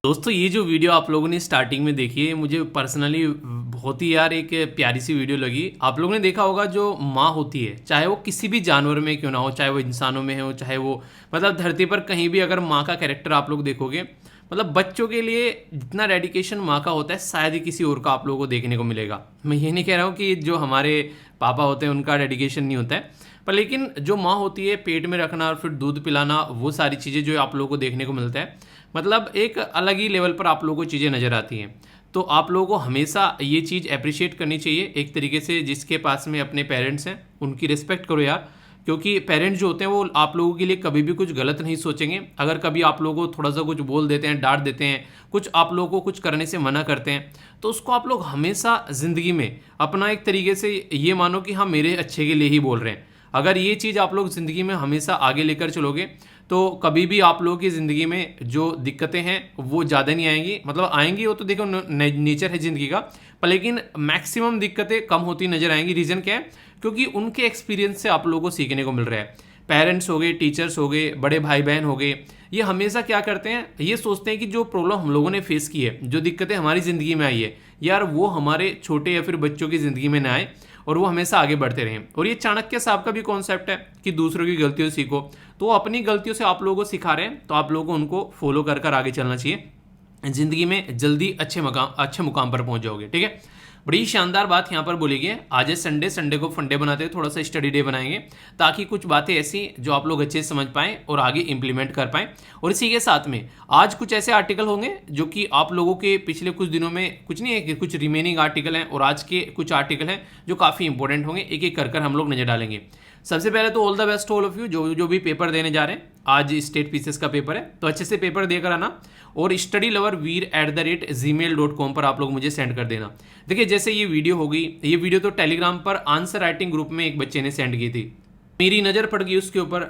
दोस्तों ये जो वीडियो आप लोगों ने स्टार्टिंग में देखी है मुझे पर्सनली बहुत ही यार एक प्यारी सी वीडियो लगी। आप लोगों ने देखा होगा जो माँ होती है चाहे वो किसी भी जानवर में क्यों ना हो, चाहे वो इंसानों में हो, चाहे वो मतलब धरती पर कहीं भी अगर माँ का कैरेक्टर आप लोग देखोगे मतलब बच्चों के लिए जितना डेडिकेशन माँ का होता है शायद ही किसी और का आप लोगों को देखने को मिलेगा। मैं ये नहीं कह रहा हूँ कि जो हमारे पापा होते हैं उनका डेडिकेशन नहीं होता है, पर लेकिन जो माँ होती है पेट में रखना और फिर दूध पिलाना वो सारी चीज़ें जो आप लोगों को देखने को मिलता है मतलब एक अलग ही लेवल पर आप लोगों को चीज़ें नज़र आती हैं। तो आप लोगों को हमेशा ये चीज़ अप्रिशिएट करनी चाहिए एक तरीके से, जिसके पास में अपने पेरेंट्स हैं उनकी रिस्पेक्ट करो यार, क्योंकि पेरेंट्स जो होते हैं वो आप लोगों के लिए कभी भी कुछ गलत नहीं सोचेंगे। अगर कभी आप लोगों को थोड़ा सा कुछ बोल देते हैं, डांट देते हैं, कुछ आप लोगों को कुछ करने से मना करते हैं, तो उसको आप लोग हमेशा ज़िंदगी में अपना एक तरीके से ये मानो कि हाँ मेरे अच्छे के लिए ही बोल रहे हैं। अगर ये चीज़ आप लोग ज़िंदगी में हमेशा आगे लेकर चलोगे तो कभी भी आप लोगों की ज़िंदगी में जो दिक्कतें हैं वो ज़्यादा नहीं आएंगी। मतलब आएंगी वो तो देखो नेचर है ज़िंदगी का, पर लेकिन मैक्सिमम दिक्कतें कम होती नज़र आएंगी। रीज़न क्या है? क्योंकि उनके एक्सपीरियंस से आप लोगों को सीखने को मिल रहा है। पेरेंट्स हो गए, टीचर्स हो गए, बड़े भाई बहन हो गए, ये हमेशा क्या करते हैं, ये सोचते हैं कि जो प्रॉब्लम हम लोगों ने फेस की है, जो दिक्कतें हमारी ज़िंदगी में आई है यार वो हमारे छोटे या फिर बच्चों की ज़िंदगी में ना आए और वो हमेशा आगे बढ़ते रहें। और ये चाणक्य साहब का भी कॉन्सेप्ट है कि दूसरों की गलतियों से सीखो, तो वो अपनी गलतियों से आप लोगों को सिखा रहे हैं, तो आप लोगों को उनको फॉलो कर कर आगे चलना चाहिए। ज़िंदगी में जल्दी अच्छे मुकाम पर पहुंच जाओगे। ठीक है, बड़ी शानदार बात यहाँ पर बोली गई है। आज है संडे, संडे को फंडे बनाते हैं, थोड़ा सा स्टडी डे बनाएंगे ताकि कुछ बातें ऐसी जो आप लोग अच्छे से समझ पाएँ और आगे इंप्लीमेंट कर पाएँ। और इसी के साथ में आज कुछ ऐसे आर्टिकल होंगे जो कि आप लोगों के पिछले कुछ दिनों में कुछ नहीं है कि कुछ रिमेनिंग आर्टिकल हैं और आज के कुछ आर्टिकल हैं जो काफ़ी इंपॉर्टेंट होंगे, एक एक कर हम लोग नजर डालेंगे। सबसे पहले तो all the best all of you जो भी पेपर देने जा रहे हैं। आज स्टेट पीसीएस का पेपर है तो अच्छे से पेपर देकर आना और studyloverveer@gmail.com पर आप लोग मुझे सेंड कर देना। देखिए जैसे ये वीडियो होगी, ये वीडियो तो टेलीग्राम पर आंसर राइटिंग ग्रुप में एक बच्चे ने सेंड की थी, मेरी नज़र पड़ गई उसके ऊपर।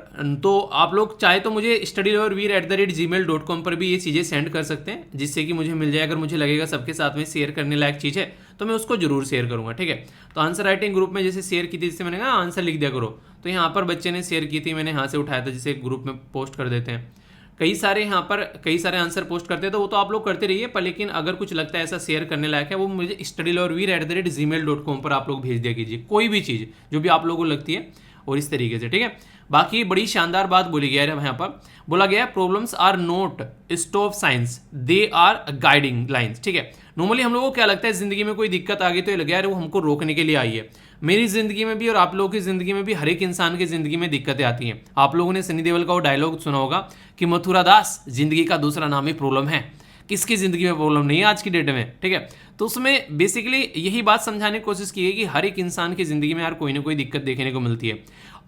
तो आप लोग चाहे तो मुझे studyloverveer@gmail.com पर भी ये चीज़ें सेंड कर सकते हैं जिससे कि मुझे मिल जाए। अगर मुझे लगेगा सबके साथ में शेयर करने लायक चीज़ है तो मैं उसको जरूर शेयर करूंगा। ठीक है, तो आंसर राइटिंग ग्रुप में जैसे शेयर की थी, जिससे मैंने कहा आंसर लिख दिया करो, तो यहाँ पर बच्चे ने शेयर की थी, मैंने यहाँ से उठाया था, जिसे ग्रुप में पोस्ट कर देते हैं। कई सारे यहाँ पर कई सारे आंसर पोस्ट करते हैं तो वो तो आप लोग करते रहिए, पर लेकिन अगर कुछ लगता है ऐसा शेयर करने लायक है वो मुझे studyloverveer@gmail.com पर आप लोग भेज दिया कीजिए, कोई भी चीज़ जो भी आप लोगों को लगती है और इस तरीके से। ठीक है, बाकी बड़ी शानदार बात बोली गई है यहाँ पर, बोला गया problems are not stop science, they are guiding lines. ठीक है, नॉर्मली हम लोगों को क्या लगता है जिंदगी में कोई दिक्कत आ गई तो ये लगे यार वो हमको रोकने के लिए आई है। मेरी जिंदगी में भी और आप लोगों की जिंदगी में भी हर एक इंसान की जिंदगी में दिक्कतें आती हैं। आप लोगों ने सनी देओल का वो डायलॉग सुना होगा कि मथुरा दास जिंदगी का दूसरा नाम ही प्रॉब्लम है। किसकी जिंदगी में प्रॉब्लम नहीं है आज की डेट में? ठीक है, तो उसमें बेसिकली यही बात समझाने की कोशिश की है कि हर एक इंसान की जिंदगी में यार कोई ना कोई दिक्कत देखने को मिलती है।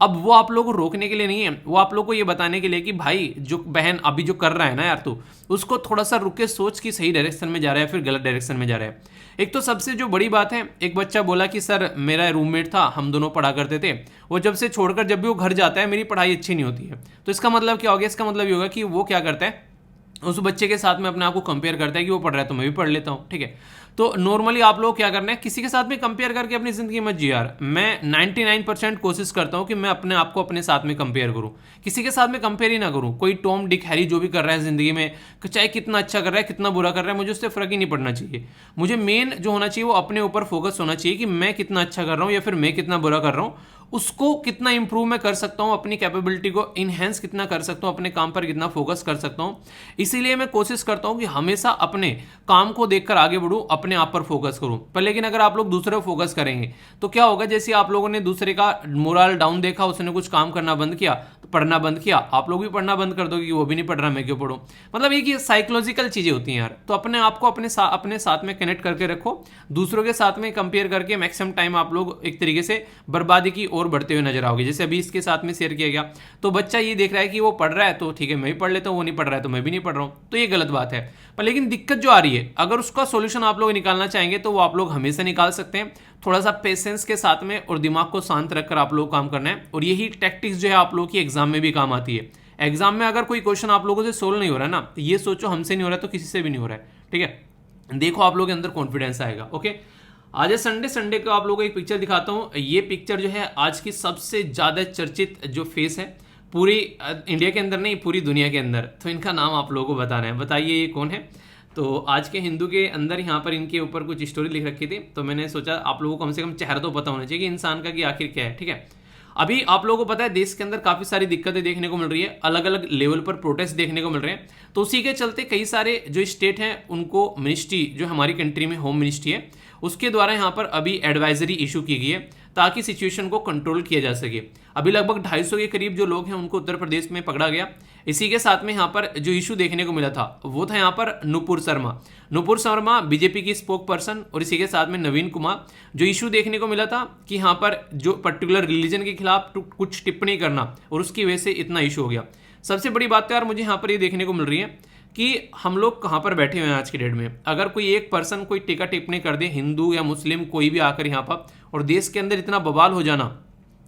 अब वो आप लोगों को रोकने के लिए नहीं है, वो आप लोग को ये बताने के लिए कि भाई जो बहन अभी जो कर रहा है ना यार, तो उसको थोड़ा सा रुक के सोच कि सही डायरेक्शन में जा रहा है फिर गलत डायरेक्शन में जा रहा है। एक तो सबसे जो बड़ी बात है, एक बच्चा बोला कि सर मेरा रूममेट था, हम दोनों पढ़ा करते थे, वो जब से छोड़कर जब भी वो घर जाता है मेरी पढ़ाई अच्छी नहीं होती है। तो इसका मतलब क्या हो गया? इसका मतलब ये होगा कि वो क्या करता है, उस बच्चे के साथ में अपने आप को कंपेयर करता है कि वो पढ़ रहा है तो मैं भी पढ़ लेता हूँ। ठीक है, तो नॉर्मली आप लोग क्या करना है, किसी के साथ में कंपेयर करके अपनी जिंदगी मत जियो यार। मैं 99% कोशिश करता हूँ कि मैं अपने आप को अपने साथ में कंपेयर करूँ, किसी के साथ में कंपेयर ही ना करूँ। कोई टॉम डिक हैरी जो भी कर रहा है जिंदगी में, चाहे कितना अच्छा कर रहा है कितना बुरा कर रहा है, मुझे उससे फर्क ही नहीं पड़ना चाहिए। मुझे मेन जो होना चाहिए वो अपने ऊपर फोकस होना चाहिए कि मैं कितना अच्छा कर रहा हूँ या फिर मैं कितना बुरा कर रहा हूँ, उसको कितना इंप्रूव मैं कर सकता हूँ, अपनी कैपेबिलिटी को इनहेंस कितना कर सकता हूँ, अपने काम पर कितना फोकस कर सकता हूँ। इसीलिए मैं कोशिश करता हूँ कि हमेशा अपने काम को देखकर आगे बढ़ूँ, अपने आप पर फोकस करूँ। पर लेकिन अगर आप लोग दूसरे को फोकस करेंगे तो क्या होगा, जैसे आप लोगों ने दूसरे का मोरल डाउन देखा, उसने कुछ काम करना बंद किया तो पढ़ना बंद किया, आप लोग भी पढ़ना बंद कर दोगे कि वो भी नहीं पढ़ रहा मैं क्यों पढ़ूँ। मतलब ये कि साइकोलॉजिकल चीज़ें होती हैं यार। तो अपने आप को अपने साथ में कनेक्ट करके रखो, दूसरों के साथ में कंपेयर करके मैक्सिमम टाइम आप लोग एक तरीके से बर्बादी की ओर बढ़ते हुए नजर आओगे। जैसे अभी इसके साथ में शेयर किया गया, तो बच्चा ये देख रहा है कि वो पढ़ रहा है तो ठीक है मैं भी पढ़ लेता हूँ, वो नहीं पढ़ रहा है तो मैं भी नहीं पढ़ रहा हूँ, तो ये गलत बात है। पर लेकिन दिक्कत जो आ रही है, अगर उसका सोल्यूशन आप लोग निकालना चाहेंगे तो वो आप लोग हमेशा निकाल सकते हैं। थोड़ा सा पेशेंस के साथ में और दिमाग को शांत रखकर आप लोग काम करना है। और यही टैक्टिक्स जो है आप लोगों की एग्जाम में भी काम आती है। एग्जाम में अगर कोई क्वेश्चन आप लोगों से सोल्व नहीं हो रहा है ना, ये सोचो हमसे नहीं हो रहा है तो किसी से भी नहीं हो रहा है। ठीक है, देखो आप लोगों के अंदर कॉन्फिडेंस आएगा। ओके, आज है संडे, संडे को आप लोगों को एक पिक्चर दिखाता हूँ। ये पिक्चर जो है आज की सबसे ज़्यादा चर्चित जो फेस है पूरी इंडिया के अंदर नहीं पूरी दुनिया के अंदर, तो इनका नाम आप लोगों को बताना है। बताइए ये कौन है? तो आज के हिंदू के अंदर यहाँ पर इनके ऊपर कुछ स्टोरी लिख रखी थी, तो मैंने सोचा आप लोगों को कम से कम चेहरा तो पता होना चाहिए कि इंसान का कि आखिर क्या है। ठीक है, अभी आप लोगों को पता है देश के अंदर काफ़ी सारी दिक्कतें देखने को मिल रही है, अलग अलग लेवल पर प्रोटेस्ट देखने को मिल रहे हैं। तो उसी के चलते कई सारे जो स्टेट हैं उनको मिनिस्ट्री, जो हमारी कंट्री में होम मिनिस्ट्री है, उसके द्वारा यहाँ पर अभी एडवाइजरी इशू की गई है ताकि सिचुएशन को कंट्रोल किया जा सके। अभी लगभग 250 के करीब जो लोग हैं उनको उत्तर प्रदेश में पकड़ा गया। इसी के साथ में यहाँ पर जो इशू देखने को मिला था वो था यहाँ पर नुपुर शर्मा बीजेपी की स्पोक पर्सन, और इसी के साथ में नवीन कुमार। जो इशू देखने को मिला था कि यहाँ पर जो पर्टिकुलर रिलीजन के खिलाफ कुछ टिप्पणी करना, और उसकी वजह से इतना इशू हो गया। सबसे बड़ी बात तो यार मुझे यहाँ पर ये देखने को मिल रही है कि हम लोग कहाँ पर बैठे हुए हैं आज की डेट में। अगर कोई एक पर्सन कोई टीका टिप्पणी कर दे, हिंदू या मुस्लिम कोई भी आकर यहाँ पर, और देश के अंदर इतना बवाल हो जाना,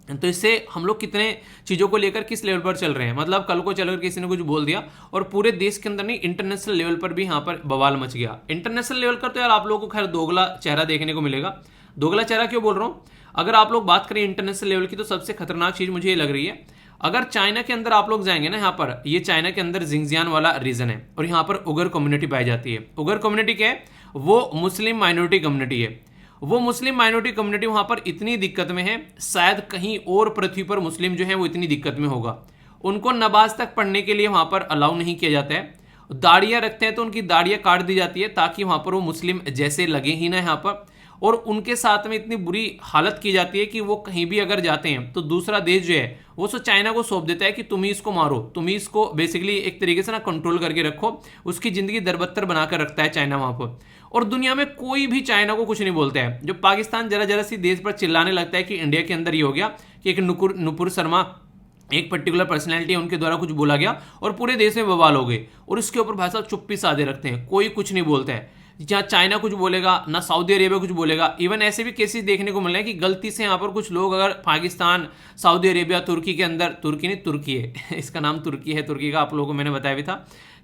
तो इससे हम लोग कितने चीज़ों को लेकर किस लेवल पर चल रहे हैं। मतलब कल को चलकर किसी ने कुछ बोल दिया और पूरे देश के अंदर नहीं, इंटरनेशनल लेवल पर भी यहाँ पर बवाल मच गया। इंटरनेशनल लेवल पर तो यार आप लोगों को खैर दोगला चेहरा देखने को मिलेगा। दोगला चेहरा क्यों बोल रहा हूँ, अगर आप लोग बात करें इंटरनेशनल लेवल की, तो सबसे खतरनाक चीज़ मुझे ये लग रही है, अगर चाइना के अंदर आप लोग जाएंगे ना, यहाँ पर ये चाइना के अंदर जिंगजियान वाला रीजन है और यहाँ पर उगर कम्युनिटी पाई जाती है। उगर कम्युनिटी क्या है, वो मुस्लिम माइनॉरिटी कम्युनिटी है। वो मुस्लिम माइनॉरिटी कम्युनिटी वहाँ पर इतनी दिक्कत में है, शायद कहीं और पृथ्वी पर मुस्लिम जो है वो इतनी दिक्कत में होगा। उनको नमाज तक पढ़ने के लिए वहाँ पर अलाउ नहीं किया जाता है। दाढ़ियाँ रखते हैं तो उनकी दाढ़ियाँ काट दी जाती है ताकि वहाँ पर वो मुस्लिम जैसे लगे ही ना यहाँ पर। और उनके साथ में इतनी बुरी हालत की जाती है कि वो कहीं भी अगर जाते हैं तो दूसरा देश जो है वो सो चाइना को सौंप देता है कि तुम ही इसको मारो, तुम ही इसको बेसिकली एक तरीके से ना कंट्रोल करके रखो। उसकी जिंदगी दरबत्तर बनाकर रखता है चाइना वहाँ पर, और दुनिया में कोई भी चाइना को कुछ नहीं बोलता है। जो पाकिस्तान जरा जरा सी देश पर चिल्लाने लगता है कि इंडिया के अंदर ये हो गया कि एक नुपुर शर्मा, एक पर्टिकुलर पर्सनैलिटी है, उनके द्वारा कुछ बोला गया और पूरे देश में बवाल हो गए, और उसके ऊपर भाई साहब चुप्पी साधे रखते हैं, कोई कुछ नहीं बोलता है। जहाँ चाइना कुछ बोलेगा ना सऊदी अरेबिया कुछ बोलेगा। इवन ऐसे भी केसेस देखने को मिल रहे हैं कि गलती से यहाँ पर कुछ लोग अगर पाकिस्तान, सऊदी अरेबिया, तुर्की के अंदर, तुर्की नहीं तुर्की है इसका नाम तुर्की है, तुर्की का आप लोगों को मैंने बताया भी था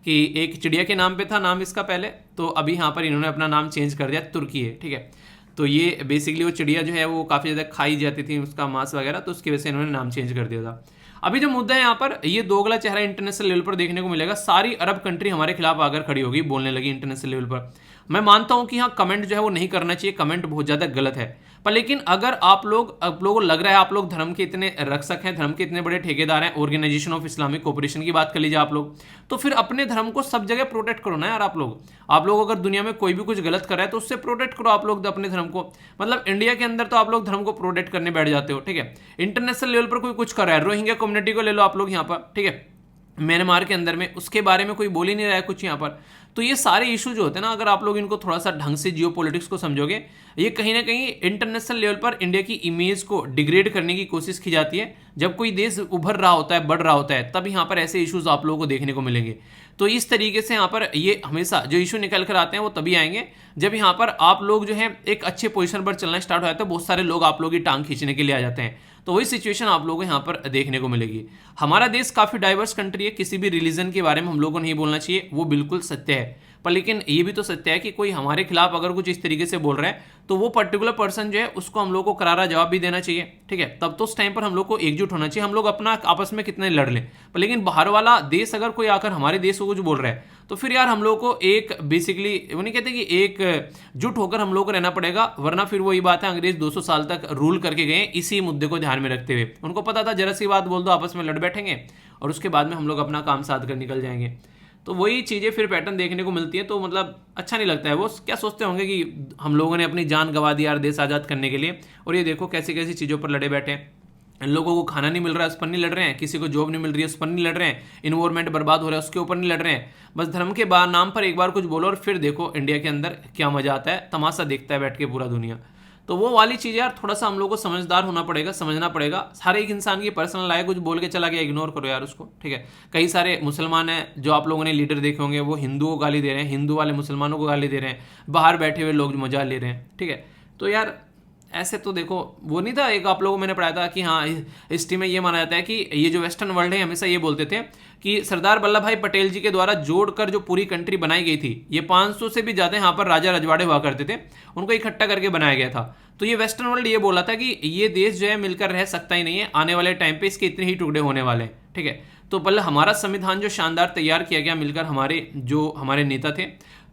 कि एक चिड़िया के नाम पे था नाम इसका पहले, तो अभी यहाँ पर इन्होंने अपना नाम चेंज कर दिया, तुर्की है। ठीक है, तो ये बेसिकली वो चिड़िया जो है वो काफ़ी ज़्यादा खाई जाती थी, उसका मांस वगैरह, तो उसकी वजह से इन्होंने नाम चेंज कर दिया था। अभी जो मुद्दा है यहाँ पर, ये दोगला चेहरा इंटरनेशनल लेवल पर देखने को मिलेगा। सारी अरब कंट्री हमारे खिलाफ आकर खड़ी होगी, बोलने लगी इंटरनेशनल लेवल पर। मैं मानता हूँ कि हाँ कमेंट जो है वो नहीं करना चाहिए, कमेंट बहुत ज़्यादा गलत है, पर लेकिन अगर आप लोगों को लग रहा है आप लोग धर्म के इतने रक्षक हैं, धर्म के इतने बड़े ठेकेदार हैं, ऑर्गेनाइजेशन ऑफ इस्लामिक कोऑपरेशन की बात कर लीजिए आप लोग, तो फिर अपने धर्म को सब जगह प्रोटेक्ट करो ना यार। आप लोग अगर दुनिया में कोई भी कुछ गलत कर रहा है तो उससे प्रोटेक्ट करो आप लोग अपने धर्म को। मतलब इंडिया के अंदर तो आप लोग धर्म को प्रोटेक्ट करने बैठ जाते हो, ठीक है। इंटरनेशनल लेवल पर कोई कुछ कर रहा है, रोहिंग्या कम्युनिटी को ले लो आप लोग यहाँ पर, ठीक है, म्यांमार के अंदर में, उसके बारे में कोई बोल ही नहीं रहा है कुछ यहाँ पर। तो ये सारे इशू जो होते हैं ना, अगर आप लोग इनको थोड़ा सा ढंग से जियोपॉलिटिक्स को समझोगे, ये कहीं ना कहीं इंटरनेशनल लेवल पर इंडिया की इमेज को डिग्रेड करने की कोशिश की जाती है। जब कोई देश उभर रहा होता है, बढ़ रहा होता है, तब यहाँ पर ऐसे इश्यूज आप लोगों को देखने को मिलेंगे। तो इस तरीके से यहाँ पर ये हमेशा जो इशू निकल कर आते हैं वो तभी आएंगे जब यहाँ पर आप लोग जो है एक अच्छे पोजीशन पर चलना स्टार्ट हो जाता है, बहुत सारे लोग आप लोगों की टांग खींचने के लिए आ जाते हैं। तो वही सिचुएशन आप लोगों को यहाँ पर देखने को मिलेगी। हमारा देश काफ़ी डाइवर्स कंट्री है, किसी भी रिलीजन के बारे में हम लोगों को नहीं बोलना चाहिए, वो बिल्कुल सत्य है। पर लेकिन ये भी तो सत्य है कि कोई हमारे खिलाफ अगर कुछ इस तरीके से बोल रहा है तो वो पर्टिकुलर पर्सन जो है उसको हम लोग को करारा जवाब भी देना चाहिए, ठीक है। तब तो उस टाइम पर हम लोग को एकजुट होना चाहिए। हम लोग अपना आपस में कितने लड़ लें, पर लेकिन बाहर वाला देश अगर कोई आकर हमारे देश को कुछ बोल रहा है तो फिर यार हम लोग को एक बेसिकली वो नहीं कहते कि एक जुट होकर हम लोग को रहना पड़ेगा, वरना फिर वही बात है, अंग्रेज 200 साल तक रूल करके गए इसी मुद्दे को ध्यान में रखते हुए। उनको पता था जरा सी बात बोल दो आपस में लड़ बैठेंगे और उसके बाद में हम लोग अपना काम साथ कर निकल जाएंगे। तो वही चीज़ें फिर पैटर्न देखने को मिलती है। तो मतलब अच्छा नहीं लगता है। वो क्या सोचते होंगे कि हम लोगों ने अपनी जान गंवा दी यार देश आज़ाद करने के लिए, और ये देखो कैसी कैसी चीज़ों पर लड़े बैठे हैं। इन लोगों को खाना नहीं मिल रहा है उस पर नहीं लड़ रहे हैं, किसी को जॉब नहीं मिल रही है उस पर नहीं लड़ रहे हैं, इन्वायरमेंट बर्बाद हो रहा है उसके ऊपर नहीं लड़ रहे हैं। बस धर्म के नाम पर एक बार कुछ बोलो और फिर देखो इंडिया के अंदर क्या मजा आता है, तमाशा देखता है बैठ के पूरा दुनिया। तो वो वाली चीज़ यार थोड़ा सा हम लोग को समझदार होना पड़ेगा, समझना पड़ेगा। हर एक इंसान की पर्सनल लाइफ कुछ बोल के चला गया, इग्नोर करो यार उसको, ठीक है। कई सारे मुसलमान हैं जो आप लोगों ने लीडर देखे होंगे, वो हिंदुओं को गाली दे रहे हैं, हिंदू वाले मुसलमानों को गाली दे रहे हैं, बाहर बैठे हुए लोग मजा ले रहे हैं, ठीक है। तो यार ऐसे तो देखो वो नहीं था, एक आप लोगों को मैंने पढ़ाया था कि हाँ हिस्ट्री में ये माना जाता है कि ये जो वेस्टर्न वर्ल्ड है हमेशा ये बोलते थे कि सरदार वल्लभ भाई पटेल जी के द्वारा जोड़कर जो पूरी कंट्री बनाई गई थी, ये 500 से भी ज़्यादा यहाँ पर राजा रजवाड़े हुआ करते थे, उनको इकट्ठा करके बनाया गया था। तो ये वेस्टर्न वर्ल्ड ये बोला था कि ये देश जो है मिलकर रह सकता ही नहीं है, आने वाले टाइम पे इसके इतने ही टुकड़े होने वाले हैं, ठीक है। तो पहले हमारा संविधान जो शानदार तैयार किया गया मिलकर हमारे नेता थे,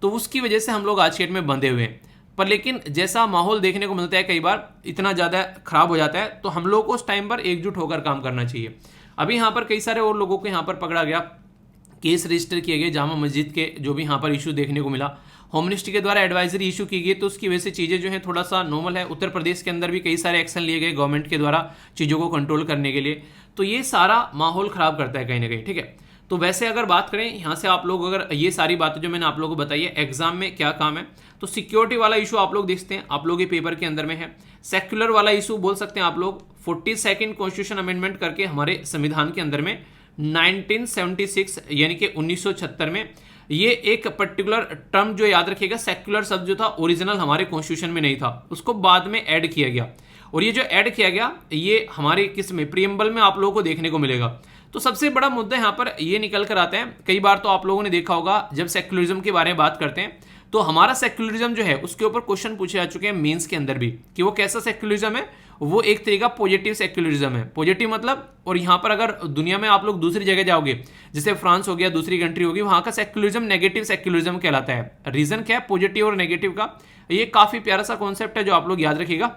तो उसकी वजह से हम लोग आज के डेट में बंधे हुए हैं। पर लेकिन जैसा माहौल देखने को मिलता है कई बार इतना ज़्यादा खराब हो जाता है, तो हम लोग को उस टाइम पर एकजुट होकर काम करना चाहिए। अभी यहाँ पर कई सारे और लोगों को यहाँ पर पकड़ा गया, केस रजिस्टर किए गए जामा मस्जिद के, जो भी यहाँ पर इशू देखने को मिला। होम मिनिस्ट्री के द्वारा एडवाइजरी इशू की गई, तो उसकी वजह से चीज़ें जो है थोड़ा सा नॉर्मल है। उत्तर प्रदेश के अंदर भी कई सारे एक्शन लिए गए गवर्नमेंट के द्वारा चीज़ों को कंट्रोल करने के लिए। तो ये सारा माहौल ख़राब करता है कहीं ना कहीं, ठीक है। तो वैसे अगर बात करें यहाँ से आप लोग, अगर ये सारी बातें जो मैंने आप लोगों को बताई है एग्जाम में क्या काम है, तो सिक्योरिटी वाला इशू आप लोग देखते हैं, आप लोग के पेपर के अंदर में है। सेक्युलर वाला इशू बोल सकते हैं आप लोग, 42nd कॉन्स्टिट्यूशन अमेंडमेंट करके हमारे संविधान के अंदर में 1976 यानी कि 1976 में ये एक पर्टिकुलर टर्म जो याद रखिएगा, सेक्युलर शब्द जो था ओरिजिनल हमारे कॉन्स्टिट्यूशन में नहीं था, उसको बाद में ऐड किया गया। और ये जो ऐड किया गया ये हमारे किस में, प्रीएम्बल में आप लोगों को देखने को मिलेगा। तो सबसे बड़ा मुद्दा यहाँ पर ये निकल कर आता है, कई बार तो आप लोगों ने देखा होगा जब सेक्युलरिज्म के बारे में बात करते हैं तो हमारा सेक्युलरिज्म जो है उसके ऊपर क्वेश्चन पूछे जा चुके हैं मेंस के अंदर भी, कि वो कैसा सेक्युलरिज्म है। वो एक तरीका पॉजिटिव सेक्युलरिज्म है। पॉजिटिव मतलब, और यहाँ पर अगर दुनिया में आप लोग दूसरी जगह जाओगे, जैसे फ्रांस हो गया, दूसरी कंट्री होगी, वहाँ का सेक्युलरिज्म नेगेटिव सेक्युलरिज्म कहलाता है। रीजन क्या है पॉजिटिव और नेगेटिव का, ये काफी प्यारा सा कॉन्सेप्ट है जो आप लोग याद रखिएगा।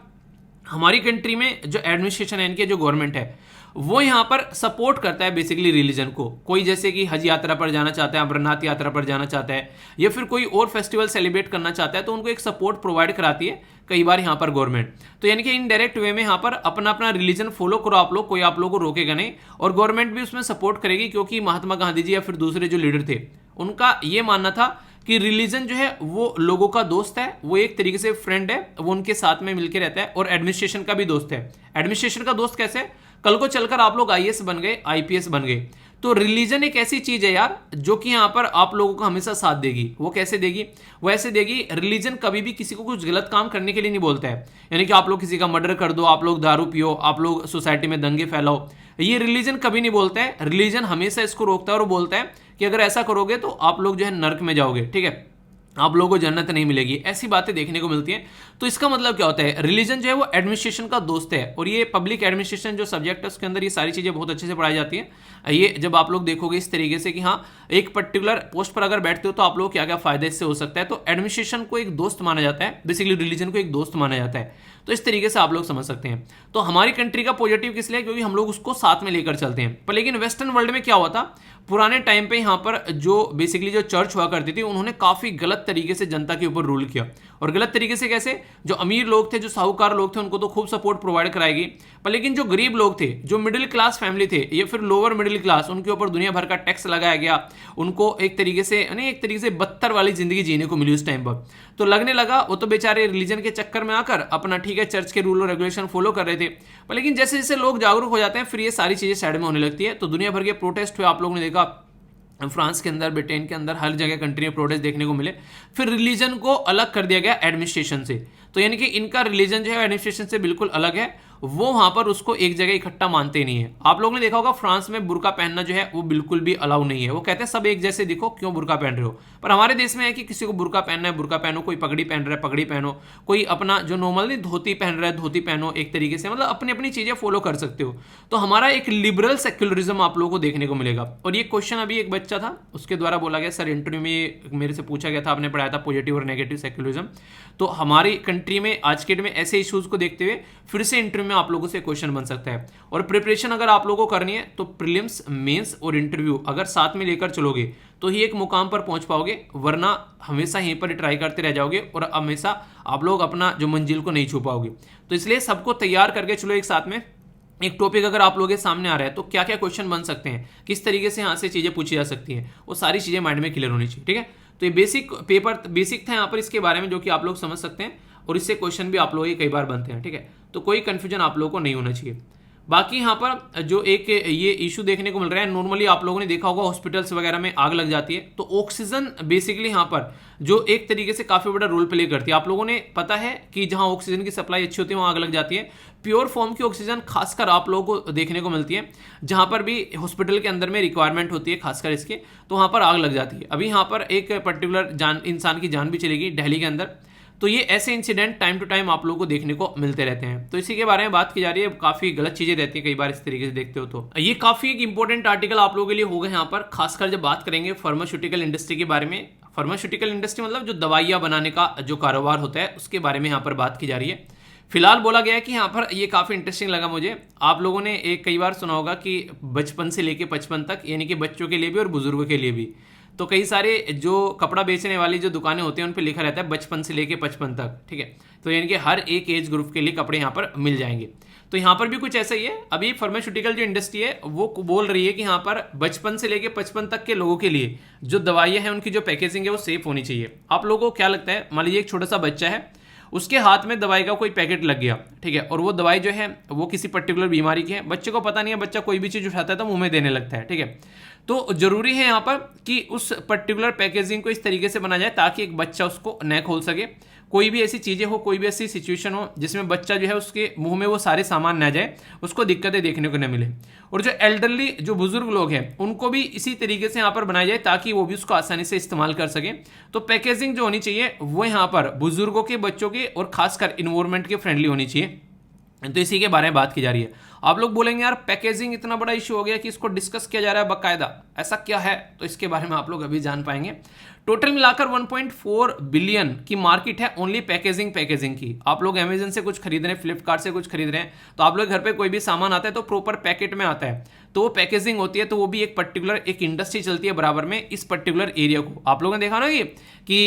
हमारी कंट्री में जो एडमिनिस्ट्रेशन है, इनके जो गवर्नमेंट है, वो यहाँ पर सपोर्ट करता है बेसिकली रिलीजन को। कोई जैसे कि हज यात्रा पर जाना चाहता है, अमरनाथ यात्रा पर जाना चाहता है, या फिर कोई और फेस्टिवल सेलिब्रेट करना चाहता है, तो उनको एक सपोर्ट प्रोवाइड कराती है कई बार यहाँ पर गवर्नमेंट। तो यानी कि इनडायरेक्ट वे में यहाँ पर अपना अपना रिलीजन फॉलो करो आप लोग, कोई आप लोग को रोकेगा नहीं, और गवर्नमेंट भी उसमें सपोर्ट करेगी। क्योंकि महात्मा गांधी जी या फिर दूसरे जो लीडर थे, उनका ये मानना था कि रिलीजन जो है वो लोगों का दोस्त है, वो एक तरीके से फ्रेंड है, वो उनके साथ में मिलकर रहता है, और एडमिनिस्ट्रेशन का भी दोस्त है। एडमिनिस्ट्रेशन का दोस्त कैसे, कल को चलकर आप लोग आईएएस बन गए, आईपीएस बन गए, तो रिलीजन एक ऐसी चीज है यार जो कि यहाँ पर आप लोगों को हमेशा साथ देगी। वो कैसे देगी, वो ऐसे देगी, रिलीजन कभी भी किसी को कुछ गलत काम करने के लिए नहीं बोलता है। यानी कि आप लोग किसी का मर्डर कर दो, आप लोग दारू पियो, आप लोग सोसाइटी में दंगे फैलाओ, ये रिलीजन कभी नहीं बोलता है। रिलीजन हमेशा इसको रोकता है और बोलता है कि अगर ऐसा करोगे तो आप लोग जो है नर्क में जाओगे, ठीक है, आप लोगों को जन्नत नहीं मिलेगी, ऐसी बातें देखने को मिलती हैं। तो इसका मतलब क्या होता है, रिलीजन जो है वो एडमिनिस्ट्रेशन का दोस्त है। और ये पब्लिक एडमिनिस्ट्रेशन जो सब्जेक्ट है उसके अंदर ये सारी चीज़ें बहुत अच्छे से पढ़ाई जाती हैं। ये जब आप लोग देखोगे इस तरीके से कि हाँ एक पर्टिकुलर पोस्ट पर अगर बैठते हो तो आप लोग क्या क्या फायदा इससे हो सकता है, तो एडमिनिस्ट्रेशन को एक दोस्त माना जाता है, बेसिकली रिलीजन को एक दोस्त माना जाता है। तो इस तरीके से आप लोग समझ सकते हैं। तो हमारी कंट्री का पॉजिटिव किस लिए, क्योंकि हम लोग उसको साथ में लेकर चलते हैं। पर लेकिन वेस्टर्न वर्ल्ड में क्या हुआ था, पुराने टाइम पे यहाँ पर जो बेसिकली जो चर्च हुआ करती थी, उन्होंने काफी गलत तरीके से जनता के ऊपर रूल किया। और गलत तरीके से कैसे, जो अमीर लोग थे, जो साहूकार लोग थे, उनको तो खूब सपोर्ट प्रोवाइड कराएगी, पर लेकिन जो गरीब लोग थे, जो मिडिल क्लास फैमिली थे या फिर लोअर मिडिल क्लास, उनके ऊपर दुनिया भर का टैक्स लगाया गया। उनको एक तरीके से बदतर वाली जिंदगी जीने को मिली उस टाइम पर। तो लगने लगा वो तो बेचारे रिलीजन के चक्कर में आकर अपना ठीक है चर्च के रूल और रेगुलेशन फॉलो कर रहे थे, पर लेकिन जैसे जैसे लोग जागरूक हो जाते हैं फिर ये सारी चीजें साइड में होने लगती है। तो दुनिया भर के प्रोटेस्ट हुए, आप लोगों ने देखा फ्रांस के अंदर, ब्रिटेन के अंदर, हर जगह कंट्री में प्रोटेस्ट देखने को मिले। फिर रिलीजन को अलग कर दिया गया एडमिनिस्ट्रेशन से। तो यानी कि इनका रिलीजन जो है एडमिनिस्ट्रेशन से बिल्कुल अलग है, वो वहां पर उसको एक जगह इकट्ठा मानते नहीं है। आप लोगों ने देखा होगा फ्रांस में बुर्का पहनना जो है वो बिल्कुल भी अलाउ नहीं है। वो कहते हैं सब एक जैसे दिखो, क्यों बुर्का पहन रहे हो। पर हमारे देश में है कि किसी को बुर्का पहनना है बुर्का पहनो, कोई पगड़ी पहन रहा है पगड़ी पहनो, कोई अपना जो नॉर्मल नहीं धोती पहन रहा है धोती पहनो, एक तरीके से मतलब अपनी अपनी चीजें फॉलो कर सकते हो। तो हमारा एक लिबरल सेक्युलरिज्म आप लोगों को देखने को मिलेगा। और ये क्वेश्चन अभी एक बच्चा था उसके द्वारा बोला गया, सर इंटरव्यू में मेरे से पूछा गया था, आपने पढ़ाया था पॉजिटिव और नेगेटिव सेक्युलरिज्म। तो हमारी कंट्री में आज के डेट में ऐसे इश्यूज को देखते हुए फिर से इंटरव्यू में आप लोगों से क्वेश्चन बन सकता है। और प्रिपरेशन अगर आप लोगों को करनी है तो प्रीलिम्स, मेंस और इंटरव्यू अगर साथ में लेकर चलोगे तो ही एक मुकाम पर पहुंच पाओगे, वरना हमेशा यहीं पर ट्राई करते रह जाओगे और हमेशा आप लोग अपना जो मंजिल को नहीं छू पाओगे। तो इसलिए सबको तैयार करके चलो एक साथ में। एक टॉपिक अगर आप लोगों के सामने आ रहा है तो क्या क्या क्वेश्चन बन सकते हैं, किस तरीके से यहाँ से चीजें पूछी जा सकती हैं, वो सारी चीजें माइंड में क्लियर होनी चाहिए, ठीक है। तो ये बेसिक था यहाँ पर इसके बारे में जो कि आप लोग समझ सकते हैं, और इससे क्वेश्चन भी आप लोगों के कई बार बनते हैं, ठीक है। तो कोई कंफ्यूजन आप लोगों को नहीं होना चाहिए। बाकी यहाँ पर जो एक ये इशू देखने को मिल रहा है, नॉर्मली आप लोगों ने देखा होगा हॉस्पिटल्स वगैरह में आग लग जाती है, तो ऑक्सीजन बेसिकली यहाँ पर जो एक तरीके से काफी बड़ा रोल प्ले करती है। आप लोगों ने पता है कि जहाँ ऑक्सीजन की सप्लाई अच्छी होती है वहाँ आग लग जाती है। प्योर फॉर्म की ऑक्सीजन खासकर आप लोगों को देखने को मिलती है, जहाँ पर भी हॉस्पिटल के अंदर में रिक्वायरमेंट होती है खासकर इसके, तो वहाँ पर आग लग जाती है। अभी यहाँ पर एक पर्टिकुलर इंसान की जान भी चलेगी दिल्ली के अंदर। तो ये ऐसे इंसिडेंट टाइम टू टाइम आप लोगों को देखने को मिलते रहते हैं। तो इसी के बारे में बात की जा रही है। काफ़ी गलत चीज़ें रहती हैं कई बार इस तरीके से देखते हो तो ये काफ़ी एक इंपॉर्टेंट आर्टिकल आप लोगों के लिए होगा यहाँ पर, खासकर जब बात करेंगे फार्मास्यूटिकल इंडस्ट्री के बारे में। फार्मास्यूटिकल इंडस्ट्री मतलब जो दवाइयाँ बनाने का जो कारोबार होता है उसके बारे में यहाँ पर बात की जा रही है। फिलहाल बोला गया है कि यहाँ पर ये काफ़ी इंटरेस्टिंग लगा मुझे। आप लोगों ने एक कई बार सुना होगा कि बचपन से लेके 55 तक, यानी कि बच्चों के लिए भी और बुजुर्गों के लिए भी। तो कई सारे जो कपड़ा बेचने वाली जो दुकानें होती हैं उन पे लिखा रहता है बचपन से लेके 55 तक, ठीक है। तो यानी कि हर एक एज ग्रुप के लिए कपड़े यहाँ पर मिल जाएंगे। तो यहाँ पर भी कुछ ऐसा ही है। अभी फार्मास्यूटिकल जो इंडस्ट्री है वो बोल रही है कि यहाँ पर बचपन से लेके 55 तक के लोगों के लिए जो दवाइयाँ हैं उनकी जो पैकेजिंग है वो सेफ होनी चाहिए। आप लोगों को क्या लगता है, मान लीजिए एक छोटा सा बच्चा है, उसके हाथ में दवाई का कोई पैकेट लग गया, ठीक है, और वो दवाई जो है वो किसी पर्टिकुलर बीमारी की है, बच्चे को पता नहीं है, बच्चा कोई भी चीज़ उठाता है तो मुंह में देने लगता है, ठीक है। तो जरूरी है यहाँ पर कि उस पर्टिकुलर पैकेजिंग को इस तरीके से बनाया जाए ताकि एक बच्चा उसको न खोल सके। कोई भी ऐसी चीज़ें हो, कोई भी ऐसी सिचुएशन हो जिसमें बच्चा जो है उसके मुंह में वो सारे सामान न जाए, उसको दिक्कतें देखने को न मिले। और जो एल्डरली जो बुजुर्ग लोग हैं उनको भी इसी तरीके से यहाँ पर बनाया जाए ताकि वो भी उसको आसानी से इस्तेमाल कर सकें। तो पैकेजिंग जो होनी चाहिए वो यहाँ पर बुजुर्गों के, बच्चों के और खासकर इन्वायरमेंट के फ्रेंडली होनी चाहिए। तो इसी के बारे में बात की जा रही है। आप लोग बोलेंगे यार पैकेजिंग इतना बड़ा इशू हो गया कि इसको डिस्कस किया जा रहा है बाकायदा, ऐसा क्या है? तो इसके बारे में आप लोग अभी जान पाएंगे। टोटल मिलाकर 1.4 बिलियन की मार्केट है ओनली पैकेजिंग की। आप लोग अमेजन से कुछ खरीद रहे हैं, फ्लिपकार्ट से कुछ खरीद रहे हैं, तो आप लोग घर पे कोई भी सामान आता है तो प्रॉपर पैकेट में आता है, तो वो पैकेजिंग होती है। तो वो भी एक पर्टिकुलर एक इंडस्ट्री चलती है बराबर में इस पर्टिकुलर एरिया को। आप लोगों ने देखा ना कि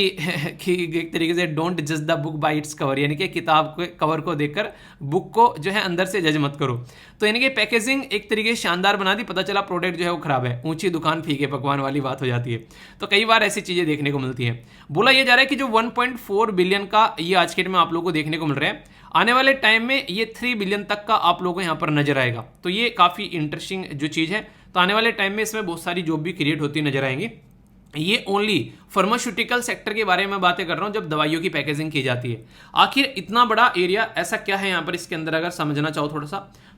एक तरीके से डोंट जज the book by its cover, यानी कि किताब के कवर को देखकर बुक को जो है अंदर से जज मत करो। तो यानी कि पैकेजिंग एक तरीके से शानदार बना दी, पता चला प्रोडक्ट जो है वो खराब है, ऊंची दुकान फीके पकवान वाली बात हो जाती है। तो कई बार ऐसी चीजें देखने को मिलती हैं। बोला यह जा रहा है कि जो 1.4 बिलियन का ये आज के डेट में आप लोगों को देखने को मिल रहा है, आने वाले टाइम में ये 3 बिलियन तक का आप लोगों को यहाँ पर नजर आएगा। तो ये काफी इंटरेस्टिंग जो चीज है। तो आने वाले टाइम में इसमें बहुत सारी जॉब भी क्रिएट होती नजर आएंगी। ये ओनली फार्मास्यूटिकल सेक्टर के बारे में बातें कर रहा हूं जब दवाइयों की पैकेजिंग की जाती है। आखिर इतना बड़ा एरिया ऐसा क्या है यहाँ पर, इसके अंदर अगर समझना चाहो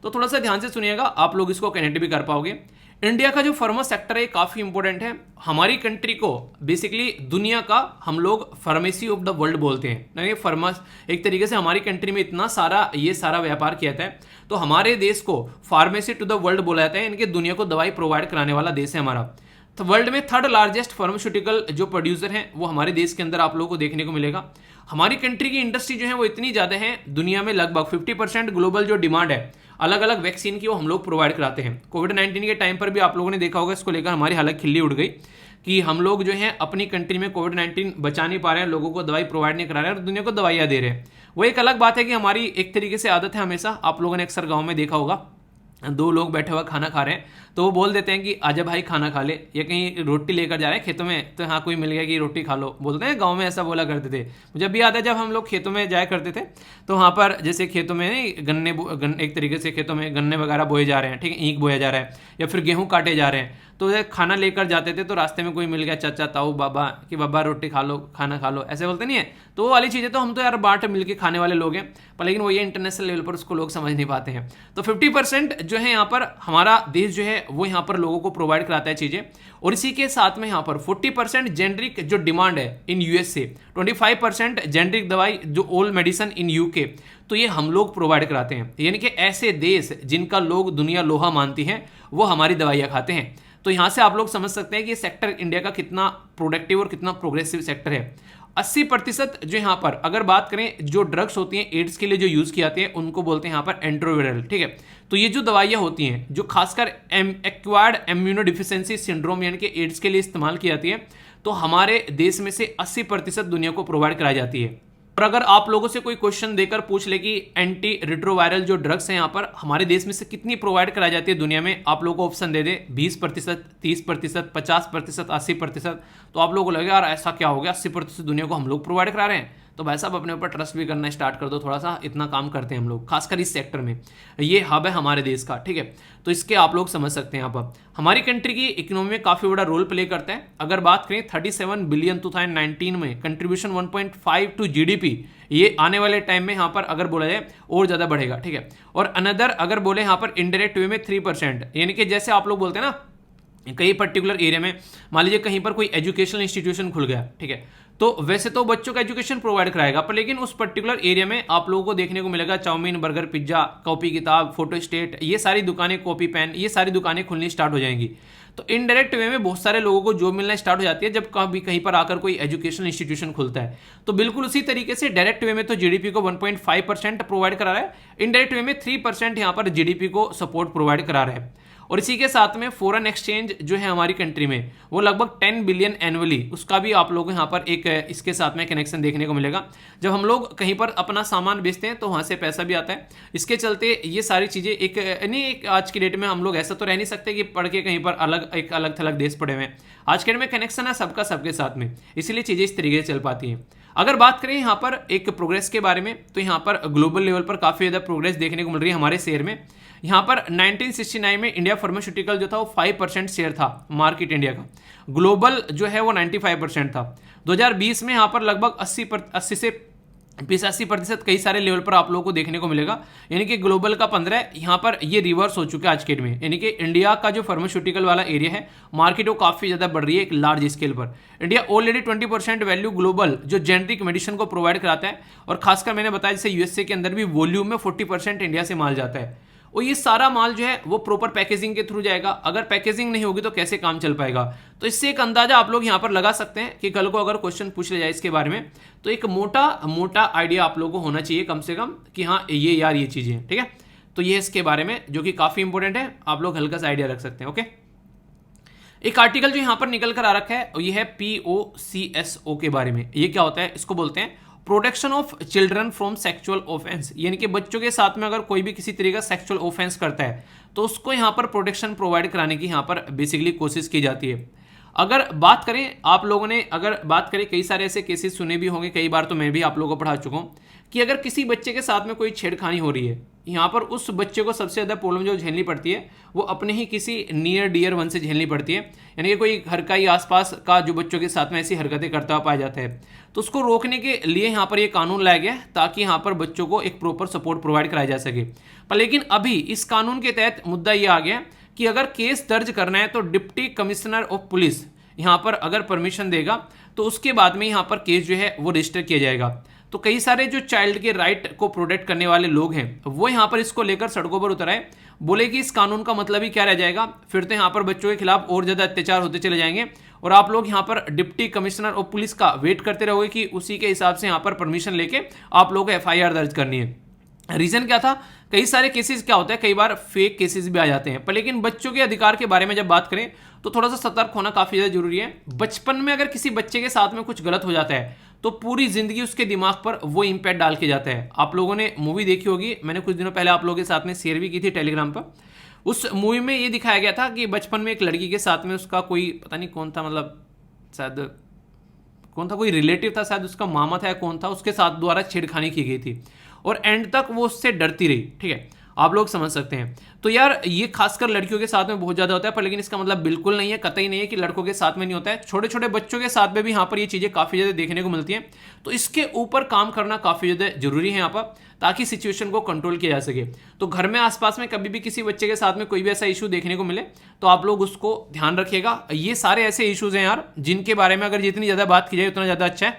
थोड़ा सा ध्यान से सुनिएगा, आप लोग इसको कनेक्ट भी कर पाओगे। इंडिया का जो फार्मा सेक्टर है काफी इंपॉर्टेंट है। हमारी कंट्री को बेसिकली दुनिया का हम लोग फार्मेसी ऑफ द वर्ल्ड बोलते हैं। फार्मा एक तरीके से हमारी कंट्री में इतना सारा ये सारा व्यापार किया जाता है, तो हमारे देश को फार्मेसी टू द वर्ल्ड बोला जाता है। इनके दुनिया को दवाई प्रोवाइड कराने वाला देश है हमारा। तो वर्ल्ड में 3rd लार्जेस्ट फार्मास्यूटिकल जो प्रोड्यूसर हैं वो हमारे देश के अंदर आप लोगों को देखने को मिलेगा। हमारी कंट्री की इंडस्ट्री जो है वो इतनी ज़्यादा है, दुनिया में लगभग 50% ग्लोबल जो डिमांड है अलग अलग वैक्सीन की वो हम लोग प्रोवाइड कराते हैं। कोविड-19 के टाइम पर भी आप लोगों ने देखा होगा, इसको लेकर हमारी हालत खिल्ली उड़ गई कि हम लोग जो है अपनी कंट्री में कोविड-19 बचा नहीं पा रहे हैं, लोगों को दवाई प्रोवाइड नहीं करा रहे हैं और दुनिया को दवाइयाँ दे रहे हैं। वो एक अलग बात है कि हमारी एक तरीके से आदत है, हमेशा आप लोगों ने अक्सर गाँव में देखा होगा, 2 लोग बैठे हुआ खाना खा रहे हैं तो वो बोल देते हैं कि आजा भाई खाना खा ले, या कहीं रोटी लेकर जा रहे हैं खेतों में तो हाँ कोई मिल गया कि रोटी खा लो, बोलते हैं गांव में ऐसा बोला करते थे। मुझे भी याद है जब हम लोग खेतों में जाया करते थे तो वहाँ पर जैसे खेतों में एक तरीके से खेतों में गन्ने वगैरह बोए जा रहे हैं, ठीक है, ईंख बोया जा रहा है या फिर गेहूँ काटे जा रहे हैं, तो खाना लेकर जाते थे तो रास्ते में कोई मिल गया चाचा ताऊ बाबा कि बाबा रोटी खा लो, खाना खा लो, ऐसे बोलते नहीं है। तो वो वाली चीज़ें तो हम तो यार बांट मिल के खाने वाले लोग हैं, पर लेकिन वो ये इंटरनेशनल लेवल पर उसको लोग समझ नहीं पाते हैं। तो 50% जो है यहाँ पर हमारा देश जो है वो यहाँ पर लोगों को प्रोवाइड कराता है चीज़ें, और इसी के साथ में यहाँ पर 40% जेनरिक जो डिमांड है इन यूएसए, 25% जेनरिक दवाई जो ओल्ड मेडिसिन इन यूके, तो ये हम लोग प्रोवाइड कराते हैं। यानी कि ऐसे देश जिनका लोग दुनिया लोहा मानती है वो हमारी दवाइयाँ खाते हैं। तो यहाँ से आप लोग समझ सकते हैं कि सेक्टर इंडिया का कितना प्रोडक्टिव और कितना प्रोग्रेसिव सेक्टर है। 80% जो यहाँ पर अगर बात करें जो ड्रग्स होती हैं एड्स के लिए जो यूज़ की जाती हैं उनको बोलते हैं यहाँ पर एंट्रोविरल, ठीक है। तो ये जो दवाइयाँ होती हैं जो खासकर एक्वायर्ड इम्यूनोडिफिशियेंसी सिंड्रोम यानी कि एड्स के लिए इस्तेमाल की जाती है, तो हमारे देश में से 80% दुनिया को प्रोवाइड कराई जाती है। और अगर आप लोगों से कोई क्वेश्चन देकर पूछ ले कि एंटी रिट्रोवायरल जो ड्रग्स हैं यहाँ पर हमारे देश में से कितनी प्रोवाइड कराई जाती है दुनिया में, आप लोगों को ऑप्शन दे दे 20%, 30%, 50%, 80%, तो आप लोगों को लगेगा यार ऐसा क्या हो गया 80% दुनिया को हम लोग प्रोवाइड करा रहे हैं। तो भाई साहब अपने ऊपर ट्रस्ट भी करना स्टार्ट कर दो थोड़ा सा, इतना काम करते हैं हम लोग खासकर इस सेक्टर में, ये हब है हमारे देश का, ठीक है। तो इसके आप लोग समझ सकते हैं यहाँ पर हमारी कंट्री की इकोनॉमी में काफ़ी बड़ा रोल प्ले करता है। अगर बात करें 37 बिलियन 2019 में कंट्रीब्यूशन 1.5 टू जीडीपी, ये आने वाले टाइम में यहाँ पर अगर बोला जाए और ज़्यादा बढ़ेगा, ठीक है। और अनदर अगर बोले यहाँ पर इनडायरेक्ट वे में 3%, यानी कि जैसे आप लोग बोलते हैं ना कई पर्टिकुलर एरिया में मान लीजिए कहीं पर कोई एजुकेशनल इंस्टीट्यूशन खुल गया, ठीक है, तो वैसे तो बच्चों का एजुकेशन प्रोवाइड कराएगा, पर लेकिन उस पर्टिकुलर एरिया में आप लोगों को देखने को मिलेगा चाउमीन, बर्गर, पिज्जा, कॉपी किताब, फोटो स्टेट, ये सारी दुकानें, कॉपी पेन, ये सारी दुकानें खुलनी स्टार्ट हो जाएंगी। तो इनडायरेक्ट वे में बहुत सारे लोगों को जॉब मिलना स्टार्ट हो जाती है जब कभी कहीं पर आकर कोई एजुकेशनल इंस्टीट्यूशन खुलता है। तो बिल्कुल उसी तरीके से डायरेक्ट वे में तो जीडीपी को 1.5% प्रोवाइड करा रहा है, इनडायरेक्ट वे में 3% यहाँ पर जीडीपी को सपोर्ट प्रोवाइड करा रहा है। और इसी के साथ में फॉरेन एक्सचेंज जो है हमारी कंट्री में वो लगभग 10 बिलियन एनुअली, उसका भी आप लोगों को यहाँ पर एक इसके साथ में कनेक्शन देखने को मिलेगा। जब हम लोग कहीं पर अपना सामान बेचते हैं तो वहाँ से पैसा भी आता है। इसके चलते ये सारी चीज़ें एक आज की डेट में हम लोग ऐसा तो रह नहीं सकते कि पढ़ के कहीं पर एक अलग थलग देश पड़े हुए हैं। आज के डेट में कनेक्शन है सबका सबके साथ में, इसीलिए चीज़ें इस तरीके से चल पाती हैं। अगर बात करें यहाँ पर एक प्रोग्रेस के बारे में, तो यहाँ पर ग्लोबल लेवल पर काफ़ी ज़्यादा प्रोग्रेस देखने को मिल रही है हमारे शेयर में। यहाँ पर 1969 में इंडिया फार्मास्यूटिकल जो था वो 5% शेयर था मार्केट इंडिया का, ग्लोबल जो है वो 95% था। 2020 में यहाँ पर लगभग 80 से 85% कई सारे लेवल पर आप लोगों को देखने को मिलेगा, यानी कि ग्लोबल का 15, यहाँ पर ये रिवर्स हो चुका है आज के डेट में, यानी कि इंडिया का जो फार्मास्यूटिकल वाला एरिया है मार्केट वो काफ़ी ज़्यादा बढ़ रही है एक लार्ज स्केल पर। इंडिया ऑलरेडी 20% वैल्यू ग्लोबल जो जेनरिक मेडिसिन को प्रोवाइड कराता है, और खासकर मैंने बताया जैसे यूएसए के अंदर भी वॉल्यूम में 40% इंडिया से माल जाता है। और ये सारा माल जो है वो प्रॉपर पैकेजिंग के थ्रू जाएगा, अगर पैकेजिंग नहीं होगी तो कैसे काम चल पाएगा। तो इससे एक अंदाजा आप लोग यहाँ पर लगा सकते हैं कि कल को अगर क्वेश्चन पूछ लिया जाए इसके बारे में तो एक मोटा आइडिया आप लोगों को होना चाहिए कम से कम कि हाँ ये यार ये चीज़ें हैं, ठीक है। तो ये इसके बारे में जो कि काफ़ी इंपॉर्टेंट है, आप लोग हल्का सा आइडिया रख सकते हैं। ओके, एक आर्टिकल जो यहाँ पर निकल कर आ रखा है ये है POCSO के बारे में। ये क्या होता है, इसको बोलते हैं protection of children from sexual offence, यानी कि बच्चों के साथ में अगर कोई भी किसी तरीके का सेक्सुअल ऑफेंस करता है तो उसको यहाँ पर प्रोटेक्शन प्रोवाइड कराने की यहाँ पर बेसिकली कोशिश की जाती है। अगर बात करें आप लोगों ने अगर बात करें कई सारे ऐसे केसेस सुने भी होंगे, कई बार तो मैं भी आप लोगों को पढ़ा चुका हूँ कि अगर किसी बच्चे के साथ में कोई छेड़खानी हो रही है, यहाँ पर उस बच्चे को सबसे ज़्यादा प्रॉब्लम जो झेलनी पड़ती है वो अपने ही किसी नियर डियर वन से झेलनी पड़ती है, यानी कि कोई घर का ही आसपास का जो बच्चों के साथ में ऐसी हरकतें करता हुआ पाया जाता है। तो उसको रोकने के लिए यहाँ पर ये कानून लाया गया है ताकि यहाँ पर बच्चों को एक प्रॉपर सपोर्ट प्रोवाइड कराया जा सके। पर लेकिन अभी इस कानून के तहत मुद्दा ये आ गया कि अगर केस दर्ज करना है तो डिप्टी कमिश्नर ऑफ पुलिस यहाँ पर अगर परमिशन देगा तो उसके बाद में यहाँ पर केस जो है वो रजिस्टर किया जाएगा। तो कई सारे जो चाइल्ड के राइट को प्रोटेक्ट करने वाले लोग हैं वो यहाँ पर इसको लेकर सड़कों पर उतर आए, बोले कि इस कानून का मतलब ही क्या रह जाएगा, फिर तो यहाँ पर बच्चों के खिलाफ और ज़्यादा अत्याचार होते चले जाएंगे और आप लोग यहाँ पर डिप्टी कमिश्नर ऑफ पुलिस का वेट करते रहोगे कि उसी के हिसाब से यहाँ पर परमिशन लेके आप लोगों को FIR दर्ज करनी है। रीजन क्या था, कई सारे केसेस क्या होता है, कई बार फेक केसेस भी आ जाते हैं। पर लेकिन बच्चों के अधिकार के बारे में जब बात करें तो थोड़ा सा सतर्क होना काफ़ी ज़्यादा जरूरी है। बचपन में अगर किसी बच्चे के साथ में कुछ गलत हो जाता है तो पूरी जिंदगी उसके दिमाग पर वो इम्पैक्ट डाल के जाता है। आप लोगों ने मूवी देखी होगी, मैंने कुछ दिनों पहले आप लोगों के साथ में शेयर भी की थी टेलीग्राम पर। उस मूवी में ये दिखाया गया था कि बचपन में एक लड़की के साथ में उसका कोई पता नहीं कौन था, मतलब शायद कौन था, कोई रिलेटिव था, शायद उसका मामा था या कौन था, उसके साथ द्वारा छेड़खानी की गई थी और एंड तक वो उससे डरती रही। ठीक है, आप लोग समझ सकते हैं। तो यार ये खासकर लड़कियों के साथ में बहुत ज़्यादा होता है, पर लेकिन इसका मतलब बिल्कुल नहीं है, कतई नहीं है कि लड़कों के साथ में नहीं होता है। छोटे छोटे बच्चों के साथ में भी यहाँ पर ये चीज़ें काफ़ी ज़्यादा देखने को मिलती हैं। तो इसके ऊपर काम करना काफ़ी ज़्यादा जरूरी है यहाँ पर, ताकि सिचुएशन को कंट्रोल किया जा सके। तो घर में आसपास में कभी भी किसी बच्चे के साथ में कोई भी ऐसा इशू देखने को मिले तो आप लोग उसको ध्यान रखिएगा। ये सारे ऐसे इशूज़ हैं यार जिनके बारे में अगर जितनी ज़्यादा बात की जाए उतना ज़्यादा अच्छा है,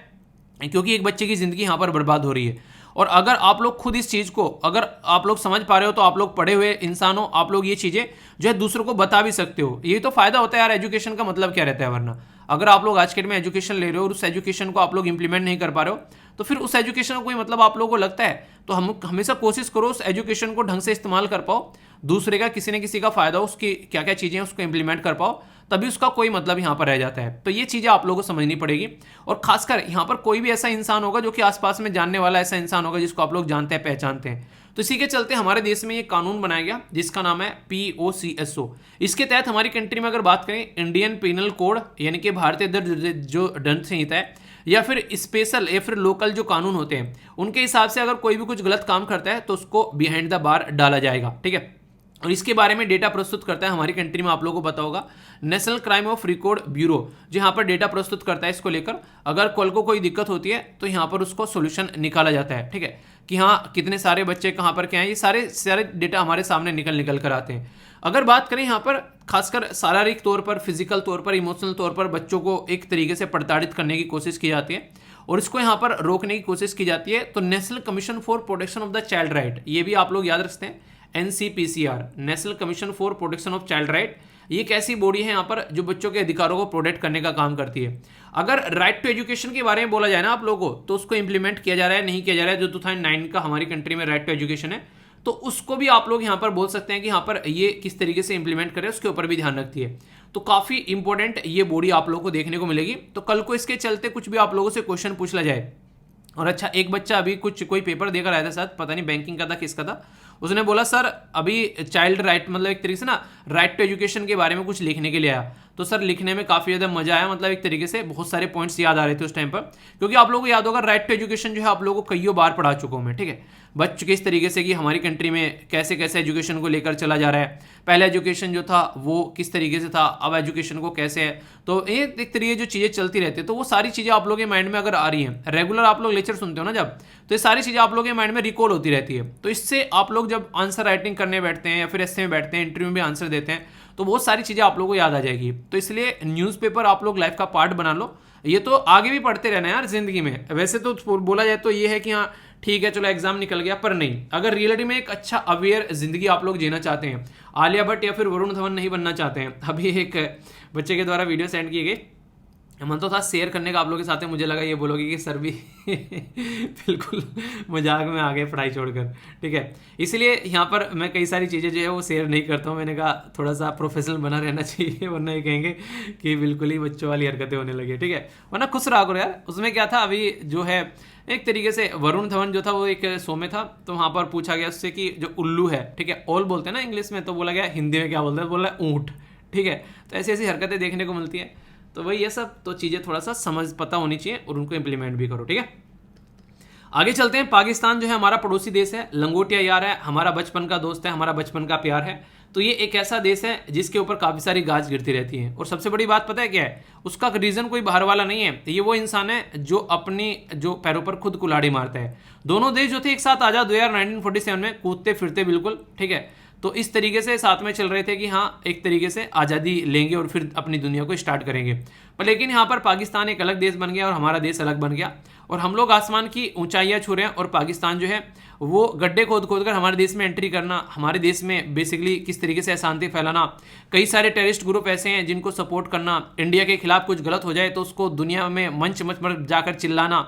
क्योंकि एक बच्चे की ज़िंदगी यहाँ पर बर्बाद हो रही है। और अगर आप लोग खुद इस चीज़ को अगर आप लोग समझ पा रहे हो तो आप लोग पढ़े हुए इंसान हो, आप लोग ये चीज़ें जो है दूसरों को बता भी सकते हो। ये तो फायदा होता है यार, एजुकेशन का मतलब क्या रहता है, वरना अगर आप लोग आज के डेट में एजुकेशन ले रहे हो और उस एजुकेशन को आप लोग इंप्लीमेंट नहीं कर पा रहे हो तो फिर उस एजुकेशन का कोई मतलब आप लोगों को लगता है। तो हम हमेशा कोशिश करो उस एजुकेशन को ढंग से इस्तेमाल कर पाओ, दूसरे का किसी न किसी का फायदा हो, उसकी क्या क्या चीज़ें उसको इंप्लीमेंट कर पाओ, तभी उसका कोई मतलब यहाँ पर रह जाता है। तो ये चीज़ें आप लोगों को समझनी पड़ेगी। और खासकर यहाँ पर कोई भी ऐसा इंसान होगा जो कि आसपास में जानने वाला ऐसा इंसान होगा जिसको आप लोग जानते हैं पहचानते हैं। तो इसी के चलते हमारे देश में ये कानून बनाया गया जिसका नाम है POCSO। इसके तहत हमारी कंट्री में अगर बात करें इंडियन पिनल कोड यानी कि भारतीय जो दंड संहिता है या फिर स्पेशल या फिर लोकल जो कानून होते हैं उनके हिसाब से अगर कोई भी कुछ गलत काम करता है तो उसको बिहाइंड द बार डाला जाएगा। ठीक है, और इसके बारे में डेटा प्रस्तुत करता है हमारी कंट्री में, आप लोगों को पता होगा, national crime of record bureau जो यहाँ पर डेटा प्रस्तुत करता है इसको लेकर। अगर कल को कोई दिक्कत होती है तो यहाँ पर उसको सोल्यूशन निकाला जाता है। ठीक है, कि हाँ कितने सारे बच्चे कहाँ पर क्या हैं, ये सारे सारे डेटा हमारे सामने निकल कर आते हैं। अगर बात करें यहाँ पर खासकर शारीरिक तौर पर, फिजिकल तौर पर, इमोशनल तौर पर बच्चों को एक तरीके से प्रताड़ित करने की कोशिश की जाती है और इसको यहाँ पर रोकने की कोशिश की जाती है, तो national commission for protection of the child right, ये भी आप लोग याद रखते हैं, NCPCR, national commission for protection of child right, ये एक ऐसी बॉडी है यहाँ पर जो बच्चों के अधिकारों को प्रोटेक्ट करने का काम करती है। अगर राइट टू एजुकेशन के बारे में बोला जाए ना आप लोगों को, तो उसको इंप्लीमेंट किया जा रहा है नहीं किया जा रहा है, जो 2009 का हमारी कंट्री में राइट टू एजुकेशन है, तो उसको भी आप लोग यहाँ पर बोल सकते हैं कि यहाँ पर ये किस तरीके से इंप्लीमेंट करें, उसके ऊपर भी ध्यान रखती है। तो काफ़ी इंपॉर्टेंट ये बॉडी आप लोगों को देखने को मिलेगी। तो कल को इसके चलते कुछ भी आप लोगों से क्वेश्चन पूछ ला जाए, और अच्छा एक बच्चा अभी कोई पेपर देकर आया था, शायद पता नहीं बैंकिंग का था किसका था, उसने बोला सर अभी चाइल्ड राइट मतलब एक तरीके से ना राइट टू एजुकेशन के बारे में कुछ लिखने के लिए आया, तो सर लिखने में काफ़ी ज़्यादा मजा आया, मतलब एक तरीके से बहुत सारे पॉइंट्स याद आ रहे थे उस टाइम पर, क्योंकि आप लोगों को याद होगा राइट टू एजुकेशन जो है आप लोगों को कईयों बार पढ़ा चुका हूँ मैं, ठीक है, बच चुके इस तरीके से कि हमारी कंट्री में कैसे कैसे एजुकेशन को लेकर चला जा रहा है, पहले एजुकेशन जो था वो किस तरीके से था, अब एजुकेशन को कैसे है, तो ये एक तरीके जो चीज़ें चलती रहती है, तो वो सारी चीज़ें आप लोगों के माइंड में अगर आ रही हैं, रेगुलर आप लोग लेक्चर सुनते हो ना जब, तो ये सारी चीज़ें आप लोगों के माइंड में रिकॉल होती रहती है, तो इससे आप लोग जब आंसर राइटिंग करने बैठते हैं या फिर ऐसे में बैठते हैं, इंटरव्यू में आंसर देते हैं, तो बहुत सारी चीज़ें आप लोगों को याद आ जाएगी। तो इसलिए न्यूज़पेपर आप लोग लाइफ का पार्ट बना लो, ये तो आगे भी पढ़ते रहना है यार जिंदगी में। वैसे तो बोला जाए तो ये है कि हाँ ठीक है चलो एग्जाम निकल गया, पर नहीं, अगर रियलिटी में एक अच्छा अवेयर जिंदगी आप लोग जीना चाहते हैं, आलिया भट्ट या फिर वरुण धवन नहीं बनना चाहते हैं, अभी एक बच्चे के द्वारा वीडियो सेंड की गई, मन तो था शेयर करने का आप लोगों के साथ है, मुझे लगा ये बोलोगे कि सर भी बिल्कुल मजाक में आ गए पढ़ाई छोड़कर, ठीक है, इसलिए यहाँ पर मैं कई सारी चीज़ें जो है वो शेयर नहीं करता हूँ। मैंने कहा थोड़ा सा प्रोफेशनल बना रहना चाहिए, वरना ये कहेंगे कि बिल्कुल ही बच्चों वाली हरकतें होने लगी, ठीक है, वरना खुश रहा करो यार। उसमें क्या था अभी जो है एक तरीके से वरुण धवन जो था वो एक शो में था, तो वहाँ पर पूछा गया उससे कि जो उल्लू है, ठीक है, ओल बोलते हैं ना इंग्लिश में, तो बोला गया हिंदी में क्या बोलते हैं, बोला ऊँट, ठीक है, तो ऐसी ऐसी हरकतें देखने को मिलती है। तो वही ये सब तो चीज़ें थोड़ा सा समझ पता होनी चाहिए और उनको इम्प्लीमेंट भी करो, ठीक है। आगे चलते हैं। पाकिस्तान जो है हमारा पड़ोसी देश है, लंगोटिया यार है, हमारा बचपन का दोस्त है, हमारा बचपन का प्यार है, तो ये एक ऐसा देश है जिसके ऊपर काफ़ी सारी गाज गिरती रहती है। और सबसे बड़ी बात पता है क्या है, उसका रीज़न कोई बाहर वाला नहीं है, ये वो इंसान है जो अपनी जो पैरों पर खुद कुल्हाड़ी मारता है। दोनों देश जो थे एक साथ आज़ाद हुए यार 1947 में, कूदते फिरते बिल्कुल, ठीक है, तो इस तरीके से साथ में चल रहे थे कि हाँ एक तरीके से आज़ादी लेंगे और फिर अपनी दुनिया को स्टार्ट करेंगे। पर लेकिन यहाँ पर पाकिस्तान एक अलग देश बन गया और हमारा देश अलग बन गया, और हम लोग आसमान की ऊंचाइयाँ छू रहे हैं, और पाकिस्तान जो है वो गड्ढे खोद खोद कर हमारे देश में एंट्री करना, हमारे देश में बेसिकली किस तरीके से अशांति फैलाना, कई सारे टेररिस्ट ग्रुप ऐसे हैं जिनको सपोर्ट करना, इंडिया के खिलाफ कुछ गलत हो जाए तो उसको दुनिया में मंच पर जाकर चिल्लाना,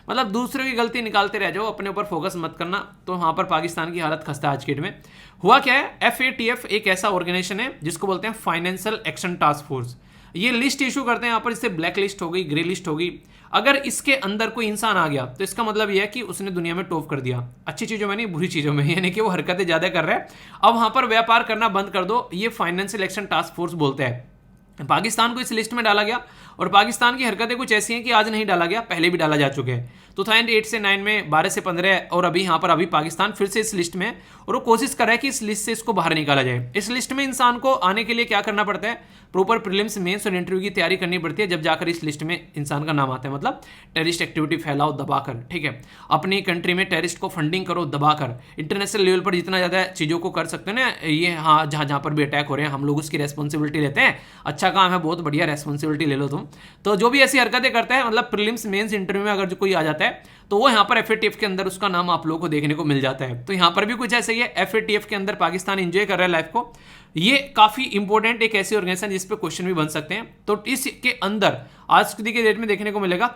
मतलब दूसरे की गलती निकालते रह जाओ, अपने ऊपर फोकस मत करना। तो वहाँ पर पाकिस्तान की हालत खस्ता आज के डेट में। हुआ क्या है, FATF एक ऐसा ऑर्गेनाइजेशन है जिसको बोलते हैं फाइनेंशियल एक्शन टास्क फोर्स, ये लिस्ट इशू करते हैं यहाँ पर, इससे ब्लैक लिस्ट हो गई, ग्रे लिस्ट होगी। अगर इसके अंदर कोई इंसान आ गया तो इसका मतलब यह है कि उसने दुनिया में टॉप कर दिया, अच्छी चीज़ों में नहीं बुरी चीज़ों में, यानी कि वो हरकतें ज़्यादा कर रहा है, अब वहाँ पर व्यापार करना बंद कर दो, ये फाइनेंशियल एक्शन टास्क फोर्स बोलते हैं। पाकिस्तान को इस लिस्ट में डाला गया, और पाकिस्तान की हरकतें कुछ ऐसी हैं कि आज नहीं डाला गया, पहले भी डाला जा चुके हैं। 2008 से 9 में, 12 से 15, और अभी यहाँ पर अभी पाकिस्तान फिर से इस लिस्ट में है, और वो कोशिश कर रहा है कि इस लिस्ट से इसको बाहर निकाला जाए। इस लिस्ट में इंसान को आने के लिए क्या करना पड़ता है, प्रॉपर प्रीलिम्स, मेंस और इंटरव्यू की तैयारी करनी पड़ती है, जब जाकर इस लिस्ट में इंसान का नाम आता है। मतलब टेररिस्ट एक्टिविटी फैलाओ दबाकर, ठीक है, अपनी कंट्री में टेररिस्ट को फंडिंग करो दबाकर, इंटरनेशनल लेवल पर जितना ज़्यादा चीज़ों को कर सकते हैं ना ये, हाँ जहाँ जहाँ पर भी अटैक हो रहे हैं हम लोग उसकी रेस्पॉन्सिबिलिटी लेते हैं, अच्छा काम है, बहुत बढ़िया रेस्पॉन्सिबिलिटी ले लो तुम। तो जो भी ऐसी हरकतें करता है, मतलब प्रीलिम्स मेंस इंटरव्यू में अगर जो कोई आ जाता है तो वो यहाँ पर FATF के अंदर उसका नाम आप लोगों को देखने को मिल जाता है। तो यहाँ पर भी कुछ ऐसा ही है, FATF के अंदर पाकिस्तान एंजॉय कर रहा है लाइफ को। ये काफी इंपॉर्टेंट एक ऐसी ऑर्गेनाइजेशन जिस पे क्वेश्चन भी बन सकते हैं। तो इसके अंदर आज के डेट में देखने को मिलेगा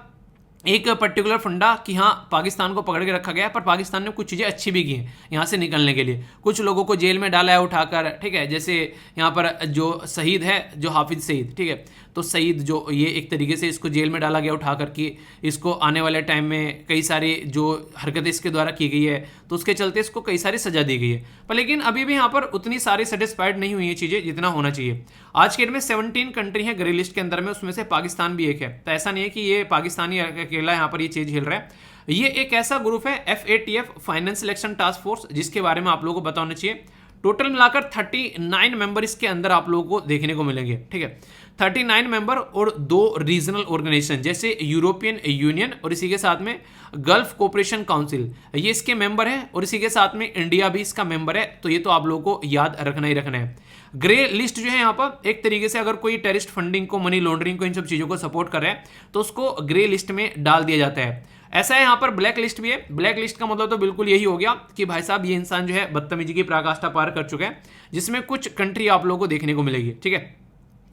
एक पर्टिकुलर फंडा कि हाँ पाकिस्तान को पकड़ के रखा गया है, पर पाकिस्तान ने कुछ चीज़ें अच्छी भी की हैं यहाँ से निकलने के लिए। कुछ लोगों को जेल में डाला है उठाकर, ठीक है, जैसे यहाँ पर जो शहीद है, जो हाफिज सईद, ठीक है, तो सईद जो ये एक तरीके से इसको जेल में डाला गया उठाकर कि इसको आने वाले टाइम में कई सारी जो हरकतें इसके द्वारा की गई है तो उसके चलते इसको कई सारी सजा दी गई है। पर लेकिन अभी भी यहाँ पर उतनी सारी सेटिस्फाइड नहीं हुई है चीज़ें जितना होना चाहिए। आज के डेट में 17 कंट्री है ग्रे लिस्ट के अंदर में, उसमें से पाकिस्तान भी एक है। तो ऐसा नहीं है कि ये पाकिस्तानी अकेला यहाँ पर ये चीज़ झेल रहा है। ये एक ऐसा ग्रुप है FATF financial action task force, जिसके बारे में आप लोगों को पता होना चाहिए। टोटल मिलाकर 39 मेंबर इसके अंदर आप लोगों को देखने को मिलेंगे, ठीक है। 39 मेंबर और 2 रीजनल ऑर्गेनाइजेशन जैसे यूरोपियन यूनियन और इसी के साथ में गल्फ कोऑपरेशन काउंसिल, ये इसके मेंबर है, और इसी के साथ में इंडिया भी इसका मेंबर है। तो ये तो आप लोगों को याद रखना ही रखना है। ग्रे लिस्ट जो है यहाँ पर एक तरीके से अगर कोई टेररिस्ट फंडिंग को, मनी लॉन्ड्रिंग को, इन सब चीजों को सपोर्ट कर रहा है तो उसको ग्रे लिस्ट में डाल दिया जाता है। ऐसा है यहाँ पर ब्लैक लिस्ट भी है। ब्लैक लिस्ट का मतलब तो बिल्कुल यही हो गया कि भाई साहब ये इंसान जो है बदतमीजी की पराकाष्ठा पार कर चुका है, जिसमें कुछ कंट्री आप लोगों को देखने को मिलेगी, ठीक है।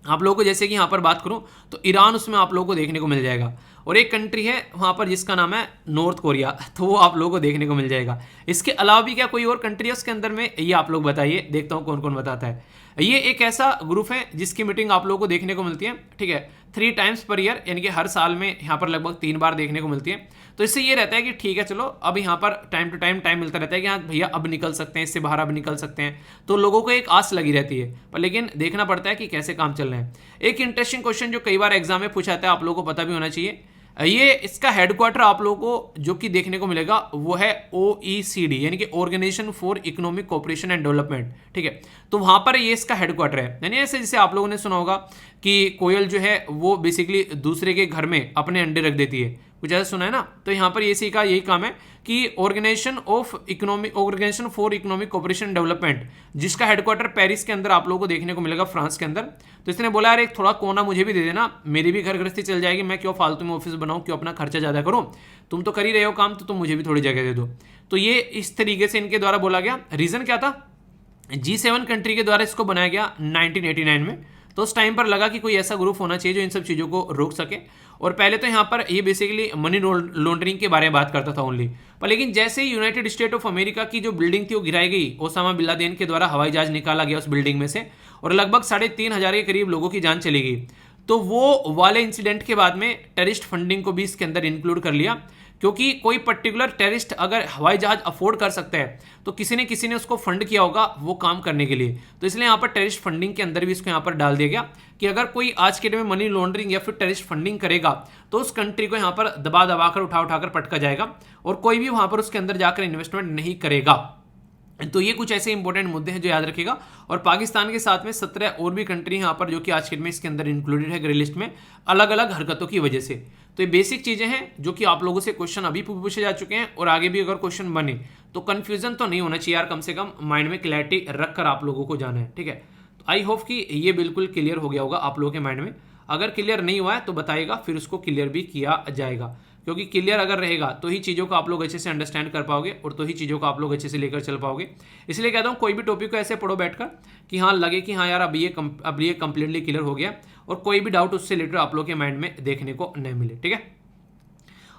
आप लोगों को जैसे कि यहाँ पर बात करूं तो ईरान उसमें आप लोगों को देखने को मिल जाएगा, और एक कंट्री है वहाँ पर जिसका नाम है नॉर्थ कोरिया, तो वो आप लोगों को देखने को मिल जाएगा। इसके अलावा भी क्या कोई और कंट्री है उसके अंदर में, ये आप लोग बताइए, देखता हूँ कौन कौन बताता है। ये एक ऐसा ग्रुप है जिसकी मीटिंग आप लोगों को देखने को मिलती है, ठीक है, 3 टाइम्स पर ईयर, यानी कि हर साल में यहाँ पर लगभग 3 बार देखने को मिलती है। तो इससे ये रहता है कि ठीक है चलो अब यहाँ पर टाइम टू टाइम मिलता रहता है कि हाँ भैया अब निकल सकते हैं, इससे बाहर अब निकल सकते हैं, तो लोगों को एक आस लगी रहती है। पर लेकिन देखना पड़ता है कि कैसे काम चल रहे हैं। एक इंटरेस्टिंग क्वेश्चन जो कई बार एग्जाम में पूछा जाता है, आप लोगों को पता भी होना चाहिए, ये इसका हेडक्वार्टर आप लोगों को जो कि देखने को मिलेगा वो है OECD, यानी कि organisation for economic cooperation and development, ठीक है। तो वहां पर ये इसका हेडक्वार्टर है। यानी ऐसे जैसे आप लोगों ने सुना होगा कि कोयल जो है वो बेसिकली दूसरे के घर में अपने अंडे रख देती है, कुछ ऐसा सुना है ना। तो यहाँ पर ये का यही काम है कि organisation for economic cooperation development, जिसका हेडक्वार्टर पेरिस के अंदर आप लोगों को देखने को मिलेगा, फ्रांस के अंदर। तो इसने बोला यार एक थोड़ा कोना मुझे भी दे देना, मेरी भी घर गृहस्थी चल जाएगी, मैं क्यों फालतू में ऑफिस बनाऊं, क्यों अपना खर्चा ज्यादा करूं, तुम तो कर ही रहे हो काम, तो तुम मुझे भी थोड़ी जगह दे दो। तो ये इस तरीके से इनके द्वारा बोला गया। रीजन क्या था, G7 कंट्री के द्वारा इसको बनाया गया 1989 में। तो उस टाइम पर लगा कि कोई ऐसा ग्रुप होना चाहिए जो इन सब चीज़ों को रोक सके। और पहले तो यहाँ पर ये बेसिकली मनी लॉन्ड्रिंग के बारे में बात करता था ओनली, पर लेकिन जैसे ही यूनाइटेड स्टेट ऑफ अमेरिका की जो बिल्डिंग थी वो गिराई गई, ओसामा बिन लादेन के द्वारा हवाई जहाज निकाला गया उस बिल्डिंग में से, और लगभग 3,500 के करीब लोगों की जान चली गई। तो वो वाले इंसिडेंट के बाद में टेररिस्ट फंडिंग को भी इसके अंदर इंक्लूड कर लिया, क्योंकि कोई पर्टिकुलर टेररिस्ट अगर हवाई जहाज अफोर्ड कर सकता है तो किसी ने उसको फंड किया होगा वो काम करने के लिए। तो इसलिए यहाँ पर टेररिस्ट फंडिंग के अंदर भी इसको यहाँ पर डाल दिया गया कि अगर कोई आज के डेट में मनी लॉन्ड्रिंग या फिर टेररिस्ट फंडिंग करेगा तो उस कंट्री को यहाँ पर दबा कर उठाकर पटका जाएगा, और कोई भी वहां पर उसके अंदर जाकर इन्वेस्टमेंट नहीं करेगा। तो ये कुछ ऐसे इंपॉर्टेंट मुद्दे हैं जो याद रखेगा। और पाकिस्तान के साथ में 17 और भी कंट्री यहाँ पर जो कि आज के में इसके अंदर इंक्लूडेड है ग्रे लिस्ट में, अलग अलग हरकतों की वजह से। तो ये बेसिक चीजें हैं जो कि आप लोगों से क्वेश्चन अभी पूछे जा चुके हैं, और आगे भी अगर क्वेश्चन बने तो कंफ्यूजन तो नहीं होना चाहिए यार, कम से कम माइंड में क्लैरिटी रखकर आप लोगों को जाना है, ठीक है। तो आई होप कि ये बिल्कुल क्लियर हो गया होगा आप लोगों के माइंड में। अगर क्लियर नहीं हुआ है तो बताइएगा, फिर उसको क्लियर भी किया जाएगा, क्योंकि क्लियर अगर रहेगा तो ही चीज़ों को आप लोग अच्छे से अंडरस्टैंड कर पाओगे, और तो ही चीज़ों को आप लोग अच्छे से लेकर चल पाओगे। इसलिए कहता हूँ कोई भी टॉपिक को ऐसे पढ़ो बैठकर कि हाँ लगे कि हाँ यार अब ये कंप्लीटली क्लियर हो गया, और कोई भी डाउट उससे रिलेटेड आप लोग के माइंड में देखने को नहीं मिले, ठीक है।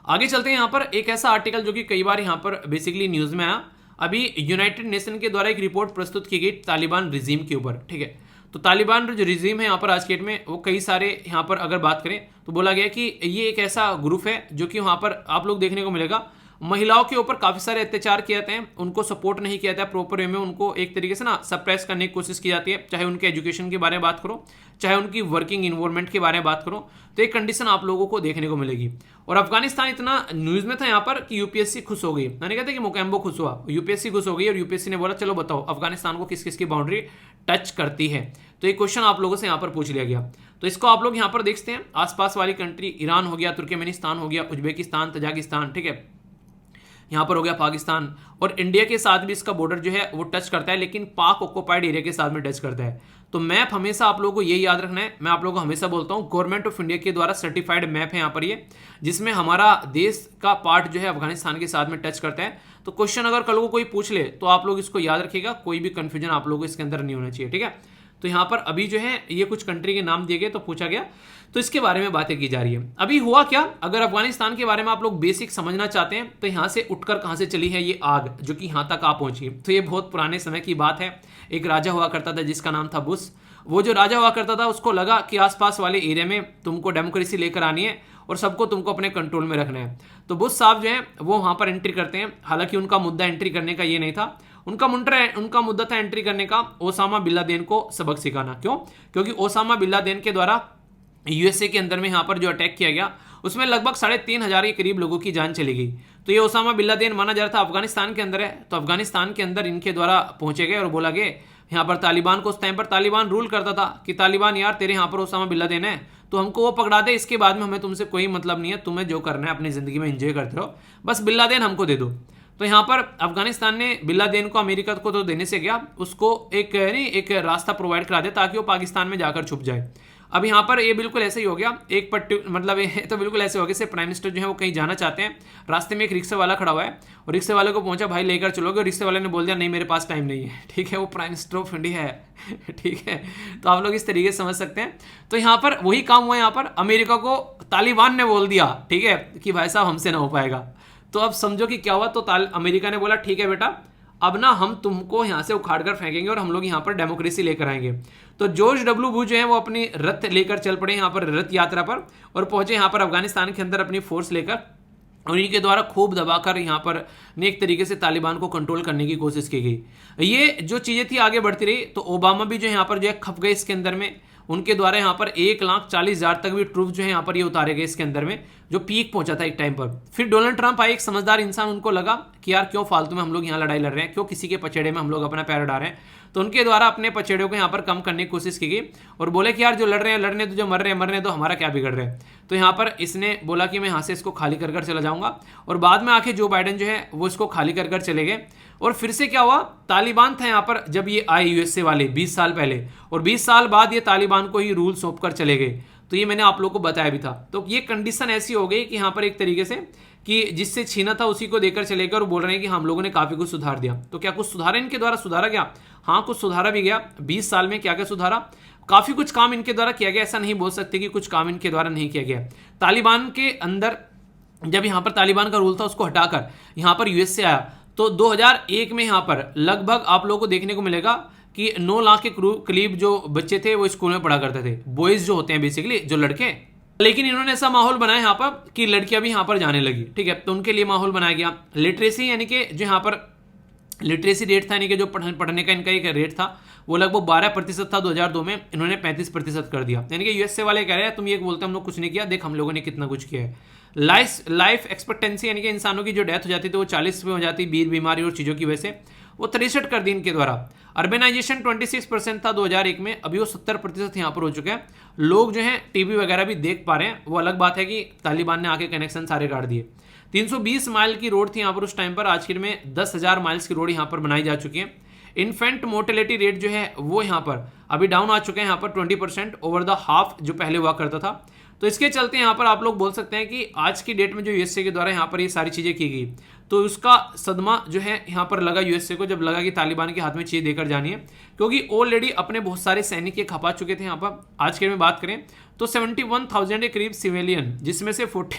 आगे चलते हैं। यहाँ पर एक ऐसा आर्टिकल जो कि कई बार यहाँ पर बेसिकली न्यूज में आया, अभी यूनाइटेड नेशन के द्वारा एक रिपोर्ट प्रस्तुत की गई तालिबान रिजीम के ऊपर, ठीक है। तो तालिबान जो रिजीम है यहाँ पर आज के डेट में, वो कई सारे यहाँ पर अगर बात करें तो बोला गया कि ये एक ऐसा ग्रुप है जो कि वहाँ पर आप लोग देखने को मिलेगा महिलाओं के ऊपर काफी सारे अत्याचार किए जाते हैं, उनको सपोर्ट नहीं किया जाता है प्रॉपर वे में, उनको एक तरीके से ना सप्रेस करने की कोशिश की जाती है, चाहे उनके एजुकेशन के बारे में बात करो, चाहे उनकी वर्किंग इन्वायरमेंट के बारे में बात करो, तो एक कंडीशन आप लोगों को देखने को मिलेगी। और अफगानिस्तान इतना न्यूज में था यहाँ पर कि यूपीएससी खुश हो गई, मैंने कहते कि मोकैम्बो खुश हुआ, यूपीएससी खुश हो गई, और यूपीएससी ने बोला चलो बताओ अफगानिस्तान को किस किस की बाउंड्री टच करती है। तो एक क्वेश्चन आप लोगों से यहाँ पर पूछ लिया गया। तो इसको आप लोग यहाँ पर देखते हैं, आसपास वाली कंट्री ईरान हो गया, तुर्कमेनिस्तान हो गया, उज्बेकिस्तान, तजाकिस्तान, ठीक है, यहाँ पर हो गया पाकिस्तान, और इंडिया के साथ भी इसका बॉर्डर जो है वो टच करता है, लेकिन पाक ऑक्युपाइड एरिया के साथ में टच करता है। तो मैप हमेशा आप लोगों को ये याद रखना है, मैं आप लोगों को हमेशा बोलता हूँ गवर्नमेंट ऑफ इंडिया के द्वारा सर्टिफाइड मैप है यहाँ पर ये, जिसमें हमारा देश का पार्ट जो है अफगानिस्तान के साथ में टच करता है। तो क्वेश्चन अगर कल को कोई पूछ ले तो आप लोग इसको याद रखिएगा, कोई भी कंफ्यूजन आप लोगों को इसके अंदर नहीं होना चाहिए, ठीक है। तो यहाँ पर अभी जो है ये कुछ कंट्री के नाम दिए गए, तो पूछा गया, तो इसके बारे में बातें की जा रही है। अभी हुआ क्या, अगर अफगानिस्तान के बारे में आप लोग बेसिक समझना चाहते हैं तो यहाँ से उठकर कहाँ से चली है ये आग जो कि यहाँ तक आ पहुंची। तो ये बहुत पुराने समय की बात है। एक राजा हुआ करता था जिसका नाम था बुश। वो जो राजा हुआ करता था उसको लगा कि आसपास वाले एरिया में तुमको डेमोक्रेसी लेकर आनी है और सबको तुमको अपने कंट्रोल में रखना है। तो बुश साहब जो है वो वहां पर एंट्री करते हैं। हालांकि उनका मुद्दा एंट्री करने का ये नहीं था, उनका मुद्दा था एंट्री करने का ओसामा बिन लादेन को सबक सिखाना। क्यों? क्योंकि ओसामा बिन लादेन के द्वारा यूएसए के अंदर में यहाँ पर जो अटैक किया गया उसमें लगभग 3,500 के करीब लोगों की जान चली गई। तो ये ओसामा बिन लादेन माना जा रहा था अफगानिस्तान के अंदर है, तो अफगानिस्तान के अंदर इनके द्वारा पहुंचे गए और बोला गया यहाँ पर तालिबान को, उस टाइम पर तालिबान रूल करता था कि तालिबान यार तेरे यहाँ पर ओसामा बिन लादेन है तो हमको वो पकड़ा दे, इसके बाद में हमें तुमसे कोई मतलब नहीं है, तुम्हें जो करना है अपनी जिंदगी में एंजॉय करते रहो, बस बिन लादेन हमको दे दो। तो यहाँ पर अफगानिस्तान ने बिन लादेन को अमेरिका को तो देने से गया, उसको एक रास्ता प्रोवाइड करा दे ताकि वो पाकिस्तान में जाकर छुप जाए। अब यहाँ पर ये बिल्कुल ऐसे ही हो गया, मतलब ये तो बिल्कुल ऐसे हो गया जैसे प्राइम मिनिस्टर जो है वो कहीं जाना चाहते हैं, रास्ते में एक रिक्शे वाला खड़ा हुआ है और रिक्शे वाले को पहुंचा भाई लेकर चलोगे, और रिक्शे वाले ने बोल दिया नहीं मेरे पास टाइम नहीं है, ठीक है, वो प्राइम मिनिस्टर ऑफ इंडिया है ठीक है। तो आप लोग इस तरीके से समझ सकते हैं। तो यहाँ पर वही काम हुआ, यहाँ पर अमेरिका को तालिबान ने बोल दिया ठीक है कि भाई साहब हमसे ना हो पाएगा। तो अब समझो कि क्या हुआ, तो अमेरिका ने बोला ठीक है बेटा अब ना हम तुमको यहाँ से उखाड़ कर फेंकेंगे और हम लोग यहाँ पर डेमोक्रेसी लेकर आएंगे। तो जॉर्ज डब्ल्यू बुश जो है वो अपनी रथ लेकर चल पड़े यहाँ पर रथ यात्रा पर और पहुंचे यहाँ पर अफगानिस्तान के अंदर अपनी फोर्स लेकर, और इनके द्वारा खूब दबाकर यहाँ पर एक तरीके से तालिबान को कंट्रोल करने की कोशिश की गई। ये जो चीज़ें थी आगे बढ़ती रही, तो ओबामा भी जो यहाँ पर जो है खप गए इसके अंदर में, उनके द्वारा यहाँ पर 1,40,000 तक भी ट्रूप जो है यहाँ पर ये उतारे गए इसके अंदर में, जो पीक पहुंचा था एक टाइम पर। फिर डोनाल्ड ट्रंप आए, एक समझदार इंसान, उनको लगा कि यार क्यों फालतू में हम लोग यहाँ लड़ाई लड़ रहे हैं, क्यों किसी के पचेड़े में हम लोग अपना पैर डाल रहे हैं। तो उनके द्वारा अपने पचेड़ों को यहाँ पर कम करने की कोशिश की गई और बोले कि यार जो लड़ रहे हैं लड़ने दो, जो मर रहे हैं मरने दो, हमारा क्या बिगड़ रहा है। तो यहाँ पर इसने बोला कि मैं यहाँ से इसको खाली कर चला जाऊंगा, और बाद में आके जो बाइडेन जो है वो इसको खाली कर चले गए। और फिर से क्या हुआ, तालिबान था यहाँ पर जब ये आए यूएसए वाले 20 साल पहले, और 20 साल बाद ये तालिबान को ही रूल सौंप कर चले गए। तो ये मैंने आप लोगों को बताया भी था। तो ये कंडीशन ऐसी हो गई कि यहाँ पर एक तरीके से कि जिससे छीना था उसी को देकर चले गए और बोल रहे हैं कि हम लोगों ने काफी कुछ सुधार दिया। तो क्या कुछ सुधारा इनके द्वारा, सुधारा गया? हाँ कुछ सुधारा भी गया। 20 साल में क्या क्या सुधारा, काफी कुछ काम इनके द्वारा किया गया, ऐसा नहीं बोल सकते कि कुछ काम इनके द्वारा नहीं किया गया। तालिबान के अंदर जब यहाँ पर तालिबान का रूल था उसको हटाकर यहाँ पर यूएसए आया, तो 2001 में यहाँ पर लगभग आप लोगों को देखने को मिलेगा कि 9 लाख के करीब जो बच्चे थे वो स्कूल में पढ़ा करते थे, बॉयज जो होते हैं बेसिकली जो लड़के। लेकिन इन्होंने ऐसा माहौल बनाया यहाँ पर कि लड़कियां भी यहाँ पर जाने लगी, ठीक है। तो उनके लिए माहौल बनाया गया। लिटरेसी यानी कि जो यहाँ पर लिटरेसी रेट था, यानी कि जो पढ़ने का इनका एक रेट था वो लगभग 12% था। 2002 में इन्होंने 35% कर दिया। यानी कि यूएसए वाले कह रहे हैं तुम ये बोलते हम लोग कुछ नहीं किया, देख हम लोगों ने कितना कुछ किया है। लाइफ एक्सपेक्टेंसी यानी कि इंसानों की जो डेथ हो जाती थी वो 40 में हो जाती, बीमारी और चीज़ों की वजह से, वो 63 कर दी इनके द्वारा। अर्बेनाइजेशन 26% था 2001 में, अभी वो 70% यहाँ पर हो चुका है। लोग जो हैं टीवी वगैरह भी देख पा रहे हैं। वो अलग बात है कि तालिबान ने आके कनेक्शन सारे काट दिए। 320 माइल की रोड थी यहाँ पर उस टाइम पर, आज के में 10,000 माइल्स की रोड यहाँ पर बनाई जा चुकी है। इन्फेंट मोर्टेलिटी रेट जो है वो यहाँ पर अभी डाउन आ चुके हैं यहाँ पर 20% ओवर द हाफ जो पहले हुआ करता था। तो इसके चलते यहाँ पर आप लोग बोल सकते हैं कि आज की डेट में जो यूएसए के द्वारा यहाँ पर ये सारी चीज़ें की गई, तो उसका सदमा जो है यहाँ पर लगा यूएसए को, जब लगा कि तालिबान के हाथ में चीज़ देकर जानी है, क्योंकि ऑलरेडी अपने बहुत सारे सैनिक ये खपा चुके थे। यहाँ पर आज के में बात करें तो 71,000 के करीब सिविलियन, जिसमें से 40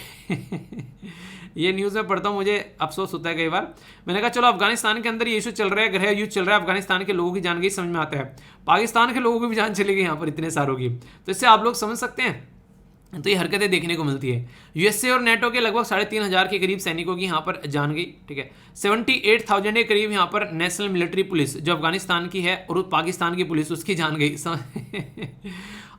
ये न्यूज़ में पढ़ता हूँ मुझे अफसोस होता है कई बार। मैंने कहा चलो अफगानिस्तान के अंदर ये इशू चल रहा है, गृह युद्ध चल रहा है, अफगानिस्तान के लोगों की जान गई, समझ में आता है, पाकिस्तान के लोगों की भी जान चली गई यहाँ पर इतने सारों की। तो इससे आप लोग समझ सकते हैं। तो ये हरकतें देखने को मिलती है। यूएसए और नेटो के लगभग 3,500 के करीब सैनिकों की यहाँ पर जान गई, ठीक है। 78,000 के करीब यहाँ पर नेशनल मिलिट्री पुलिस जो अफगानिस्तान की है और पाकिस्तान की पुलिस उसकी जान गई।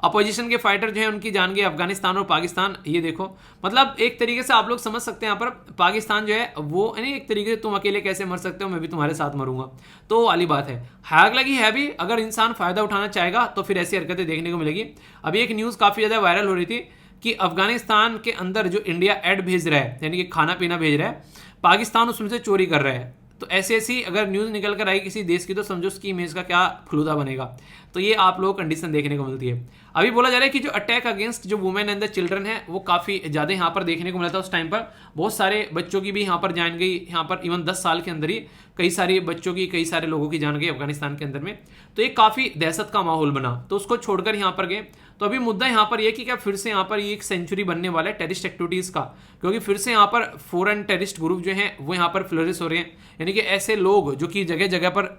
अपोजिशन के फाइटर जो है उनकी जान गई, अफगानिस्तान और पाकिस्तान। ये देखो मतलब एक तरीके से आप लोग समझ सकते हैं यहाँ पर पाकिस्तान जो है वो यानी एक तरीके से तुम अकेले कैसे मर सकते हो, मैं भी तुम्हारे साथ मरूंगा, तो वाली बात है। हाक लगी है भी, अगर इंसान फायदा उठाना चाहेगा तो फिर ऐसी हरकतें देखने को मिलेगी। अभी एक न्यूज़ काफ़ी ज़्यादा वायरल हो रही थी कि अफगानिस्तान के अंदर जो इंडिया एड भेज रहा है, यानी कि खाना पीना भेज रहा है, पाकिस्तान उसमें से चोरी कर रहा है। तो ऐसी ऐसी अगर न्यूज़ निकल कर आई किसी देश की, तो समझो उसकी इमेज का क्या फलूदा बनेगा। तो ये आप लोगों को कंडीशन देखने को मिलती है। अभी बोला जा रहा है कि जो अटैक अगेंस्ट जो वुमेन एंड द चिल्ड्रन है वो काफ़ी ज़्यादा यहाँ पर देखने को मिला था। उस टाइम पर बहुत सारे बच्चों की भी यहाँ पर जान गई, यहाँ पर इवन 10 साल के अंदर ही कई सारे बच्चों की, कई सारे लोगों की जान गई अफगानिस्तान के अंदर में। तो एक काफ़ी दहशत का माहौल बना, तो उसको छोड़कर यहाँ पर गए। तो अभी मुद्दा यहाँ पर यह कि क्या फिर से यहाँ पर ये एक सेंचुरी बनने वाला है टेररिस्ट एक्टिविटीज़ का, क्योंकि फिर से यहाँ पर फॉरेन टेररिस्ट ग्रुप जो हैं वो यहाँ पर फ्लोरिश हो रहे हैं। यानी कि ऐसे लोग जो कि जगह जगह पर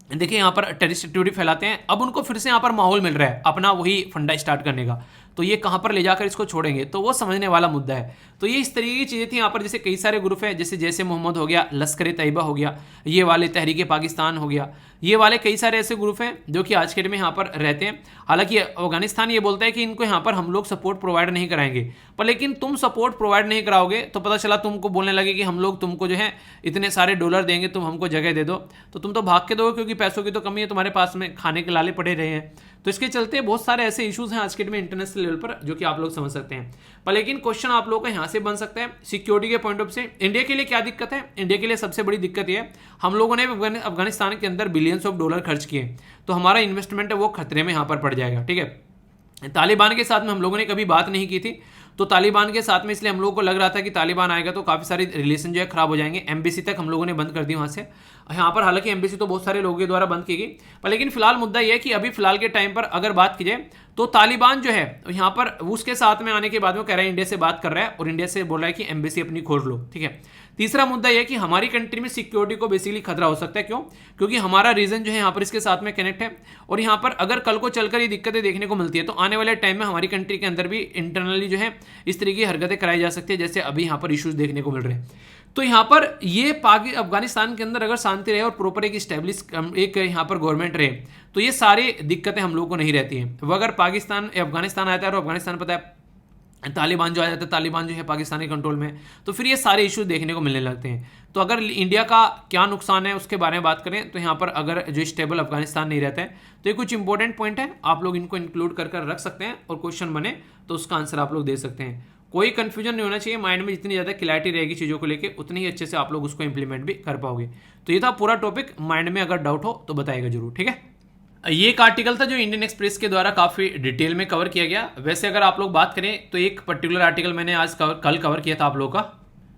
देखिए यहाँ पर टेररिस्ट एक्टिविटी फैलाते हैं, अब उनको फिर से यहाँ पर माहौल मिल रहा है अपना वही फंडा स्टार्ट करने का। तो ये कहाँ पर ले जाकर इसको छोड़ेंगे, तो वो समझने वाला मुद्दा है। तो ये इस तरीके की चीज़ें थी यहाँ पर। जैसे कई सारे ग्रुप है, जैसे जैसे मोहम्मद हो गया, लश्कर-ए-तैयबा हो गया, ये वाले तहरीक पाकिस्तान हो गया, ये वाले कई सारे ऐसे ग्रुप हैं जो कि आज के डेट में यहाँ पर रहते हैं। हालांकि अफगानिस्तान ये बोलता है कि इनको यहाँ पर हम लोग सपोर्ट प्रोवाइड नहीं कराएंगे, पर लेकिन तुम सपोर्ट प्रोवाइड नहीं कराओगे तो पता चला तुमको बोलने लगे कि हम लोग तुमको जो है इतने सारे डॉलर देंगे, तुम हमको जगह दे दो, तो तुम तो भाग के दोगे क्योंकि पैसों की तो कमी है तुम्हारे पास में, खाने के लाले पड़े रहे हैं। तो इसके चलते बहुत सारे ऐसे इश्यूज हैं आज के डेट में इंटरनेशनल लेवल पर जो कि आप लोग समझ सकते हैं। पर लेकिन क्वेश्चन आप लोगों का यहाँ से बन सकता है सिक्योरिटी के पॉइंट ऑफ से इंडिया के लिए क्या दिक्कत है। इंडिया के लिए सबसे बड़ी दिक्कत ये है, हम लोगों ने अफगानिस्तान के अंदर बिलियंस ऑफ डॉलर खर्च किए, तो हमारा इन्वेस्टमेंट है वो खतरे में यहाँ पर पड़ जाएगा। ठीक है, तालिबान के साथ में हम लोगों ने कभी बात नहीं की थी, तो तालिबान के साथ में इसलिए हम लोगों को लग रहा था कि तालिबान आएगा तो काफ़ी सारे रिलेशन जो है खराब हो जाएंगे। एम्बेसी तक हम लोगों ने बंद कर दी वहाँ से। यहाँ पर हालांकि एम्बेसी तो बहुत सारे लोगों के द्वारा बंद की गई, पर लेकिन फिलहाल मुद्दा यह है कि अभी फिलहाल के टाइम पर अगर बात की जाए तो तालिबान जो है यहाँ पर उसके साथ में आने के बाद में कह रहा है इंडिया से बात कर रहा है और इंडिया से बोल रहा है कि एम्बेसी अपनी खोल लो। ठीक है, तीसरा मुद्दा यह कि हमारी कंट्री में सिक्योरिटी को बेसिकली खतरा हो सकता है। क्यों? क्योंकि हमारा रीजन जो है यहाँ पर इसके साथ में कनेक्ट है, और यहाँ पर अगर कल को चलकर ये दिक्कतें देखने को मिलती है तो आने वाले टाइम में हमारी कंट्री के अंदर भी इंटरनली जो है इस तरीके की हरकतें कराई जा सकती है जैसे अभी यहाँ पर इश्यूज देखने को मिल रहे हैं। तो यहाँ पर ये अफगानिस्तान के अंदर अगर शांति रहे और प्रॉपर एक स्टैब्लिश एक यहाँ पर गवर्नमेंट रहे तो ये सारी दिक्कतें हम लोगों को नहीं रहती हैं। वो अगर अफगानिस्तान आता है और अफगानिस्तान पता है तालिबान जो आ जाता है, तालिबान जो है पाकिस्तानी कंट्रोल में, तो फिर ये सारे इश्यूज देखने को मिलने लगते हैं। तो अगर इंडिया का क्या नुकसान है उसके बारे में बात करें तो यहाँ पर अगर जो स्टेबल अफगानिस्तान नहीं रहता है तो ये कुछ इंपॉर्टेंट पॉइंट है, आप लोग इनको इंक्लूड कर रख सकते हैं और क्वेश्चन बने तो उसका आंसर आप लोग दे सकते हैं। कोई कंफ्यूजन नहीं होना चाहिए माइंड में, जितनी ज़्यादा क्लैरिटी रहेगी चीज़ों को लेके उतनी ही अच्छे से आप लोग उसको इंप्लीमेंट भी कर पाओगे। तो ये था पूरा टॉपिक, माइंड में अगर डाउट हो तो बताइएगा जरूर। ठीक है, ये एक आर्टिकल था जो इंडियन एक्सप्रेस के द्वारा काफ़ी डिटेल में कवर किया गया। वैसे अगर आप लोग बात करें तो एक पर्टिकुलर आर्टिकल मैंने कल कवर किया था आप लोगों का,